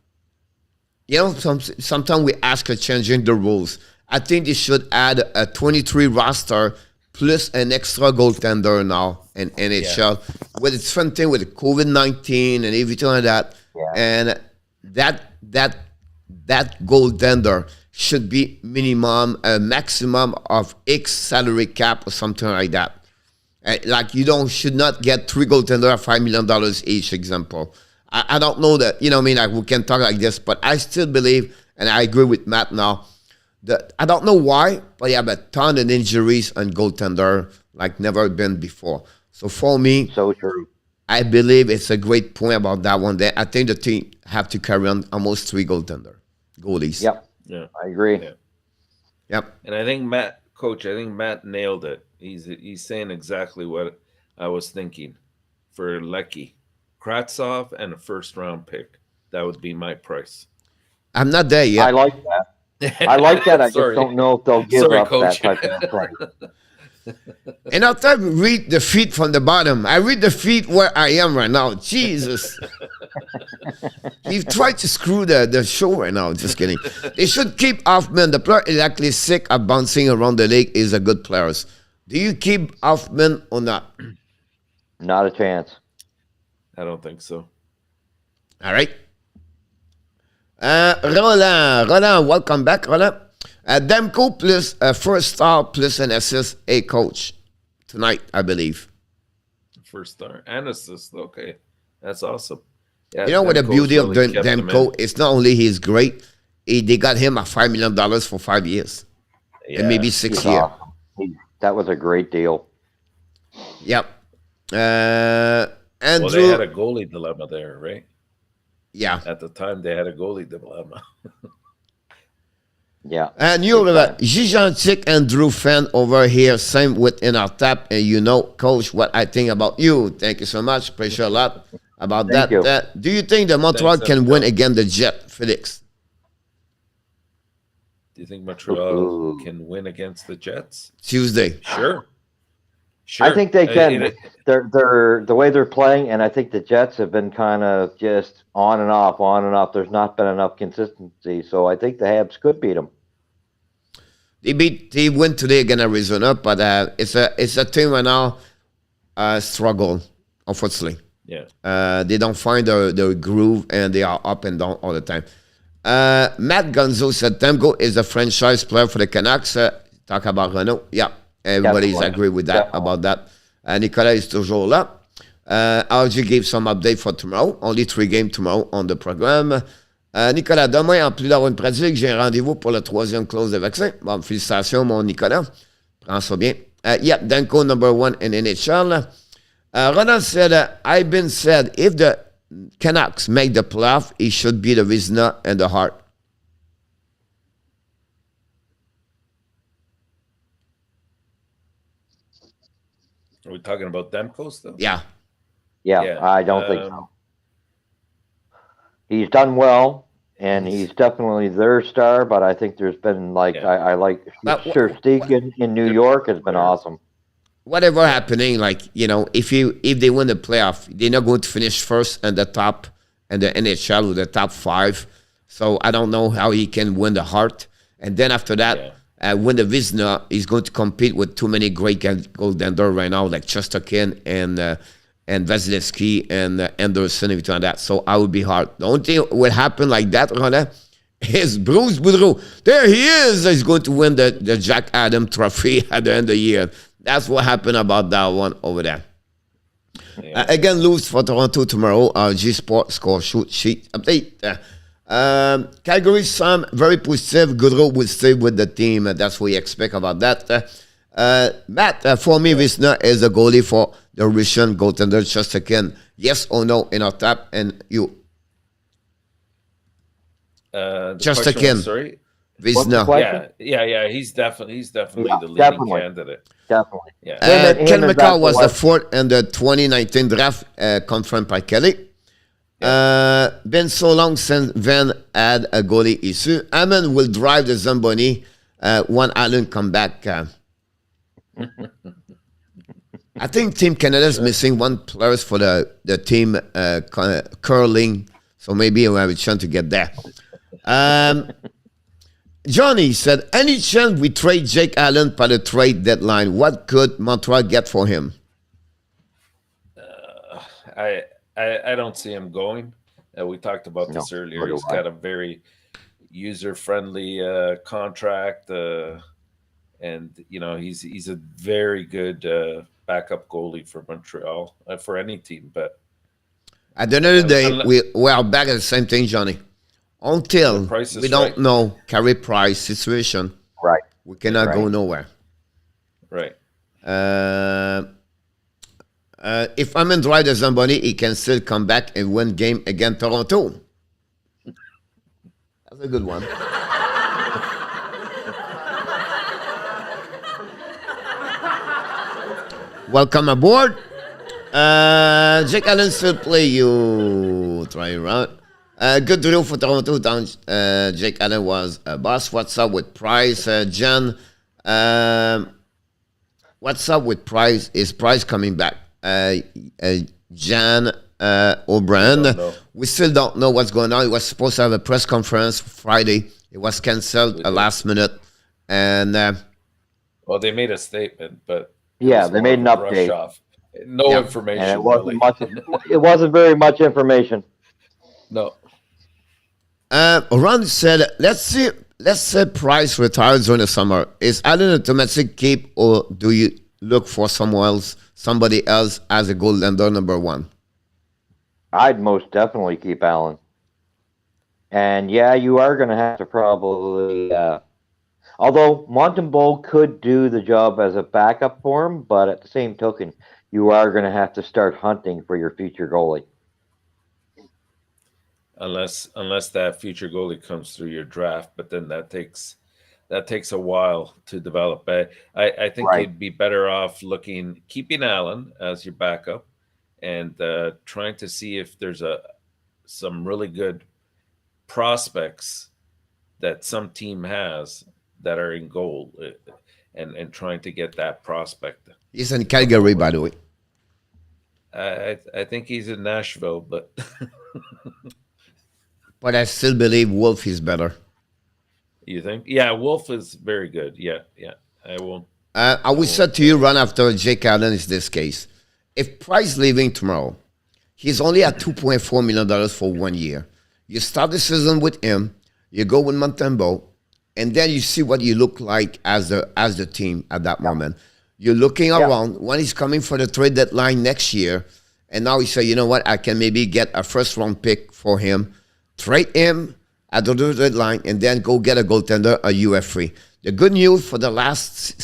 A: you know, sometimes we ask for changing the rules. I think they should add a 23 roster plus an extra goaltender now in NHL. With it's fun thing with COVID-19 and everything like that.
C: Yeah.
A: And that goaltender should be a maximum of X salary cap or something like that. Like should not get three goaltenders at $5 million each, example. I don't know that, you know what I mean, like we can talk like this, but I still believe, and I agree with Matt now, that I don't know why, but you have a ton of injuries on goaltender like never been before. So for me,
C: so true. I
A: believe it's a great point about that one. I think the team have to carry on almost three goalies.
C: Yep.
B: Yeah.
C: I agree.
B: Yeah.
A: Yep.
B: And I think Matt nailed it. He's saying exactly what I was thinking for Lecky. Kravtsov and a first-round pick. That would be my price.
A: I'm not there yet.
C: I like that. I just don't know if they'll give up Coach. That type of price.
A: And I'll try to read the feed from the bottom. I read the feed where I am right now. Jesus. You've tried to screw the show right now. Just kidding. They should keep Hoffman. The player is actually sick of bouncing around the league. Is a good player. Do you keep Hoffman or not?
C: Not a chance.
B: I don't think so.
A: All right. Roland, welcome back, Roland. Demko plus a first star plus an assist, a coach tonight, I believe.
B: First star and assist. Okay, that's awesome. Yeah,
A: you know what the beauty of Demko? It's not only he's great. They got him at $5 million for 5 years, and maybe 6 years.
C: Awesome. That was a great deal.
A: Yep.
B: Andrew, well, they had a goalie dilemma there, right?
A: Yeah.
B: At the time, they had a goalie dilemma.
C: Yeah.
A: And you have Gigantic Andrew fan over here, same with ENORTAP, and you know, Coach, what I think about you. Thank you so much. Appreciate a lot about that. Do you think that Montreal can win against the Jet, Felix?
B: Do you think Montreal can win against the Jets?
A: Tuesday.
B: Sure.
C: I think they can. They're the way they're playing, and I think the Jets have been kind of just on and off. There's not been enough consistency, so I think the Habs could beat them.
A: They win today against Arizona, but it's a team right now struggle, unfortunately.
B: Yeah.
A: They don't find the groove, and they are up and down all the time. Matt Gonzo said Temko is a franchise player for the Canucks. Talk about Renault. Yeah, everybody's agree with that about that. Nicolas is toujours là. RG gave some update for tomorrow. Only 3 games tomorrow on the programme. Nicolas, demain, en plus d'avoir une pratique, j'ai un rendez-vous pour la 3e clause de vaccin. Bon, félicitations, mon Nicolas. Prends ça bien. Yeah, Danko, number 1 in NHL. Ronald said, I've been said, if the Canucks make the playoff, it should be the Vizina and the Hart.
B: Are we talking about Demko still?
A: Yeah.
C: Yeah, I don't think so. He's done well, and he's definitely their star, but I think there's been, I like Sherstick in New York has been awesome.
A: Whatever happening, if they win the playoff, they're not going to finish first in the top and the NHL with the top 5. So I don't know how he can win the Hart. And then after that, win the Vizina, he's going to compete with too many great goaltenders right now, like Chesterkin and Vasilevsky and Anderson and between that. So I would be hard. The only thing will happen like that, Rona, is Bruce Boudreau. There he is. He's going to win the Jack Adams Trophy at the end of the year. That's what happened about that one over there. Yeah. Again, lose for Toronto tomorrow. G Sport score sheet update. Calgary, Sam, very positive. Goodrow will stay with the team. That's what we expect about that. Matt, for me, Vizina is a goalie for the Russian goaltender Chesterkin. Yes or no in our tap? And you? Chesterkin.
B: Sorry?
A: Vizina.
B: Yeah. He's definitely the leading candidate.
C: Definitely.
B: Yeah.
A: Ken McCall was the 4th in the 2019 draft, confirmed by Kelly. Been so long since Van had a goalie issue. Hammond will drive the Zamboni when Allen come back. I think Team Canada is missing one player for the team curling, so maybe we'll have a chance to get there. Johnny said, any chance we trade Jake Allen by the trade deadline? What could Montreal get for him?
B: I don't see him going. We talked about this earlier. He's got a very user-friendly contract, and he's a very good backup goalie for Montreal, for any team. But
A: at the end of the day, we are back at the same thing, Johnny. Until we don't know Carey Price situation,
C: right?
A: We cannot go nowhere.
B: Right.
A: If I'm in drive the Zamboni, he can still come back and win game against Toronto. That's a good one. Welcome aboard. Jake Allen still play you. Try around. Good drill for Toronto. Jake Allen was a boss. What's up with Price? Jen, what's up with Price? Is Price coming back? Jan O'Brien. We still don't know what's going on. He was supposed to have a press conference Friday. It was canceled last minute. And
B: well, they made a statement, but
C: they made an update.
B: No information.
C: And it wasn't very much information.
B: No.
A: Ron said, let's say Price retires during the summer. Is Allen an automatic keep, or do you look for somebody else as a goaltender number 1?
C: I'd most definitely keep Allen. And you are going to have to probably, although Montembeault could do the job as a backup for him, but at the same token, you are going to have to start hunting for your future goalie.
B: Unless that future goalie comes through your draft, but then that takes a while to develop. I think you'd be better off keeping Allen as your backup and trying to see if there's some really good prospects that some team has that are in goal, and trying to get that prospect.
A: He's in Calgary, by the way.
B: I think he's in Nashville, but but
A: I still believe Wolf is better.
B: You think? Yeah, Wolf is very good. Yeah. I won't.
A: I would say to you, run after Jake Allen is this case. If Price leaving tomorrow, he's only at $2.4 million for 1 year. You start the season with him, you go with Montembeault, and then you see what you look like as the team at that moment. You're looking around when he's coming for the trade deadline next year, and now you say, you know what, I can maybe get a first-round pick for him, trade him at the deadline, and then go get a goaltender, a UF3. The good news for the last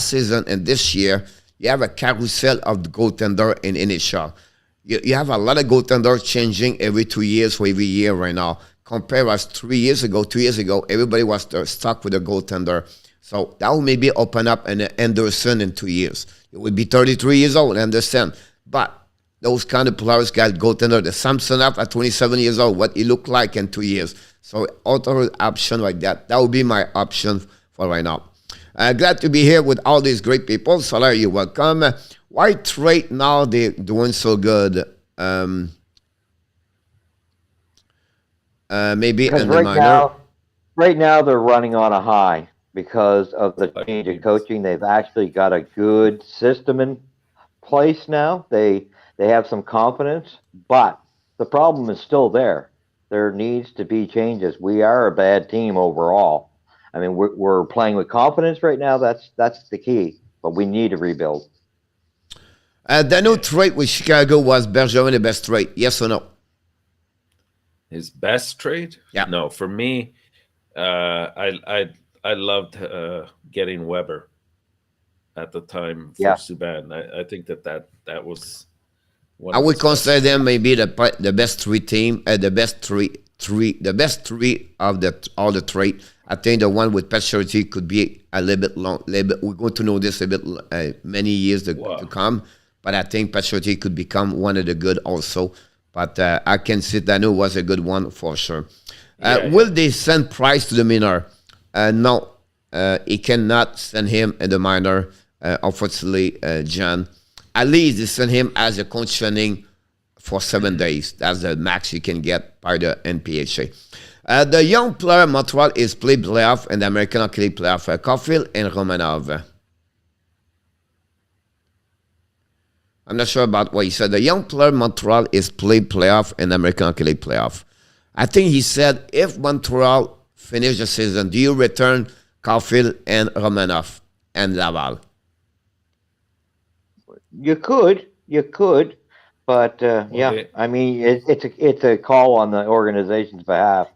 A: season and this year, you have a carousel of the goaltender in NHL. You have a lot of goaltenders changing every 2 years or every year right now. Compare us 2 years ago, everybody was stuck with a goaltender. So that will maybe open up an Anderson in 2 years. It would be 33 years old, I understand. But those kind of players got goaltender. The Samsonov at 27 years old, what he looked like in 2 years. So other option like that would be my option for right now. Glad to be here with all these great people. Solar, you're welcome. Why trade now? They're doing so good. Maybe in the minor.
C: Right now they're running on a high because of the change of coaching. They've actually got a good system in place now. They have some confidence, but the problem is still there. There needs to be changes. We are a bad team overall. I mean, we're playing with confidence right now. That's the key, but we need to rebuild.
A: The new trade with Chicago was Bergeron the best trade. Yes or no?
B: His best trade?
A: Yeah.
B: No, for me, I loved getting Weber at the time for Subban. I think that was.
A: I would consider them maybe the best three team, the best three of all the trade. I think the one with Petry could be a little bit long. We're going to know this a bit many years to come. But I think Petry could become one of the good also. But I can see Dano was a good one for sure. Will they send Price to the minor? No, he cannot send him in the minor. Unfortunately, John. At least they send him as a conditioning for 7 days. That's the max you can get by the NPHA. The young player Montreal is played playoff in the American Hockey League playoff. Caulfield and Romanov. I'm not sure about what he said. The young player Montreal is played playoff in the American Hockey League playoff. I think he said, if Montreal finish the season, do you return Caulfield and Romanov and Laval?
C: You could, but I mean, it's a call on the organization's behalf.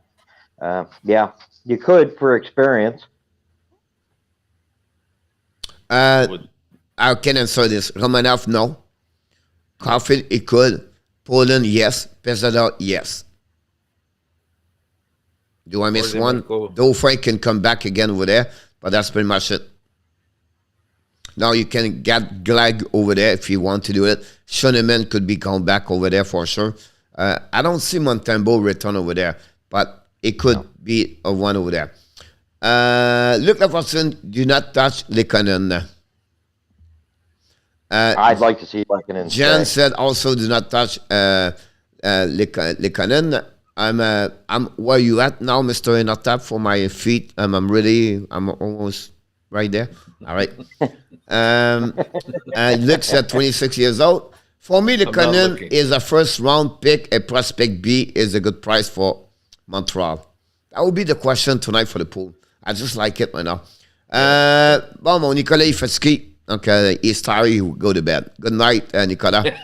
C: You could for experience.
A: I can answer this. Romanov, no. Caulfield, he could. Poland, yes. Pesador, yes. Do I miss one? Dauphin can come back again over there, but that's pretty much it. Now you can get Glag over there if you want to do it. Schoenemann could be come back over there for sure. I don't see Montembeault return over there, but it could be a one over there. Luke Laforson, do not touch Lekonen.
C: I'd like to see Lekonen.
A: Jan said also do not touch Lekonen. I'm where you at now, Mr. ENORTAP, for my feet. I'm almost right there. All right. Luke said 26 years old. For me, Lekonen is a first round pick. A prospect B is a good price for Montreal. That would be the question tonight for the pool. I just like it right now. Bon, Nicolas, il est fatigué. Okay, he's tired. He will go to bed. Good night, Nicolas.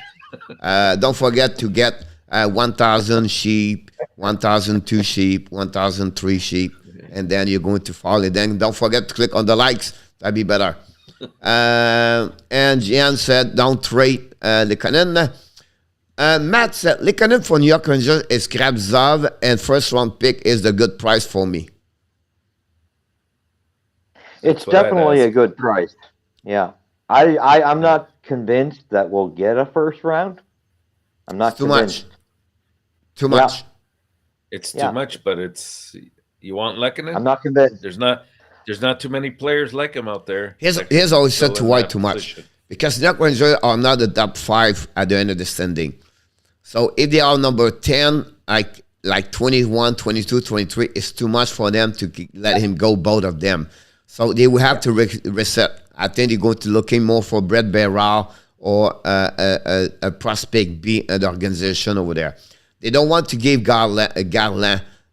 A: Don't forget to get 1,000 sheep, 1,002 sheep, 1,003 sheep, and then you're going to fall. And then don't forget to click on the likes. That'd be better. And Jan said, don't trade Lekonen. Matt said, Lekonen for New York Rangers is Kravtsov, and first round pick is the good price for me.
C: It's definitely a good price. Yeah. I'm not convinced that we'll get a first round. I'm not convinced.
A: Too much.
C: Yeah.
B: It's too much, but it's you want Lekonen?
C: I'm not convinced.
B: There's not too many players like him out there.
A: Here's always said to White too much. Because New York Rangers are not the top 5 at the end of the standing. So if they are number 10, like like 21, 22, 23 is too much for them to let him go, both of them. So they will have to reset. I think they're going to looking more for Brett Barrow or a prospect B in the organization over there. They don't want to give Garland.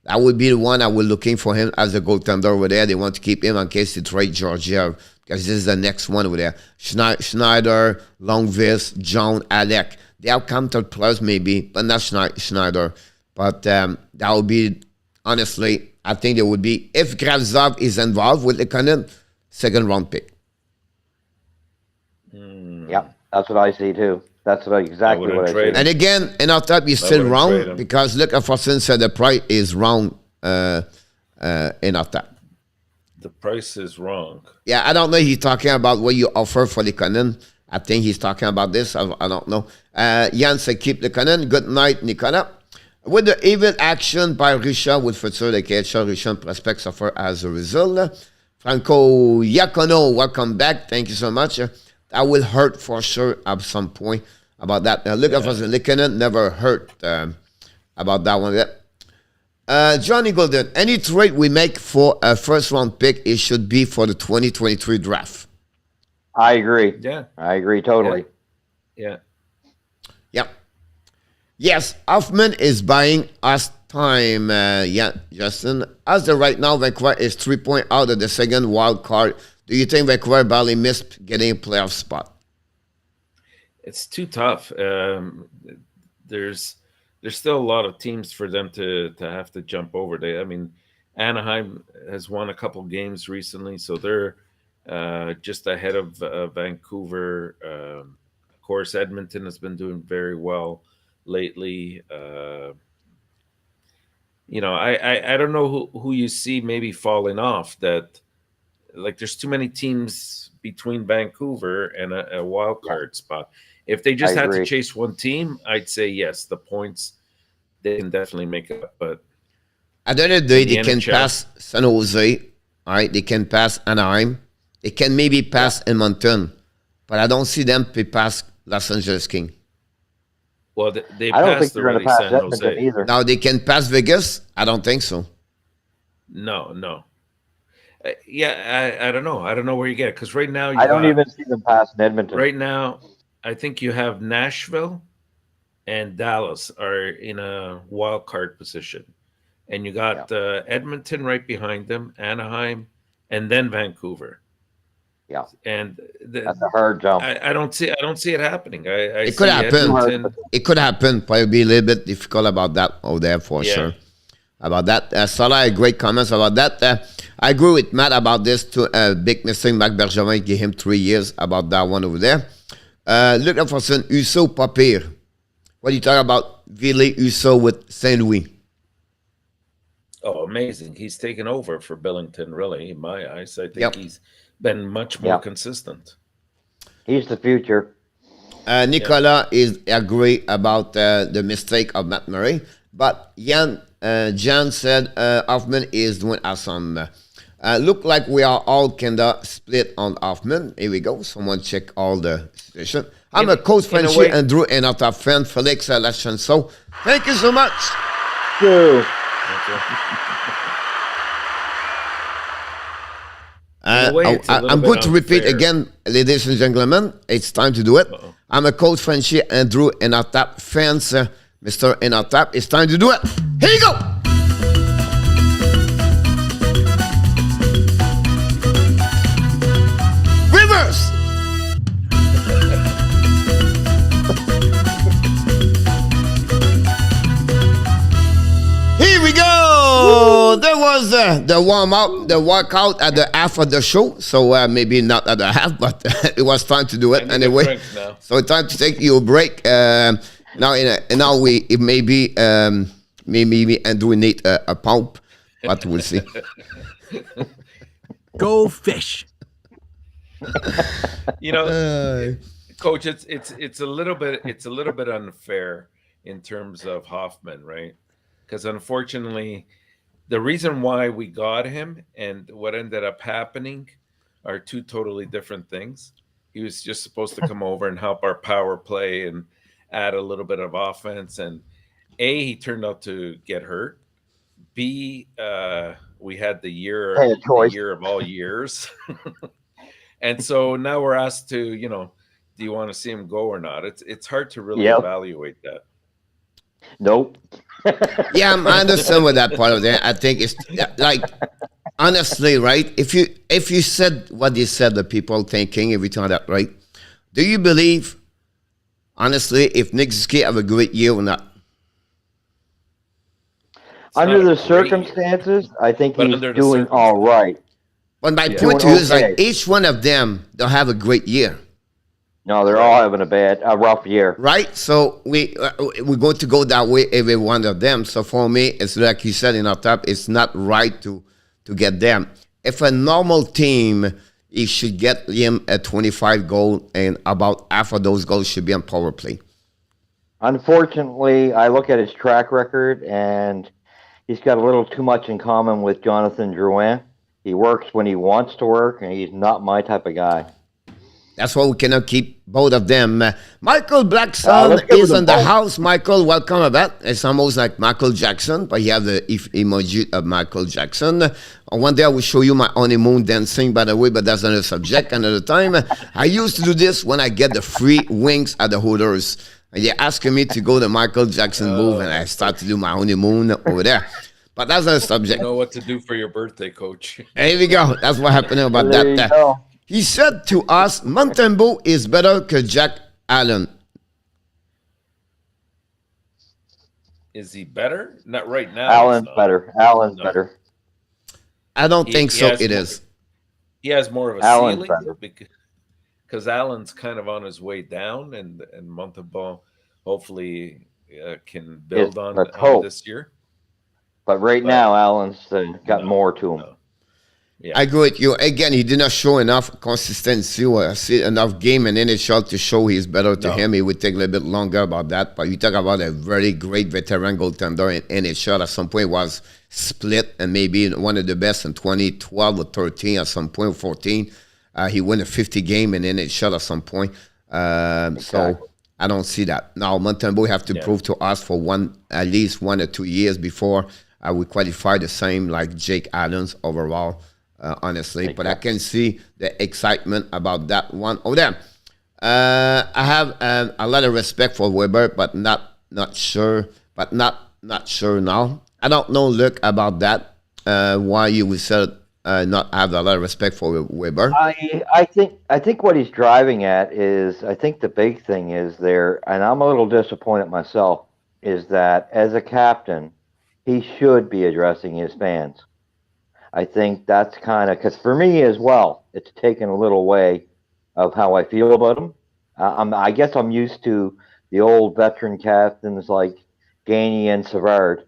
A: That would be the one I was looking for him as a goaltender over there. They want to keep him in case they trade Georgiev, because this is the next one over there. Schneider, Longvis, John, Alec. They have counter players maybe, but not Schneider. But that would be, honestly, I think there would be, if Kravtsov is involved with the Canadiens, second round pick.
C: Yeah, that's what I see too. That's exactly what I see.
A: And again, in our top, he's still wrong because look, Fortune said the price is wrong in our top.
B: The price is wrong.
A: Yeah, I don't know. He's talking about what you offer for the Canadiens. I think he's talking about this. I don't know. Jan said, keep the Canadiens. Good night, Nicolas. With the evil action by Richard with future the KHL Richard prospect suffer as a result. Franco Iacono, welcome back. Thank you so much. That will hurt for sure at some point about that. Now, look at us, Canadiens never hurt about that one yet. Johnny Golden, any trade we make for a first-round pick, it should be for the 2023 draft.
C: I agree.
B: Yeah.
C: I agree totally.
B: Yeah.
A: Yes, Hoffman is buying us time. Justin. As of right now, Vancouver is 3 points out of the second wild card. Do you think Vancouver barely missed getting a playoff spot?
B: It's too tough. There's still a lot of teams for them to have to jump over. Anaheim has won a couple games recently, so they're just ahead of Vancouver. Of course, Edmonton has been doing very well lately. I don't know who you see maybe falling off. That like there's too many teams between Vancouver and a wild card spot. If they just had to chase one team, I'd say yes, the points they can definitely make it up. But
A: at the end of the day, they can pass San Jose. All right, they can pass Anaheim. They can maybe pass Edmonton, but I don't see them pass Los Angeles Kings.
B: Well, they passed already San Jose.
C: Either.
A: Now they can pass Vegas? I don't think so.
B: No. I don't know. I don't know where you get it, because right now
C: I don't even see them passing Edmonton.
B: Right now, I think you have Nashville and Dallas are in a wild card position, and you got Edmonton right behind them, Anaheim, and then Vancouver.
C: Yeah,
B: and
C: that's a hard jump.
B: I don't see it happening.
A: It could happen. It could happen. Probably be a little bit difficult about that over there for sure. About that, Salah, great comments about that. I agree with Matt about this too. Big missing. Marc Bergevin gave him 3 years about that one over there. Look at for some Uso Papir. What do you talk about? Ville Uso with Saint Louis.
B: Oh, amazing! He's taken over for Billington. Really, in my eyes, I think he's been much more consistent.
C: He's the future.
A: Nicolas is agree about the mistake of Matt Murray, but Jan said Hoffman is doing awesome. Look like we are all kind of split on Hoffman. Here we go. Someone check all the situation. I'm a coach, Frenchie, Andrew, and our friend Felix Lachanson. Thank you so much.
C: Thank you.
A: I'm going to repeat again, ladies and gentlemen. It's time to do it. I'm a coach, Frenchie, Andrew, and our top fans, Mr. ENORTAP. It's time to do it. Here you go. Reverse. Here we go. There was the warm-up, the workout at the half of the show. So maybe not at the half, but it was time to do it anyway. So it's time to take you a break. Now it may be maybe Andrew need a pump, but we'll see.
D: Go fish.
B: Coach, it's a little bit unfair in terms of Hoffman, right? Because unfortunately, the reason why we got him and what ended up happening are two totally different things. He was just supposed to come over and help our power play and add a little bit of offense, and A, he turned out to get hurt. B, we had the year of all years. And so now we're asked to, do you want to see him go or not? It's hard to really evaluate that.
C: Nope.
A: Yeah, I understand with that part of it. I think it's like, honestly, right? If you said what you said, the people thinking everything like that, right? Do you believe, honestly, if Nick Suzuki have a great year or not?
C: Under the circumstances, I think he's doing all right.
A: But my point to you is like each one of them, they'll have a great year.
C: No, they're all having a rough year.
A: Right? So we're going to go that way, every one of them. So for me, it's like you said in our top, it's not right to get them. If a normal team, it should get him a 25 goal, and about half of those goals should be on power play.
C: Unfortunately, I look at his track record, and he's got a little too much in common with Jonathan Drouin. He works when he wants to work, and he's not my type of guy.
A: That's why we cannot keep both of them. Michael Blackson is in the house. Michael, welcome about. It's almost like Michael Jackson, but you have the emoji of Michael Jackson. One day I will show you my honeymoon dancing, by the way, but that's another subject, another time. I used to do this when I get the free wings at the Hooters. And you're asking me to go to Michael Jackson move, and I start to do my honeymoon over there. But that's another subject.
B: You know what to do for your birthday, Coach.
A: There we go. That's what happened about that. He said to us, Montembeault is better than Jack Allen.
B: Is he better? Not right now.
C: Allen's better. Allen's better.
A: I don't think so. It is.
B: He has more of a ceiling because Allen's kind of on his way down, and Montembeault hopefully can build on this year.
C: But right now, Allen's got more to him.
B: No. Yeah.
A: I agree with you. Again, he did not show enough consistency or enough game in NHL to show he's better to him. It would take a little bit longer about that. But you talk about a very great veteran goaltender in NHL. At some point was split and maybe one of the best in 2012 or 13 at some point, 14. He won a 50 game in NHL at some point. So I don't see that. Now, Montembeault have to prove to us for at least 1 or 2 years before we qualify the same like Jake Allen's overall. Honestly, but I can see the excitement about that one over there. I have a lot of respect for Weber, but not sure. But not sure now. I don't know, Luc, about that. Why you would say not have a lot of respect for Weber?
C: I think what he's driving at is, I think the big thing is there, and I'm a little disappointed myself, is that as a captain, he should be addressing his fans. I think that's kind of, because for me as well, it's taken a little way of how I feel about him. I guess I'm used to the old veteran captains like Gainey and Savard.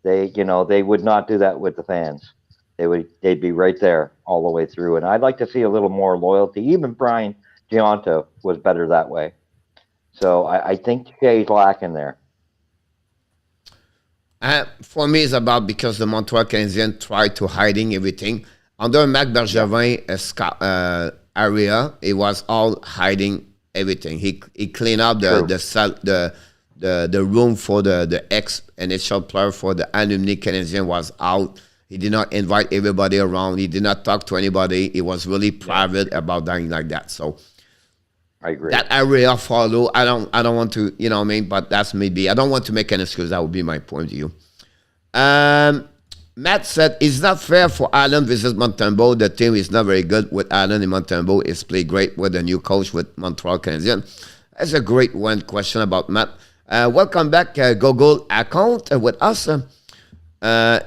C: They would not do that with the fans. They'd be right there all the way through. And I'd like to see a little more loyalty. Even Brian Giunto was better that way. So I think Shay's lacking there.
A: For me, it's about because the Montreal Canadiens tried to hiding everything. Under Marc Bergevin area, it was all hiding everything. He cleaned up the room for the ex-NHL player for the alumni Canadiens was out. He did not invite everybody around. He did not talk to anybody. He was really private about things like that. So
C: I agree.
A: That area follow. I don't want to, but that's maybe. I don't want to make an excuse. That would be my point of view. Matt said, it's not fair for Allen versus Montembeault. The team is not very good with Allen, and Montembeault is played great with the new coach with Montreal Canadiens. That's a great one question about Matt. Welcome back, Google account with us.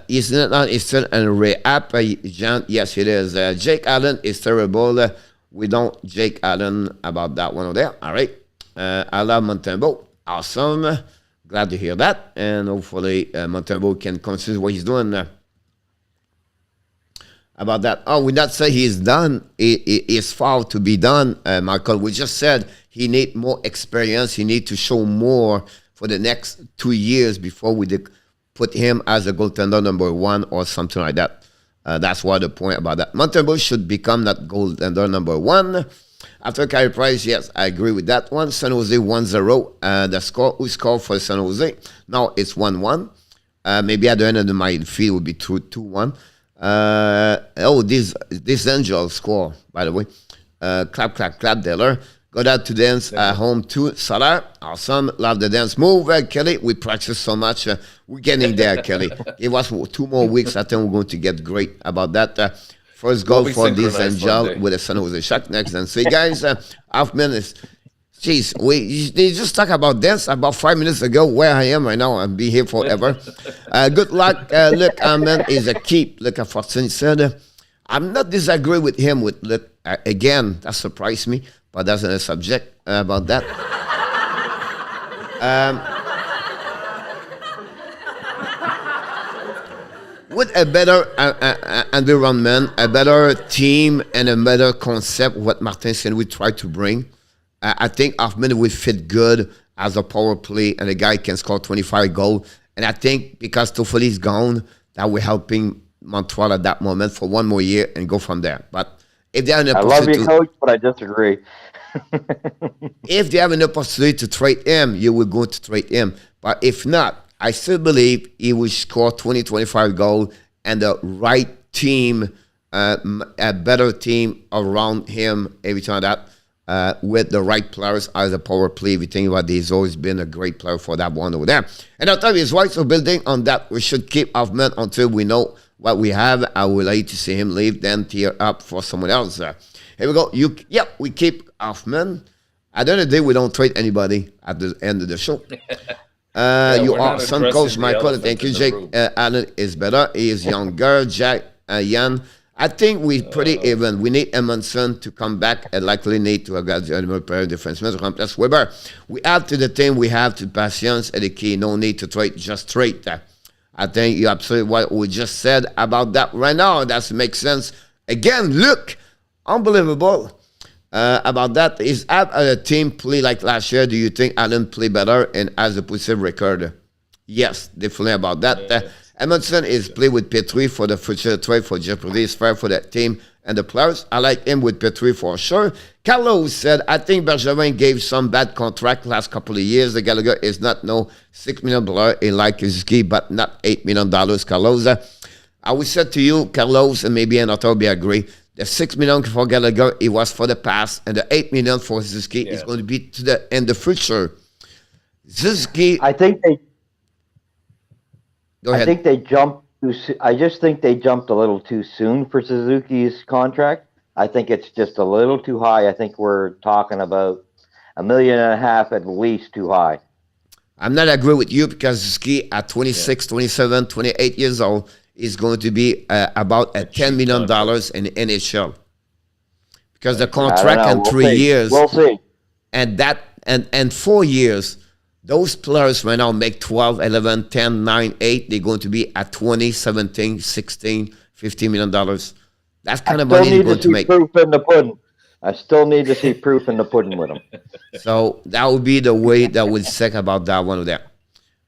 A: Is it not still a re-app, Jean? Yes, it is. Jake Allen is terrible. We don't Jake Allen about that one over there. All right. I love Montembeault. Awesome. Glad to hear that. And hopefully Montembeault can consider what he's doing about that. Oh, we not say he's done. It's far to be done, Michael. We just said he need more experience. He need to show more for the next 2 years before we put him as a goaltender number 1 or something like that. That's what the point about that. Montembeault should become that goaltender number 1. After Carey Price, yes, I agree with that one. San Jose 1-0. The score, who scored for San Jose? Now it's 1-1. Maybe at the end of the my field would be 2-1. This Angel score, by the way. Clap, Diller. Got out to dance at home too. Salah, awesome. Love the dance move. Kelly, we practice so much. We're getting there, Kelly. It was 2 more weeks. I think we're going to get great about that. First goal for this Angel with a San Jose Shark next. And so, guys, half minutes. Jeez, they just talked about dance about 5 minutes ago. Where I am right now, I'll be here forever. Good luck. Look, Amen is a keep. Look, Fortune said, I'm not disagree with him. With look again, that surprised me. But that's a subject about that. With a better environment, a better team, and a better concept, what Martin Saint-Louis tried to bring, I think Hoffman will fit good as a power play, and a guy can score 25 goals. And I think because Toffoli is gone, that will helping Montreal at that moment for 1 more year and go from there. But if they are in a
C: I love you, Coach, but I disagree.
A: If they have an opportunity to trade him, you will go to trade him. But if not, I still believe he will score 20, 25 goals and the right team, a better team around him every time that with the right players as a power play. If you think about it, he's always been a great player for that one over there. And I'll tell you, his right, so building on that, we should keep Hoffman until we know what we have. I would like to see him leave, then tear up for someone else. Here we go. We keep Hoffman. At the end of the day, we don't trade anybody at the end of the show. You are some coach, Michael. Thank you, Jake. Allen is better. He is younger. Jack, Jan. I think we're pretty even. We need Edmondson to come back and likely need to have got the animal player defenseman to remplace Weber. We add to the team we have to patience and the key. No need to trade, just trade. I think you're absolutely what we just said about that right now. That makes sense. Again, look, unbelievable. About that, is a team play like last year? Do you think Allen play better and has a positive record? Yes, definitely about that. Edmondson is play with Petry for the future trade for Jeopardy. It's fair for that team and the players. I like him with Petry for sure. Carlos said, I think Bergevin gave some bad contract last couple of years. The Gallagher is not no $6 million player. He like his key, but not $8 million, Carlos. I would say to you, Carlos, and maybe another will be agree. The $6 million for Gallagher, it was for the past, and the $8 million for Suzuki is going to be to the in the future. Suzuki,
C: I think they.
A: Go ahead.
C: I think they jumped. I just think they jumped a little too soon for Suzuki's contract. I think it's just a little too high. I think we're talking about $1.5 million at least too high.
A: I'm not agree with you because Suzuki at 26, 27, 28 years old is going to be about $10 million in NHL because the contract in 3 years.
C: We'll see.
A: And that and 4 years, those players right now make 12, 11, 10, 9, 8. They're going to be at 20, 17, 16, $15 million. That's kind of money they're going to make.
C: Proof in the pudding. I still need to see proof in the pudding with them.
A: So that would be the way that would say about that one there.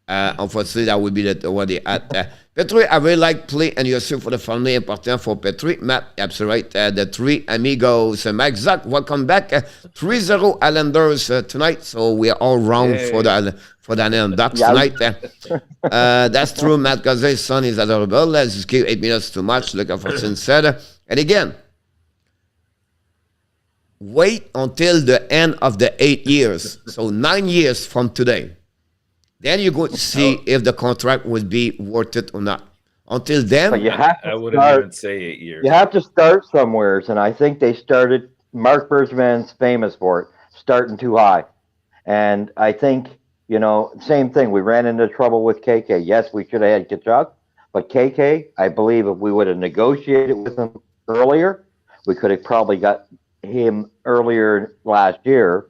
A: Unfortunately, that would be what they at. Petry, I really like play and you're for the family important for Petry. Matt, absolutely right. The three amigos. Mike Zuck, welcome back. 3-0 Islanders tonight. So we are all round for the Anaheim Ducks tonight. That's true. Matt Gazay's son is adorable. Let's just give 8 minutes too much. Look at what said. And again, wait until the end of the 8 years. So 9 years from today. Then you go to see if the contract would be worth it or not. Until then,
C: but you have to
B: I wouldn't even say 8 years.
C: You have to start somewhere, and I think they started. Mark Bergevin's famous for it, starting too high. And I think, same thing. We ran into trouble with KK. Yes, we should have had Kachuk, but KK, I believe if we would have negotiated with him earlier, we could have probably got him earlier last year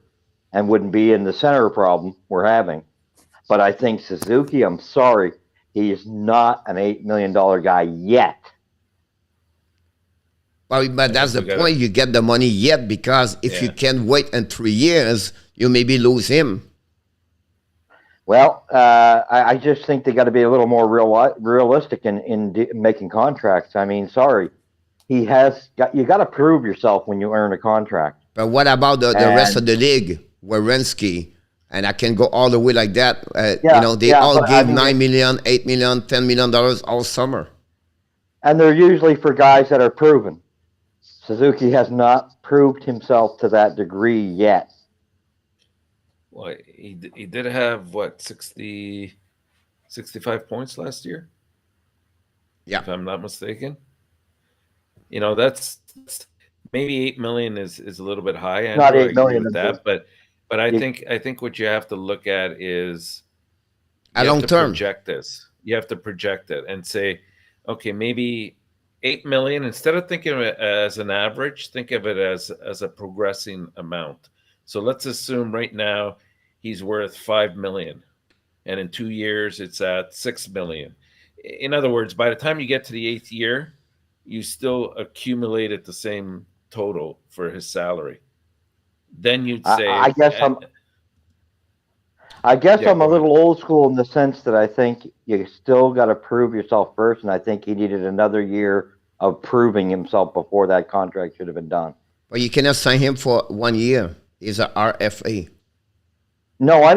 C: and wouldn't be in the center problem we're having. But I think Suzuki, I'm sorry, he is not an $8 million guy yet.
A: Well, but that's the point. You get the money yet because if you can wait in 3 years, you maybe lose him.
C: Well, I just think they got to be a little more realistic in making contracts. I mean, sorry, you got to prove yourself when you earn a contract.
A: But what about the rest of the league? Werenski, and I can go all the way like that. They all gave $9 million, $8 million, $10 million all summer.
C: And they're usually for guys that are proven. Suzuki has not proved himself to that degree yet.
B: Well, he did have, 65 points last year?
A: Yeah.
B: If I'm not mistaken. That's maybe 8 million is a little bit high.
C: It's not 8 million
B: with that, but I think what you have to look at is
A: a long term.
B: Project this. You have to project it and say, okay, maybe 8 million. Instead of thinking of it as an average, think of it as a progressing amount. So let's assume right now he's worth 5 million, and in 2 years it's at 6 million. In other words, by the time you get to the 8th year, you still accumulated the same total for his salary. Then you'd say,
C: I guess I'm a little old school in the sense that I think you still got to prove yourself first, and I think he needed another year of proving himself before that contract should have been done.
A: Well, you cannot sign him for 1 year. He's a RFA.
C: No, I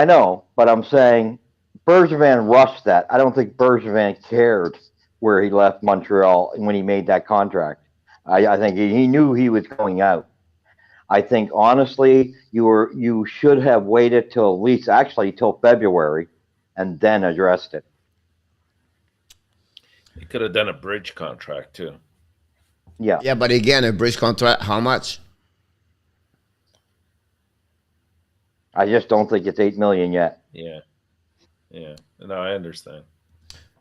C: know, but I'm saying Bergevin rushed that. I don't think Bergevin cared where he left Montreal when he made that contract. I think he knew he was going out. I think honestly, you should have waited till February, and then addressed it.
B: He could have done a bridge contract too.
C: Yeah.
A: Yeah, but again, a bridge contract, how much?
C: I just don't think it's 8 million yet.
B: Yeah. No, I understand.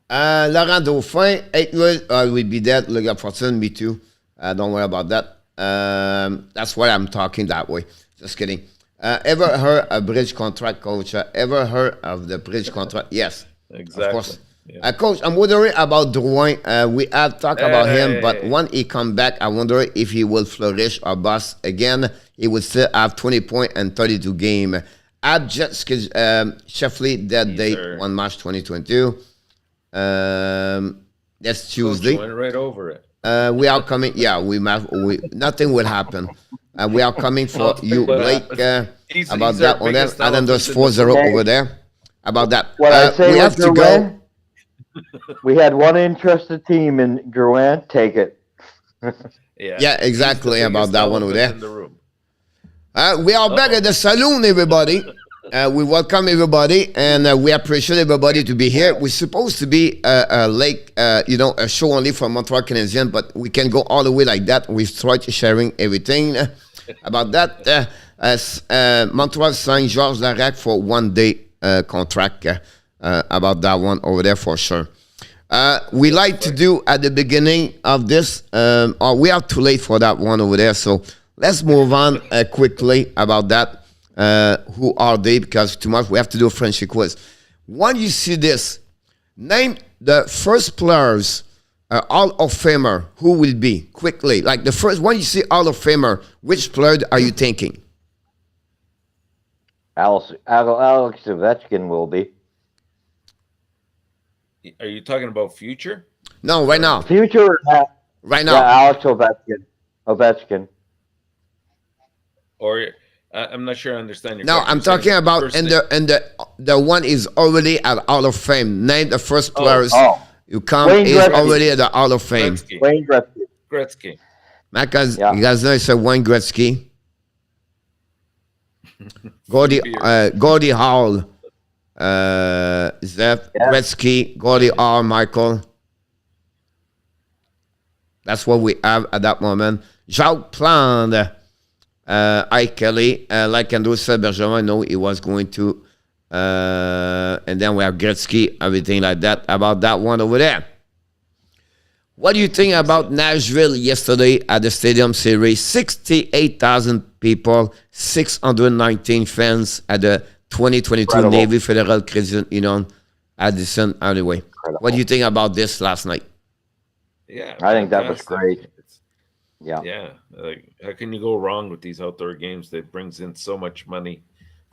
A: Laurent Dauphin, 8 million, will be dead. Look up Fortune, me too. Don't worry about that. That's why I'm talking that way. Just kidding. Ever heard a bridge contract, Coach? Ever heard of the bridge contract? Yes.
B: Exactly.
A: Of course.
B: Yeah.
A: Coach, I'm wondering about Drouin. We have talked about him, but when he come back, I wonder if he will flourish or bust again. He will still have 20 points and 32 games. Abject Sheffley, that date, 1 March 2022. That's Tuesday.
B: Went right over it.
A: We are coming. Yeah, nothing will happen. We are coming for you, Blake. About that one there. Islanders 4-0 over there. About that.
C: What I say
A: we have to go.
C: We had one interested team in Drouin. Take it.
A: Yeah, exactly about that one over there. We are back at the saloon, everybody. We welcome everybody, and we appreciate everybody to be here. We're supposed to be a show only for Montreal Canadiens, but we can go all the way like that. We've tried sharing everything about that. As Montreal signed Georges Larac for 1 day contract. About that one over there for sure. We like to do at the beginning of this, or we are too late for that one over there. So let's move on quickly about that. Who are they? Because tomorrow we have to do a French quiz. When you see this, name the first players, Hall of Famer, who will be quickly. Like the first one you see Hall of Famer, which player are you thinking?
C: Alex Ovechkin will be.
B: Are you talking about future?
A: No, right now.
C: Future.
A: Right now.
C: Yeah, Alex Ovechkin.
B: Or I'm not sure I understand your
A: question. No, I'm talking about and the one is already at Hall of Fame. Name the first players who come is already at the Hall of Fame.
C: Wayne
B: Gretzky.
A: Because you guys know it's a Wayne Gretzky. Gordie Hall. Gretzky, Goalie R. Michael. That's what we have at that moment. Jacques Plante, Ike Kelly, like Andrew said, Bergeron, no, he was going to. And then we have Gretzky, everything like that. About that one over there. What do you think about Nashville yesterday at the Stadium Series? 68,000 people, 619 fans at the 2022 Incredible. Navy Federal Credit Union Addison Alleyway. Incredible. What do you think about this last night?
B: Yeah,
C: I think that was great.
B: Yeah. Like, how can you go wrong with these outdoor games that brings in so much money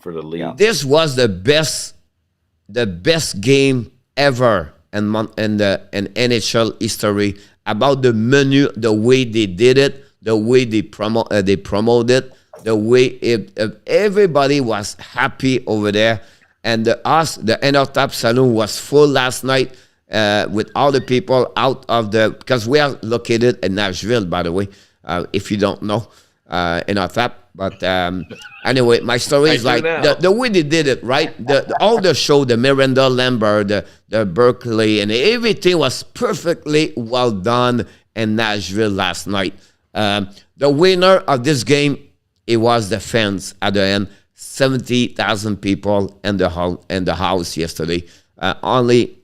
B: for the league?
A: This was the best game ever in NHL history. About the menu, the way they did it, the way they promote it, the way everybody was happy over there. And the ENORTAP Saloon was full last night with all the people out of because we are located in Nashville, by the way, if you don't know, ENORTAP. But anyway, my story is like the way they did it, right? All the show, the Miranda Lambert, the Berkeley, and everything was perfectly well done in Nashville last night. The winner of this game, it was the fans at the end. 70,000 people in the house yesterday. Honestly,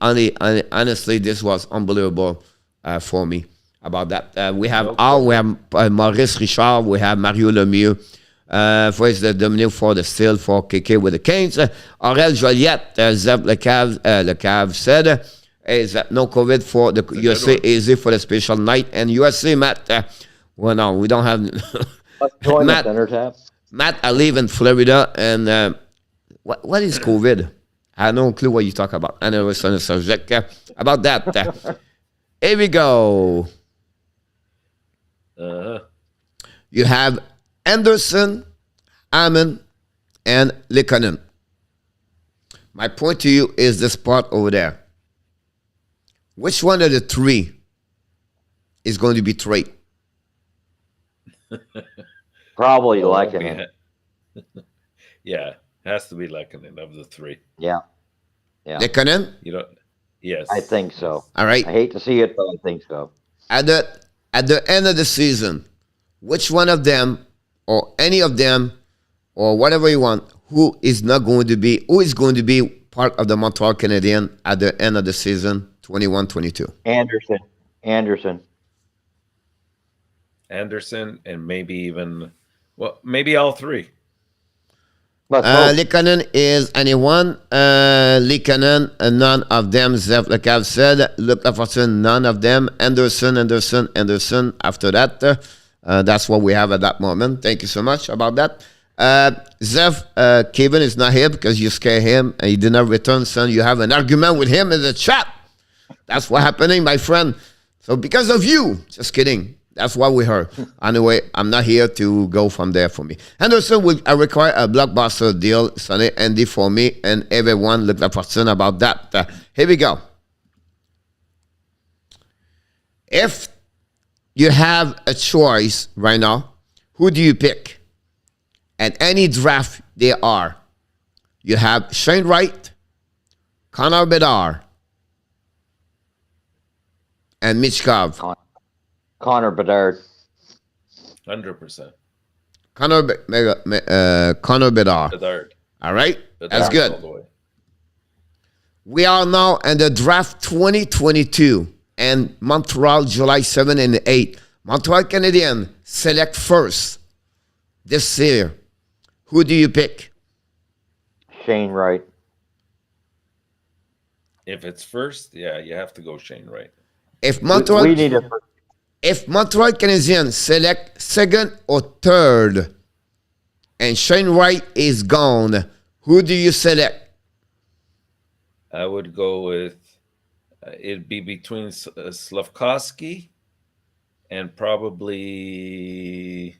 A: this was unbelievable for me about that. We have Maurice Richard, we have Mario Lemieux. For the Dominique for the Steel for KK with the Canes. Aurel Joliette, Zeb Le Cave said, is that no COVID for the USA, easy for the special night. And USA, Matt, well, no, we don't have. Matt, I live in Florida, and what is COVID? I have no clue what you talk about. I know it's on the subject about that. Here we go. You have Anderson, Hammond, and Lekanen. My point to you is the spot over there. Which one of the three is going to be traded?
C: Probably Lekanen.
B: Yeah, has to be Lekanen of the three.
C: Yeah.
A: Lekanen?
B: Yes.
C: I think so.
A: All right.
C: I hate to see it, but I think so.
A: At the end of the season, which one of them, or any of them, or whatever you want, who is going to be part of the Montreal Canadiens at the end of the season, 21-22?
B: Anderson, and maybe all three.
A: Lekanen is anyone. Lekanen, none of them. Zef Lecav said. Luke Lafortune, none of them. Anderson. After that, that's what we have at that moment. Thank you so much about that. Zef, Kevin is not here because you scare him and he did not return, son. You have an argument with him in the chat. That's what happening, my friend. So because of you, just kidding. That's what we heard. Anyway, I'm not here to go from there for me. Anderson will require a blockbuster deal, Sonny, Andy, for me, and everyone. Look at person about that. Here we go. If you have a choice right now, who do you pick? At any draft there are. You have Shane Wright, Connor Bedard, and Mitch Kov.
C: Connor Bedard.
B: 100%.
A: Connor Bedard. All right? That's good. We are now in the draft 2022 and Montreal, July 7 and 8. Montreal Canadiens select first this year. Who do you pick?
C: Shane Wright.
B: If it's first, yeah, you have to go Shane Wright.
A: If Montreal Canadiens select second or third and Shane Wright is gone, who do you select?
B: I would go with, it'd be between Slafkovsky and probably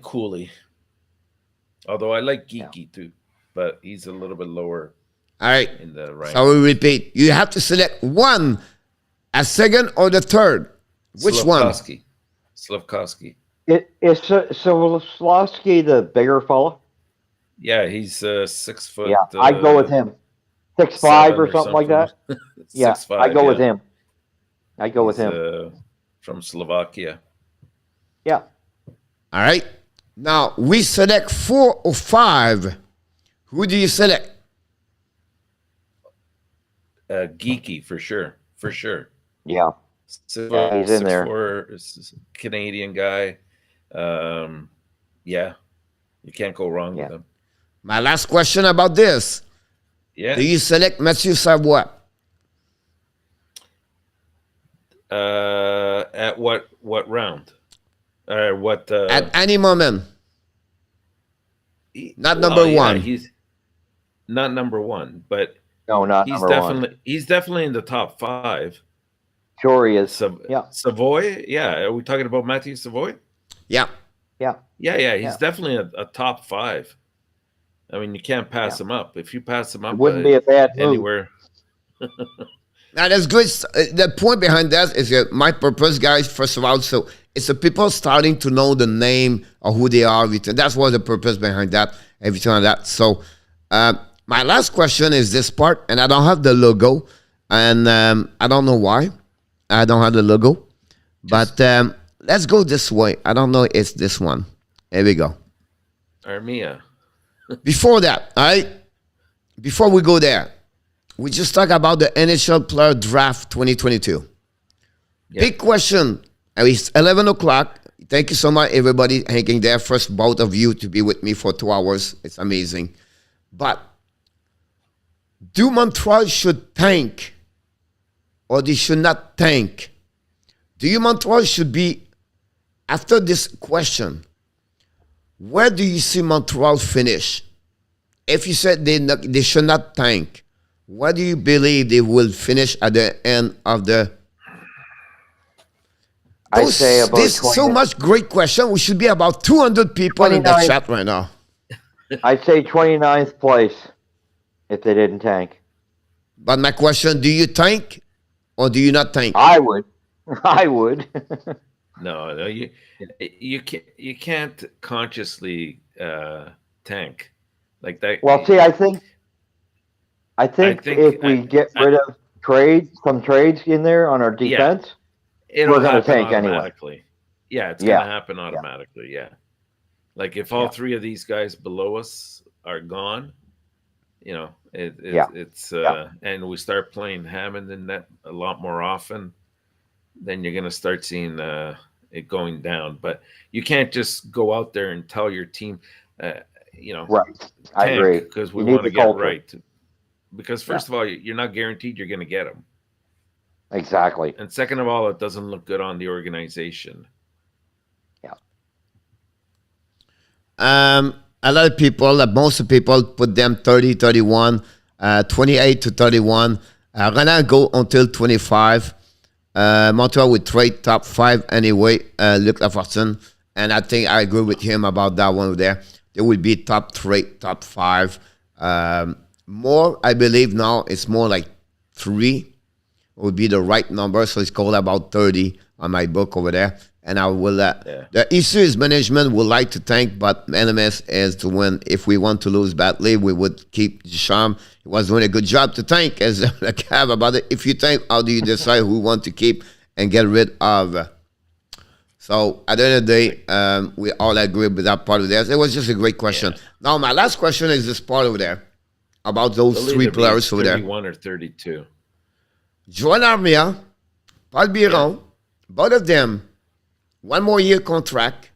B: Cooley. Although I like Geeky too, but he's a little bit lower.
A: All right.
B: In the rank.
A: So we repeat. You have to select one, a second or the third. Which one?
B: Slafkovsky.
C: Is Slafkovsky the bigger fella?
B: Yeah, he's 6 foot.
C: Yeah, I'd go with him. 6'5" or something like that. Yeah,
B: 6'5",
C: I'd go with him. I'd go with him.
B: From Slovakia.
C: Yeah.
A: All right. Now, we select 4 or 5. Who do you select?
B: Geeky, for sure.
C: Yeah. He's in there.
B: 6'4", Canadian guy. Yeah. You can't go wrong with him.
A: My last question about this.
B: Yeah.
A: Do you select Mathieu Savoie?
B: At what round? At
A: any moment. Not number one.
B: He's not number one, but
C: no, not number one.
B: He's definitely in the top 5.
C: Sure he is. Yeah.
B: Savoy, yeah. Are we talking about Matthew Savoy?
A: Yeah.
C: Yeah.
B: Yeah. He's definitely a top 5. I mean, you can't pass him up. If you pass him up,
C: it wouldn't be a bad move.
B: Anywhere.
A: Now, that's good. The point behind that is that my purpose, guys, first of all, so it's the people starting to know the name or who they are. That's what the purpose behind that, everything like that. So my last question is this part, and I don't have the logo, and I don't know why I don't have the logo, but let's go this way. I don't know. It's this one. Here we go.
B: Armia.
A: Before that, all right? Before we go there, we just talk about the NHL Player Draft 2022. Yeah. Big question. It's 11 o'clock. Thank you so much, everybody hanging there. First, both of you to be with me for 2 hours. It's amazing. But do Montreal should tank or they should not tank? Do you Montreal should be, after this question, where do you see Montreal finish? If you said they should not tank, where do you believe they will finish at the end of the...
C: I say about
A: There's
C: 20,
A: so much great question. We should be about 200 people in the chat right now.
C: I'd say 29th place if they didn't tank.
A: But my question, do you tank or do you not tank?
C: I would. I would.
B: No, you can't consciously tank like that.
C: Well, see, I think if we get rid of some trades in there on our defense, we're going to tank anyway.
B: Yeah, it's going to happen automatically. Yeah. Like if all 3 of these guys below us are gone, you know, it's and we start playing Hammond in that a lot more often, then you're going to start seeing it going down. But you can't just go out there and tell your team, you know,
C: right. I agree,
B: because we want to get right. Because first of all, you're not guaranteed you're going to get them.
C: Exactly.
B: And second of all, it doesn't look good on the organization.
C: Yeah.
A: A lot of people, most people put them 30, 31, 28 to 31. Gonna go until 25. Montreal would trade top 5 anyway, Luc Lafortune. And I think I agree with him about that one there. There will be top 5. More, I believe now it's more like 3 would be the right number. So it's called about 30 on my book over there. And I will, the issue is management would like to tank, but NMS is to win. If we want to lose badly, we would keep Ducharme. He was doing a good job to tank, as a cab about it. If you tank, how do you decide who you want to keep and get rid of? So at the end of the day, we all agree with that part of there. It was just a great question. Now, my last question is this part over there about those 3 players over there.
B: 31 or 32.
A: Joan Armia, Paul Biron, both of them, 1 more year contract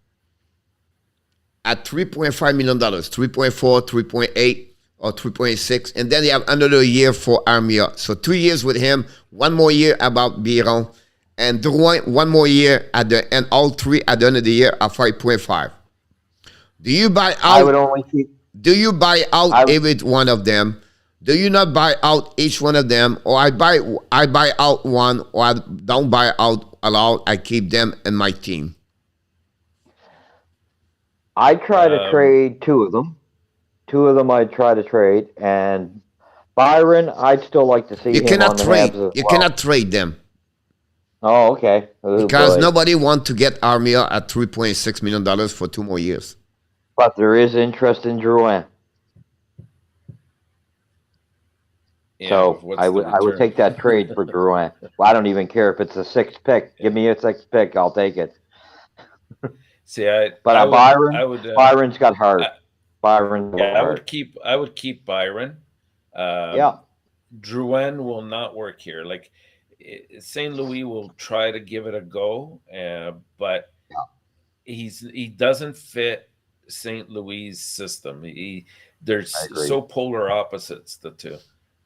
A: at $3.5 million, 3.4, 3.8, or 3.6. And then they have another year for Armia. So 2 years with him, 1 more year about Biron, and Drouin, 1 more year at the end, all 3 at the end of the year at 5.5. Do you buy out?
C: I would only keep.
A: Do you buy out every one of them? Do you not buy out each one of them? Or I buy out one, or I don't buy out a lot. I keep them in my team.
C: I try to trade 2 of them. 2 of them I'd try to trade. And Byron, I'd still like to see him on the Habs as well.
A: You cannot trade them.
C: Oh, okay.
A: Because nobody wants to get Armia at $3.6 million for 2 more years.
C: But there is interest in Drouin.
B: Yeah,
C: so I would take that trade for Drouin. Well, I don't even care if it's a 6th pick. Give me a 6th pick, I'll take it.
B: See,
C: Byron's got heart.
B: Byron. Yeah, I would keep Byron. Drouin will not work here. Like St. Louis will try to give it a go, but he doesn't fit St. Louis' system. They're so polar opposites, the two.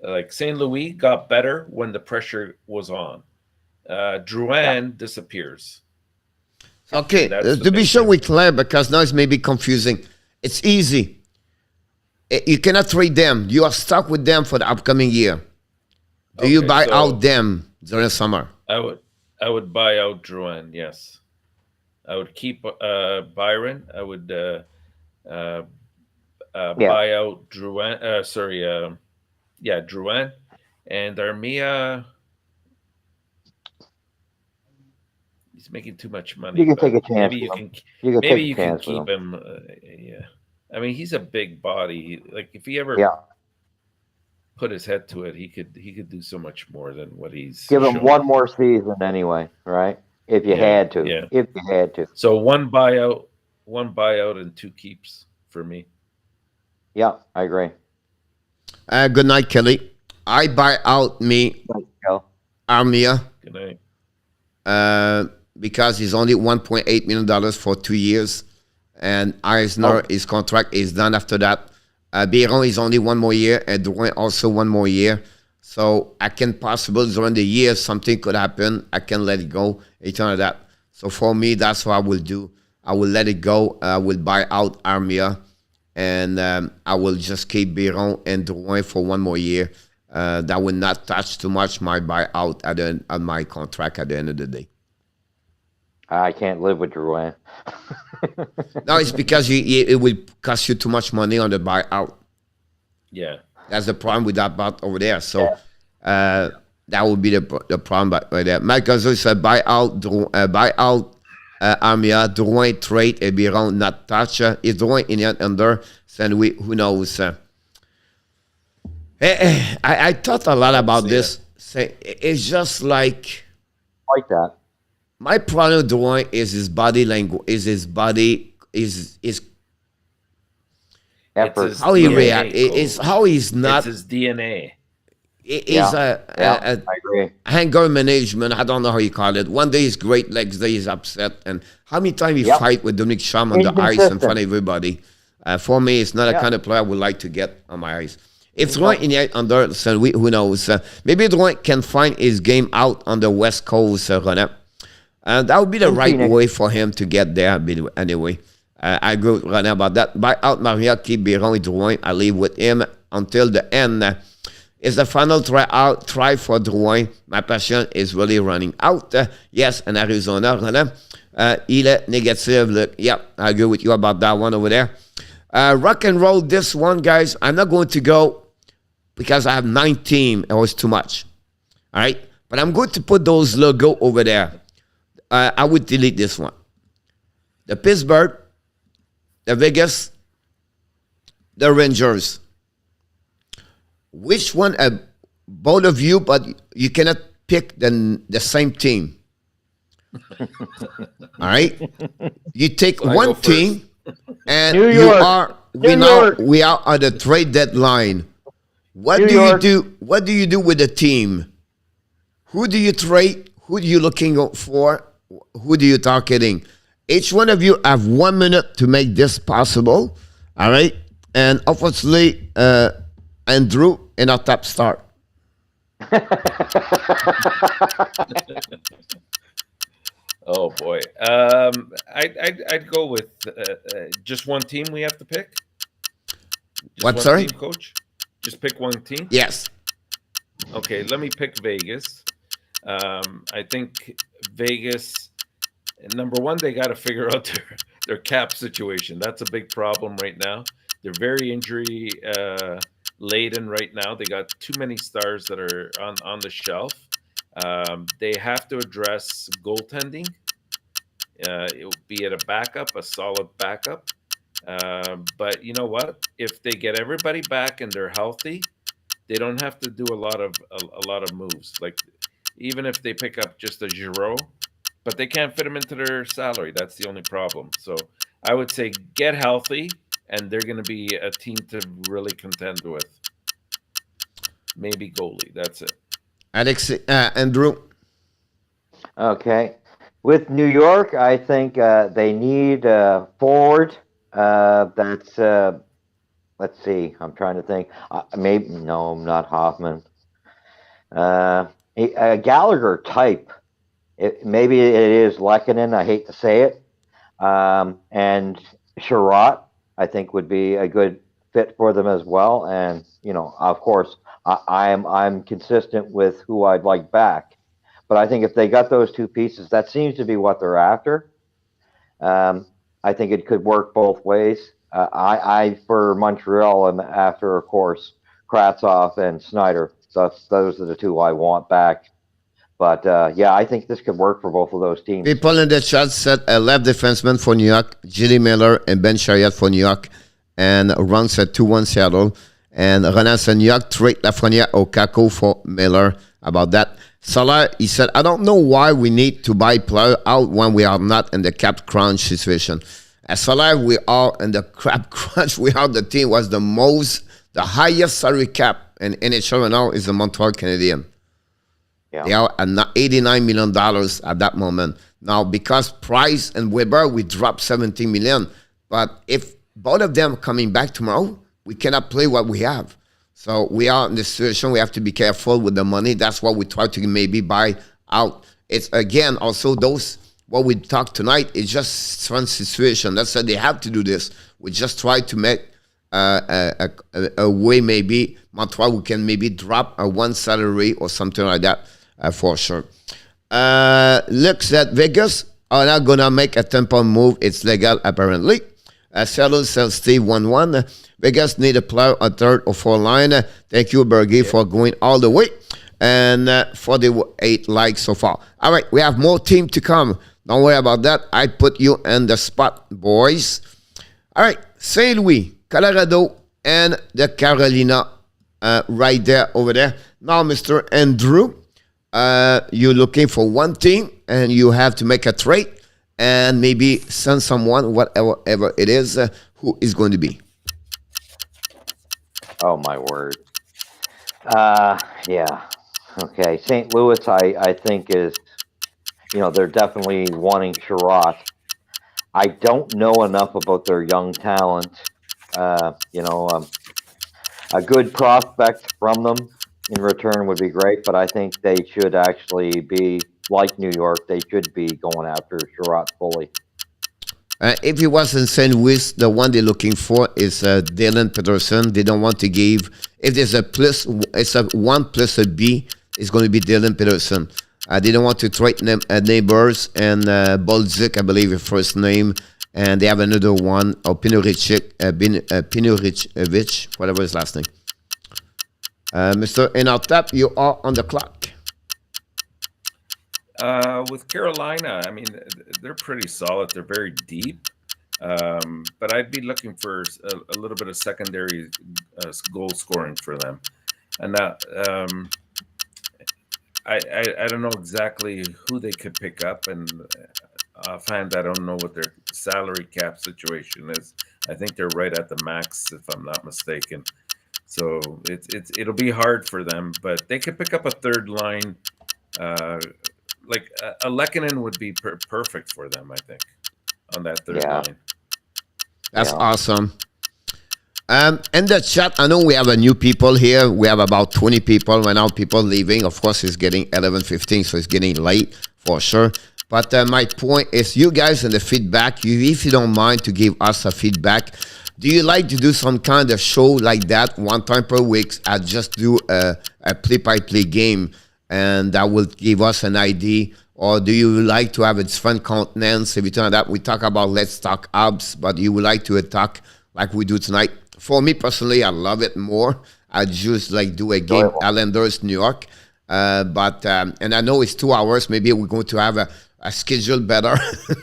B: Like St. Louis got better when the pressure was on. Drouin disappears.
A: Okay, to be sure we're clear, because now it's maybe confusing. It's easy. You cannot trade them. You are stuck with them for the upcoming year. Do you buy out them during the summer?
B: I would buy out Drouin. Yes, I would keep Byron. I would uh,
C: Yeah,
B: buy out Drouin. Sorry, yeah, Drouin and Armia. He's making too much money,
C: you can take
B: but
C: a chance with him. You can take
B: maybe
C: a
B: you can
C: chance with
B: keep
C: him.
B: him. Yeah, I mean he's a big body. Like if he ever
C: Yeah,
B: put his head to it, he could do so much more than what he's
C: give him
B: shown.
C: one more season anyway, right? If you
B: Yeah,
C: had to,
B: yeah.
C: if you had to.
B: So one buyout, and two keeps for me.
C: Yeah, I agree.
A: Good night, Kelly. I buy out me
C: Thanks, Kel.
A: Armia
B: Good night.
A: because he's only $1.8 million for 2 years. And Eisner, his contract is done after that. Biron is only 1 more year, and Drouin also 1 more year. So I can possibly, during the year, something could happen. I can let it go, anything like that. So for me, that's what I will do. I will let it go. I will buy out Armia, and I will just keep Biron and Drouin for 1 more year. That will not touch too much my buyout at my contract at the end of the day.
C: I can't live with Drouin.
A: No, it's because it will cost you too much money on the buyout.
B: Yeah.
A: That's the problem with that part over there. So that would be the problem right there. Mike Gazzo said buy out Armia, Drouin trade, and Biron not touch. Is Drouin in the under? Then who knows? I thought a lot about this. It's just like
C: that.
A: my problem with Drouin is his body language, is
C: Effort.
A: how he
B: DNA,
A: reacts, is how he's not.
B: It's his DNA.
A: Is
C: I agree.
A: anger management. I don't know how you call it. One day he's great, next day he's upset. And how many times he fight with Dominic Cham on the ice in front of everybody? For me, it's not a kind of player I would like to get on my ice. If Drouin in the under, so who knows? Maybe Drouin can find his game out on the West Coast, René. That would be the right way for him to get there. Anyway, I agree with René about that. Buy out Maria, keep Biron and Drouin. I leave with him until the end. It's the final try for Drouin. My passion is really running out. Yes, in Arizona, René. Il est négatif. Look, yeah, I agree with you about that one over there. Rock and roll this one, guys. I'm not going to go because I have 9 teams. It was too much. All right? But I'm going to put those logo over there. I would delete this one. The Pittsburgh, the Vegas, the Rangers. Which one? Both of you, but you cannot pick the same team. All right? You take one team, and we are at the trade deadline. What do you do? What do you do with the team? Who do you trade? Who do you looking for? Who do you targeting? Each one of you have 1 minute to make this possible. All right? And obviously, Andrew, in our top start.
B: Oh boy, I'd go with just one team. We have to pick. Just
A: What?
B: one
A: Sorry,
B: team, coach. Just pick one team.
A: yes.
B: Okay, let me pick Vegas. I think Vegas. Number one, they got to figure out their cap situation. That's a big problem right now. They're very injury laden right now. They got too many stars that are on the shelf. They have to address goaltending. It'll be at a backup, a solid backup. But you know what? If they get everybody back and they're healthy, they don't have to do a lot of moves. Like even if they pick up just a Giroux, but they can't fit him into their salary. That's the only problem. So I would say get healthy, and they're going to be a team to really contend with. Maybe goalie. That's it.
A: Alex, Andrew.
C: Okay. With New York, I think they need forward. That's let's see. I'm trying to think. Maybe no, not Hoffman. A Gallagher type. Maybe it is Lehkonen. I hate to say it. And Sherratt, I think, would be a good fit for them as well. And of course, I'm consistent with who I'd like back. But I think if they got those two pieces, that seems to be what they're after. I think it could work both ways. I for Montreal, and after, of course, Kravtsov and Snyder. Those are the two I want back. But, yeah, I think this could work for both of those teams.
A: People in the chat said a left defenseman for New York, J.D. Miller and Ben Chariot for New York, and Ron said 2-1 Seattle. And Renan said New York trade Lafreniere or Kako for Miller. About that. Soler, he said, I don't know why we need to buy player out when we are not in the cap crunch situation. As Soler, we are in the cap crunch. We are the team was the highest salary cap in NHL right now is the Montreal Canadiens. Yeah. They are at $89 million at that moment. Now, because Price and Weber, we dropped $17 million. But if both of them coming back tomorrow, we cannot play what we have. So we are in this situation. We have to be careful with the money. That's what we try to maybe buy out. It's, again, also what we talked tonight is just one situation. That's why they have to do this. We just try to make a way maybe Montreal, we can maybe drop a one salary or something like that for sure. Looks at Vegas are not going to make a 10-point move. It's legal apparently. Seattle sells Steve 1-1. Vegas need a player, a third or fourth line. Thank you, Bergie, for going all the way. And 48 likes so far. All right, we have more team to come. Don't worry about that. I put you in the spot, boys. All right, St. Louis, Colorado, and the Carolina right there, over there. Now, Mr. Andrew, you're looking for one team, and you have to make a trade and maybe send someone, whatever it is, who is going to be.
C: Oh, my word. Yeah. Okay. St. Louis, I think is, they're definitely wanting Sherratt. I don't know enough about their young talent. A good prospect from them in return would be great, but I think they should actually be like New York. They should be going after Sherratt fully.
A: If he was in St. Louis, the one they're looking for is Dylan Peterson. They don't want to give. If there's a plus, it's a 1 plus a B, it's going to be Dylan Peterson. They don't want to trade neighbors and Bolzik, I believe, his first name. And they have another one, or Pinoric, whatever his last name. Mr. ENORTAP, you are on the clock.
B: With Carolina, I mean, they're pretty solid. They're very deep. But I'd be looking for a little bit of secondary goal scoring for them. And that, I don't know exactly who they could pick up. And offhand, I don't know what their salary cap situation is. I think they're right at the max, if I'm not mistaken. So it'll be hard for them. But they could pick up a third line. Like a Lehkonen would be perfect for them, I think, on that third line.
A: That's awesome. In the chat, I know we have a new people here. We have about 20 people right now, people leaving. Of course, it's getting 11:15, so it's getting late for sure. But my point is, you guys in the feedback, if you don't mind to give us a feedback, do you like to do some kind of show like that one time per week? I just do a play-by-play game, and that will give us an idea. Or do you like to have a different countenance? Every like that, we talk about Let's Talk Habs, but you would like to talk like we do tonight. For me personally, I love it more. I just like do a game, Islanders, New York. But and I know it's 2 hours. Maybe we're going to have a schedule better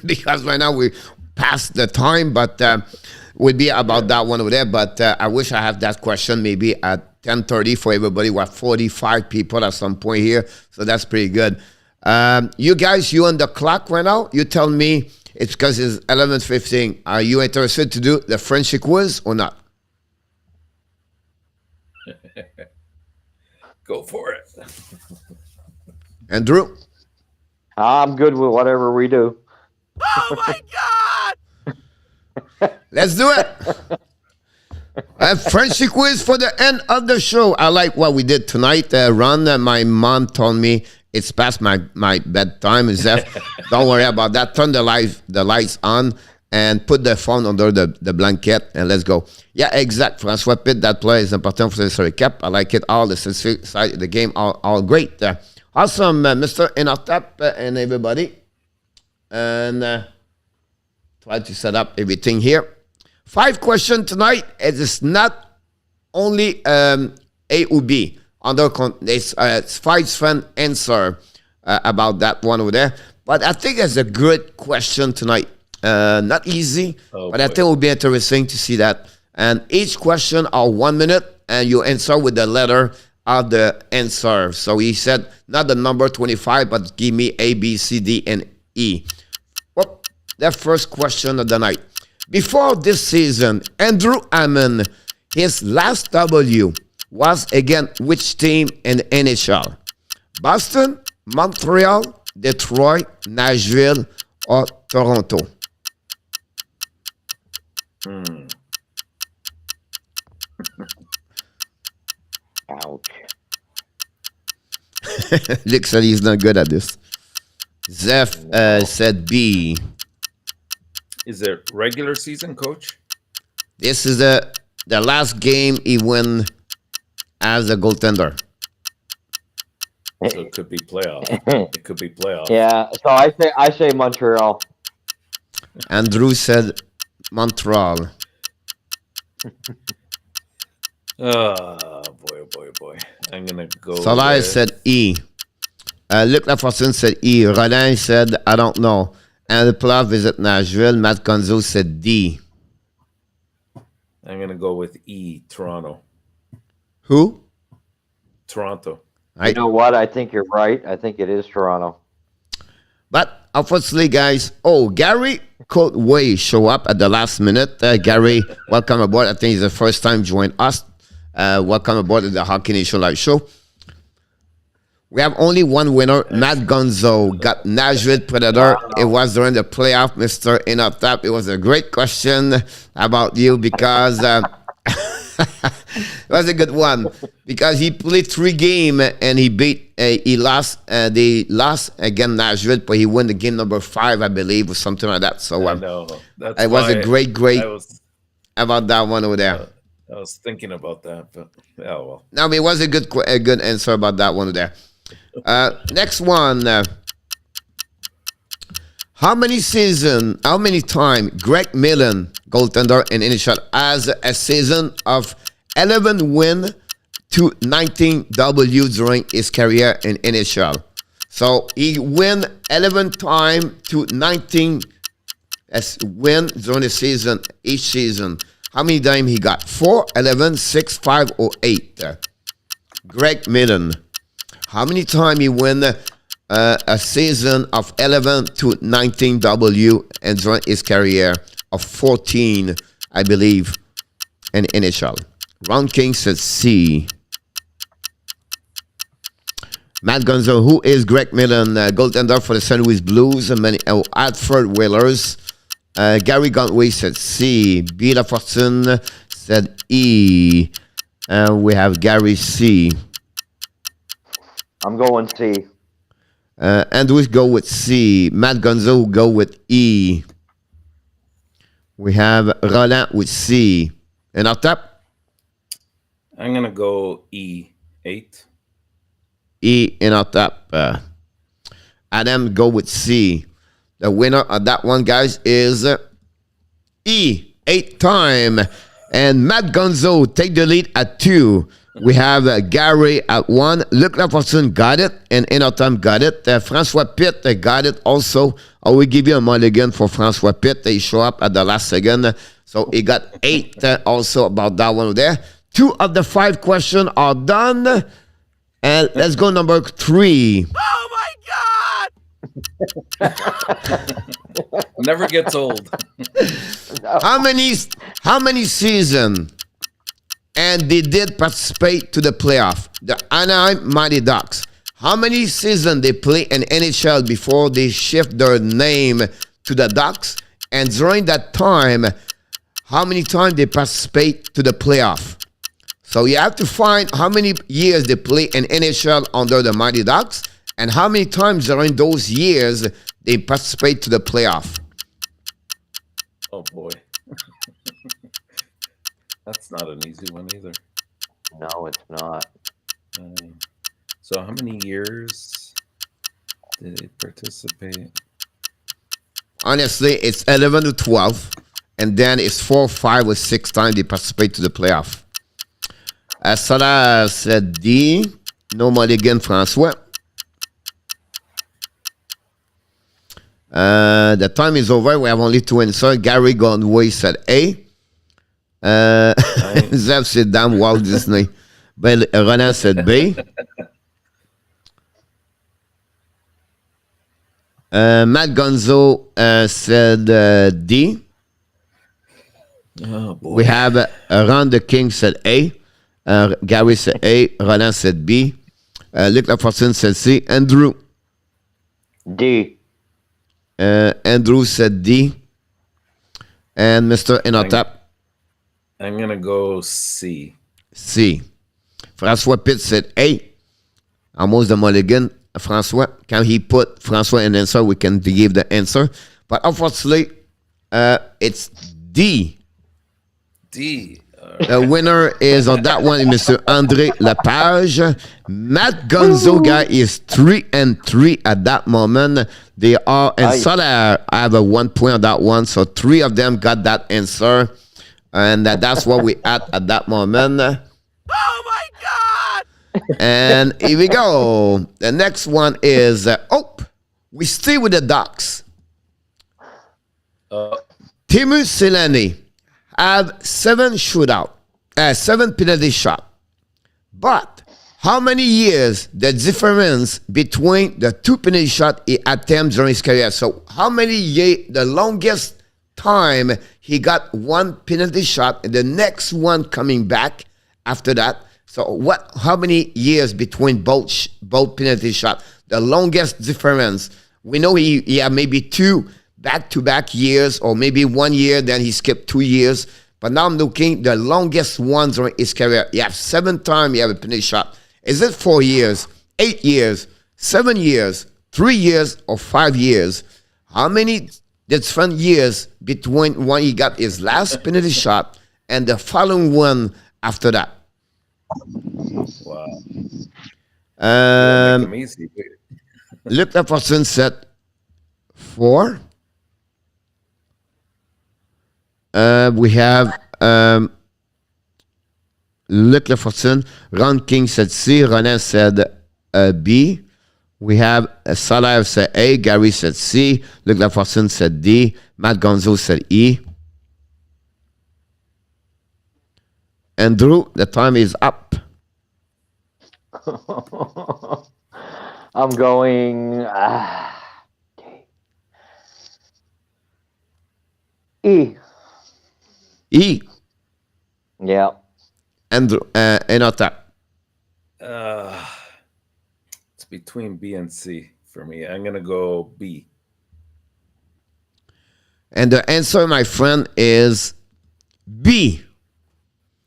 A: because right now we passed the time, but would be about that one over there. But I wish I have that question maybe at 10:30 for everybody. We have 45 people at some point here, so that's pretty good. You guys, you on the clock right now? You tell me it's because it's 11:15. Are you interested to do the French quiz or not?
B: Go for it.
A: Andrew?
C: I'm good with whatever we do.
A: Oh, my God! Let's do it. A French quiz for the end of the show. I like what we did tonight. Ron, my mom told me it's past my bedtime. Zeph, don't worry about that. Turn the lights on and put the phone under the blanket and let's go. Yeah, exact. François Pitt, that play is important for the recap. I like it. All the side of the game, all great. Awesome, Mr. ENORTAP and everybody. And try to set up everything here. 5 questions tonight. It is not only A or B. It's 5 different answer about that one over there. But I think it's a good question tonight. Not easy, but I think it will be interesting to see that. And each question are 1 minute, and you answer with the letter of the answer. So he said, not the number 25, but give me A, B, C, D, and E. Well, that first question of the night. Before this season, Andrew Hammond, his last W was against which team in the NHL? Boston, Montreal, Detroit, Nashville, or Toronto?
C: Ouch.
A: Luke said he's not good at this. Zeph said B.
B: Is it regular season, Coach?
A: This is the last game he won as a goaltender.
B: So it could be playoff. It could be playoff.
C: Yeah, so I say Montreal.
A: Andrew said Montreal.
B: Oh boy. I'm gonna go.
A: Solar said E. Luc Lafortune said E. Roland said I don't know. And the playoff visit Nashville. Matt Gonzo said D.
B: I'm gonna go with E. Toronto.
A: Who?
B: Toronto.
C: You know what? I think you're right. I think it is Toronto.
A: But unfortunately, guys, Gary Coatway show up at the last minute. Gary, welcome aboard. I think it's the first time join us. Welcome aboard at the Hockey Nation Live Show. We have only one winner. Matt Gonzo got Nashville Predator. It was during the playoff, Mr. ENORTAP. It was a great question about you because it was a good one because he played 3 games and he lost. They lost against Nashville, but he won the game number 5, I believe, or something like that. So
B: I know. That's
A: it was a great about that one over there.
B: I was thinking about that, but well.
A: No, it was a good answer about that one there. Next one. How many time Greg Millen, goaltender in NHL, has a season of 11 win to 19 W during his career in NHL? So he win 11 time to 19 as win during the season, each season. How many times he got? 4, 11, 6, 5, or 8? Greg Millen. How many times he win a season of 11 to 19 W and during his career of 14, I believe, in NHL? Ron King says C. Matt Gonzo, who is Greg Millen, goaltender for the St. Louis Blues and many Hartford Whalers? Gary Gauntway said C. B. Lafortune said E. We have Gary C.
C: I'm going C.
A: Andrews go with C. Matt Gonzo go with E. We have Roland with C. And up top?
B: I'm going to go E. 8.
A: E in our top. Adam go with C. The winner of that one, guys, is E. 8 time. And Matt Gonzo take the lead at 2. We have Gary at 1. Luc Lafortune got it. And ENORTAP got it. Francois Pitt got it also. I will give you a mulligan for Francois Pitt. He show up at the last second. So he got 8 also about that one there. 2 of the 5 questions are done. And let's go number 3.
D: Oh my God!
B: Never gets old.
A: How many seasons? And they did participate to the playoff. The Anaheim Mighty Ducks. How many seasons they play in NHL before they shift their name to the Ducks? And during that time, how many times they participate to the playoff? So you have to find how many years they play in NHL under the Mighty Ducks and how many times during those years they participate to the playoff.
B: Oh, boy. That's not an easy one either.
C: No, it's not.
B: So how many years? Did he participate?
A: Honestly, it's 11 to 12. And then it's 4, 5, or 6 times they participate to the playoff. Salah said D. No Mulligan, François. The time is over. We have only 2 answers. Gary Gondway said A. Zev said damn Walt Disney. Ronan said B. Matt Gonzo said D.
B: Oh, boy.
A: We have Ron the King said A. Gary said A. Roland said B. Luc Lafortune said C. Andrew.
C: D.
A: Andrew said D. And Mr. ENORTAP.
B: I'm going to go C.
A: C. François Pitt said A. Almost the mulligan. François, can he put François in answer? We can give the answer. But unfortunately, it's D.
B: D.
A: The winner is on that one, Mr. André Lepage. Matt Gonzoga is 3-3 at that moment. They are, and Soler have a 1 point on that one. So 3 of them got that answer. And that's what we at that moment.
E: Oh my God!
A: And here we go. The next one is, we stay with the Ducks. Timu Selene have 7 shootout, 7 penalty shot. But how many years the difference between the 2 penalty shot he attempted during his career? So how many years, the longest time he got 1 penalty shot and the next one coming back after that? So how many years between both penalty shot? The longest difference. We know he had maybe 2 back-to-back years, or maybe 1 year, then he skipped 2 years. But now I'm looking the longest ones during his career. He have 7 times he have a penalty shot. Is it 4 years, 8 years, 7 years, 3 years, or 5 years? How many different years between when he got his last penalty shot and the following one after that?
B: Wow.
A: Um,
B: Make 'em easy.
A: Luc Lafortune said 4. We have Luc Lafortune. Ron King said C. Ronan said B. We have Salah said A. Gary said C. Luc Lafortune said D. Matt Gonzo said E. Andrew, the time is up.
C: I'm going E.
A: E.
C: Yeah.
A: Andrew, ENORTAP.
B: It's between B and C for me. I'm going to go B.
A: And the answer, my friend, is B.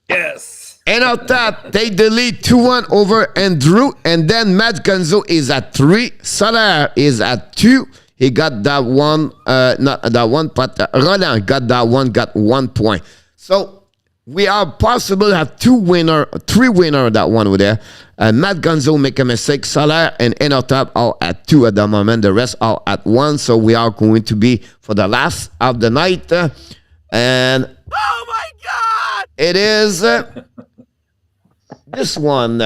B: Yes.
A: ENORTAP take the lead 2-1 over Andrew, and then Matt Gonzo is at 3. Soler is at 2. He got that one, not that one, but Roland got that one, got 1 point. So we are possible to have 3 winner that one over there. Matt Gonzo make a mistake. Soler and ENORTAP are at 2 at the moment. The rest are at 1. So we are going to be for the last of the night. And
E: Oh my God!
A: it is this one.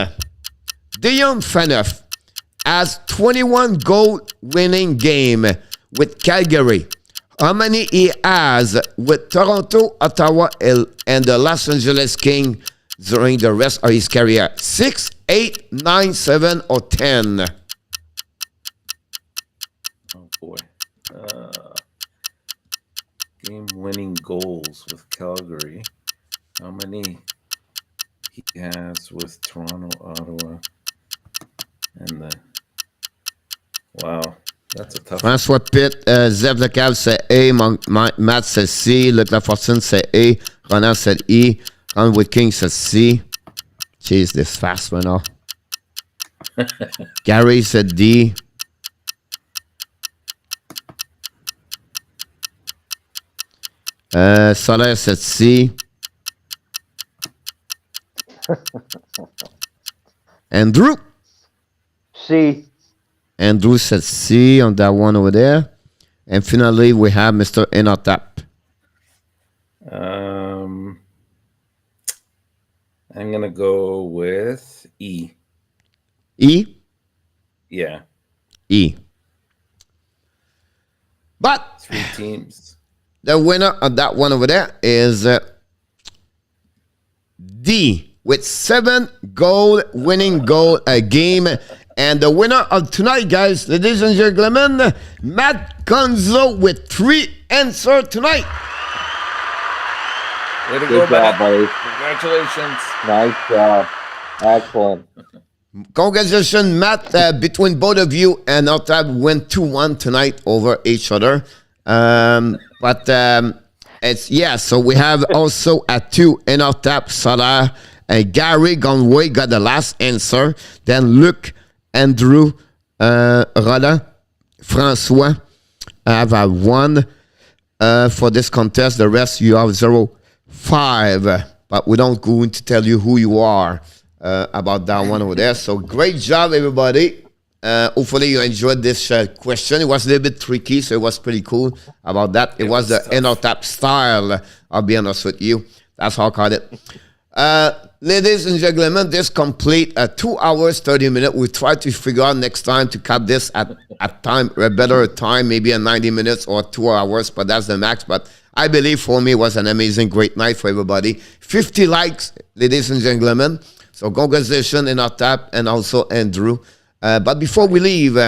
A: Dion Phaneuf has 21 goal winning game with Calgary. How many he has with Toronto, Ottawa, and the Los Angeles Kings during the rest of his career? 6, 8, 9, 7, or 10?
B: Oh, boy. Game-winning goals with Calgary. How many he has with Toronto, Ottawa, and the... Wow, that's a tough one.
A: François Pitt, Zev Lecal said A, Matt said C, Luc Lafortune said A, Ronan said E, Ron King said C. Jeez, this fast one off. Gary said D. Soler said C. Andrew.
C: C.
A: Andrew said C on that one over there. And finally, we have Mr. ENORTAP.
B: I'm going to go with E.
A: E?
B: Yeah.
A: E. But
B: 3 teams.
A: the winner of that one over there is D with 7 winning goal a game. And the winner of tonight, guys, ladies and gentlemen, Matt Gonzo with 3 answers tonight.
B: Way to
C: Good
B: go, Matt.
C: job, buddy.
B: Congratulations.
C: Nice job. Excellent.
A: Congratulations, Matt. Between both of you and ENORTAP went 2-1 tonight over each other. So we have also at 2 ENORTAP, Salah, Gary Gonway got the last answer. Then Luc, Andrew, Roland, Francois have 1 for this contest. The rest you have 0-5. But we don't going to tell you who you are about that one over there. So great job, everybody. Hopefully you enjoyed this question. It was a little bit tricky, so it was pretty cool about that. It was the ENORTAP style, I'll be honest with you. That's how I call it. Ladies and gentlemen, this complete 2 hours, 30 minutes. We try to figure out next time to cut this at a better time, maybe a 90 minutes or 2 hours, but that's the max. But I believe for me it was an amazing, great night for everybody. 50 likes, ladies and gentlemen. So congratulations, ENORTAP, and also Andrew. But before we leave,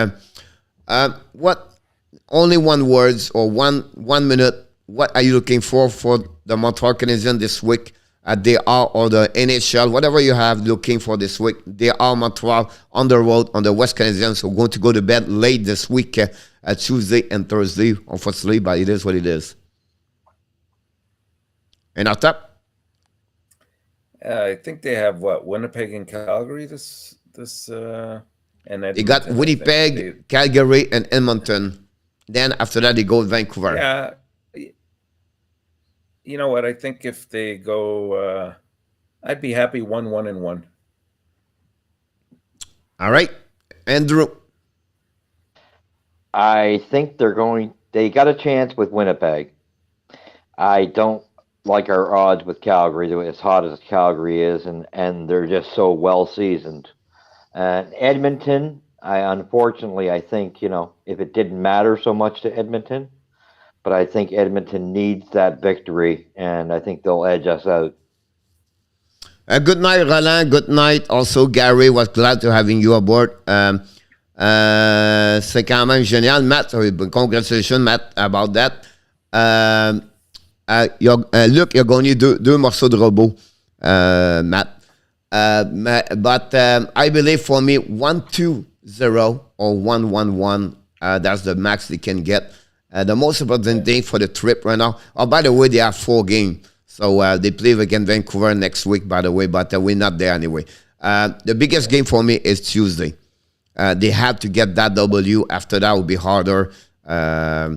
A: only 1 words or one minute, what are you looking for the Montreal Canadiens this week? They are, or the NHL, whatever you have looking for this week. They are Montreal on the road on the West Canadiens. So going to go to bed late this week, Tuesday and Thursday, unfortunately, but it is what it is. ENORTAP?
B: I think they have Winnipeg and Calgary this and Edmonton,
A: they got Winnipeg, Calgary, and Edmonton. Then after that, they go to Vancouver.
B: Yeah. You know what? I think if they go, I'd be happy 1-1-1.
A: All right. Andrew.
C: I think they got a chance with Winnipeg. I don't like our odds with Calgary, as hot as Calgary is, and they're just so well seasoned. And Edmonton, I think, if it didn't matter so much to Edmonton, but I think Edmonton needs that victory, and I think they'll edge us out.
A: Good night, Roland. Good night. Also, Gary, was glad to having you aboard. C'est quand même génial, Matt. Congratulations, Matt, about that. Luc, il a gagné deux morceaux de robot, Matt. But I believe for me, 1-2-0 or 1-1-1, that's the max they can get. The most important thing for the trip right now. Oh, by the way, they have 4 games. So they play against Vancouver next week, by the way, but we're not there anyway. The biggest game for me is Tuesday. They have to get that W. After that will be harder. I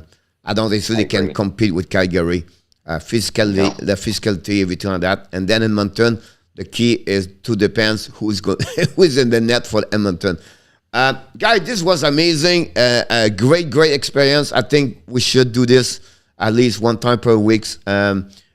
A: don't think so they can compete with Calgary. The physicality, everything like that. And then Edmonton, the key is to depends who's in the net for Edmonton. Guys, this was amazing. A great experience. I think we should do this at least 1 time per week.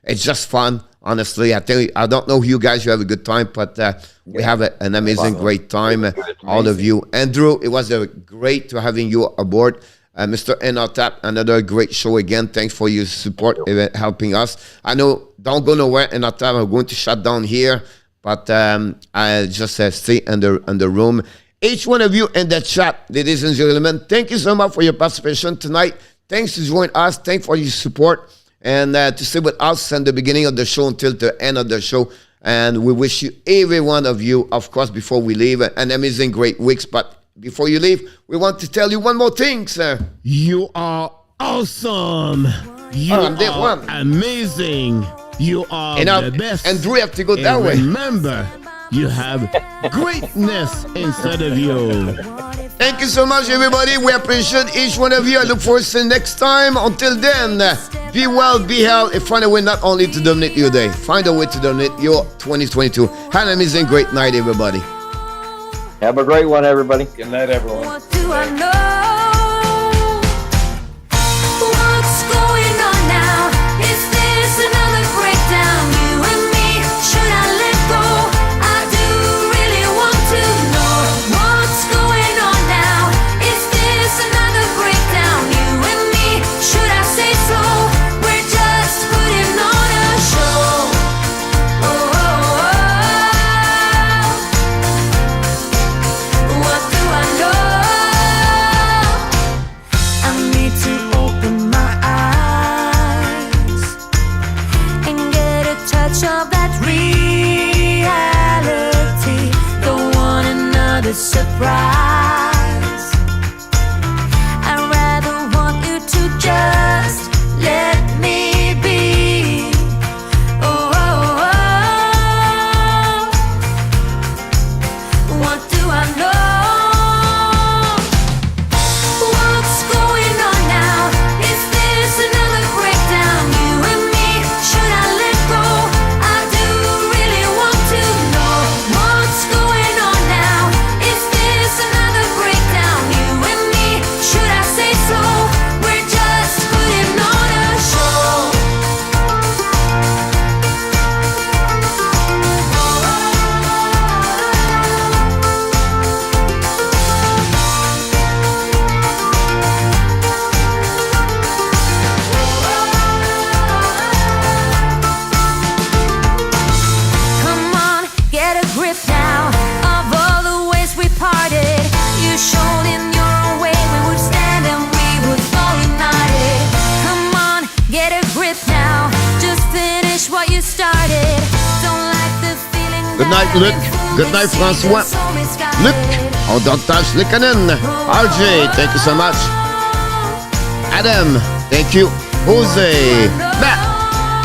A: It's just fun, honestly. I don't know you guys, you have a good time, but we have an amazing, great time, all of you. Andrew, it was great to having you aboard. Mr. ENORTAP, another great show again. Thanks for your support, helping us. I know, don't go nowhere, ENORTAP. I'm going to shut down here, but I just stay in the room. Each one of you in the chat, ladies and gentlemen, thank you so much for your participation tonight. Thanks to join us. Thanks for your support and to stay with us from the beginning of the show until the end of the show. And we wish you, every one of you, of course, before we leave, an amazing, great weeks. But before you leave, we want to tell you one more thing, sir.
E: You are awesome. You are amazing. You are the best.
A: And we have to go that way.
E: Remember, you have greatness inside of you.
A: Thank you so much, everybody. We appreciate each one of you. I look forward to the next time. Until then, be well, be healthy, and find a way not only to dominate your day, find a way to dominate your 2022. Have an amazing, great night, everybody.
C: Have a great one, everybody.
B: Good night, everyone.
F: What do I know? What's going on now? Is this another breakdown? You and me, should I let go? I do really want to know what's going on now. Is this another breakdown? You and me, should I say so? We're just putting on a show. Oh, oh, oh. What do I know? I need to open my eyes and get a touch of that reality. Don't want another surprise. I'd rather want you to just let me be. Oh, oh, oh. What do I know? What's going on now? Is this another breakdown? You and me, should I let go? I do really want to know what's going on now. Is this another breakdown? You and me, should I say so? We're just putting on a show. Come on, get a grip now of all the ways we parted. You showed in your own way we would stand and we would fall united. Come on, get a grip now. Just finish what you started. Don't like the feeling.
A: Good night,
F: that
A: Luc.
F: it's
A: Good night,
F: foolish,
A: François.
F: so misguided.
A: Luc, on Dr. Likanen. RJ, thank you so much. Adam, thank you. Jose, Matt,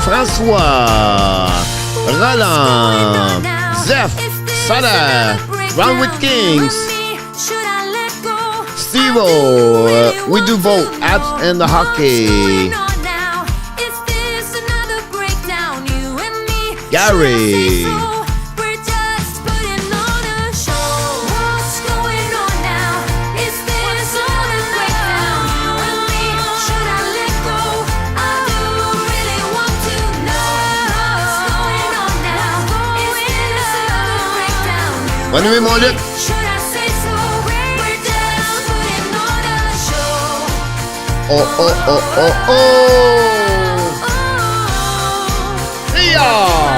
A: François, Roland, Zeph, Sada, Round with Kings, Steve-O, we do both, apps and the hockey. Gary. Bonne nuit, mon Luc. Oh, oh, oh, oh, oh. Yeah.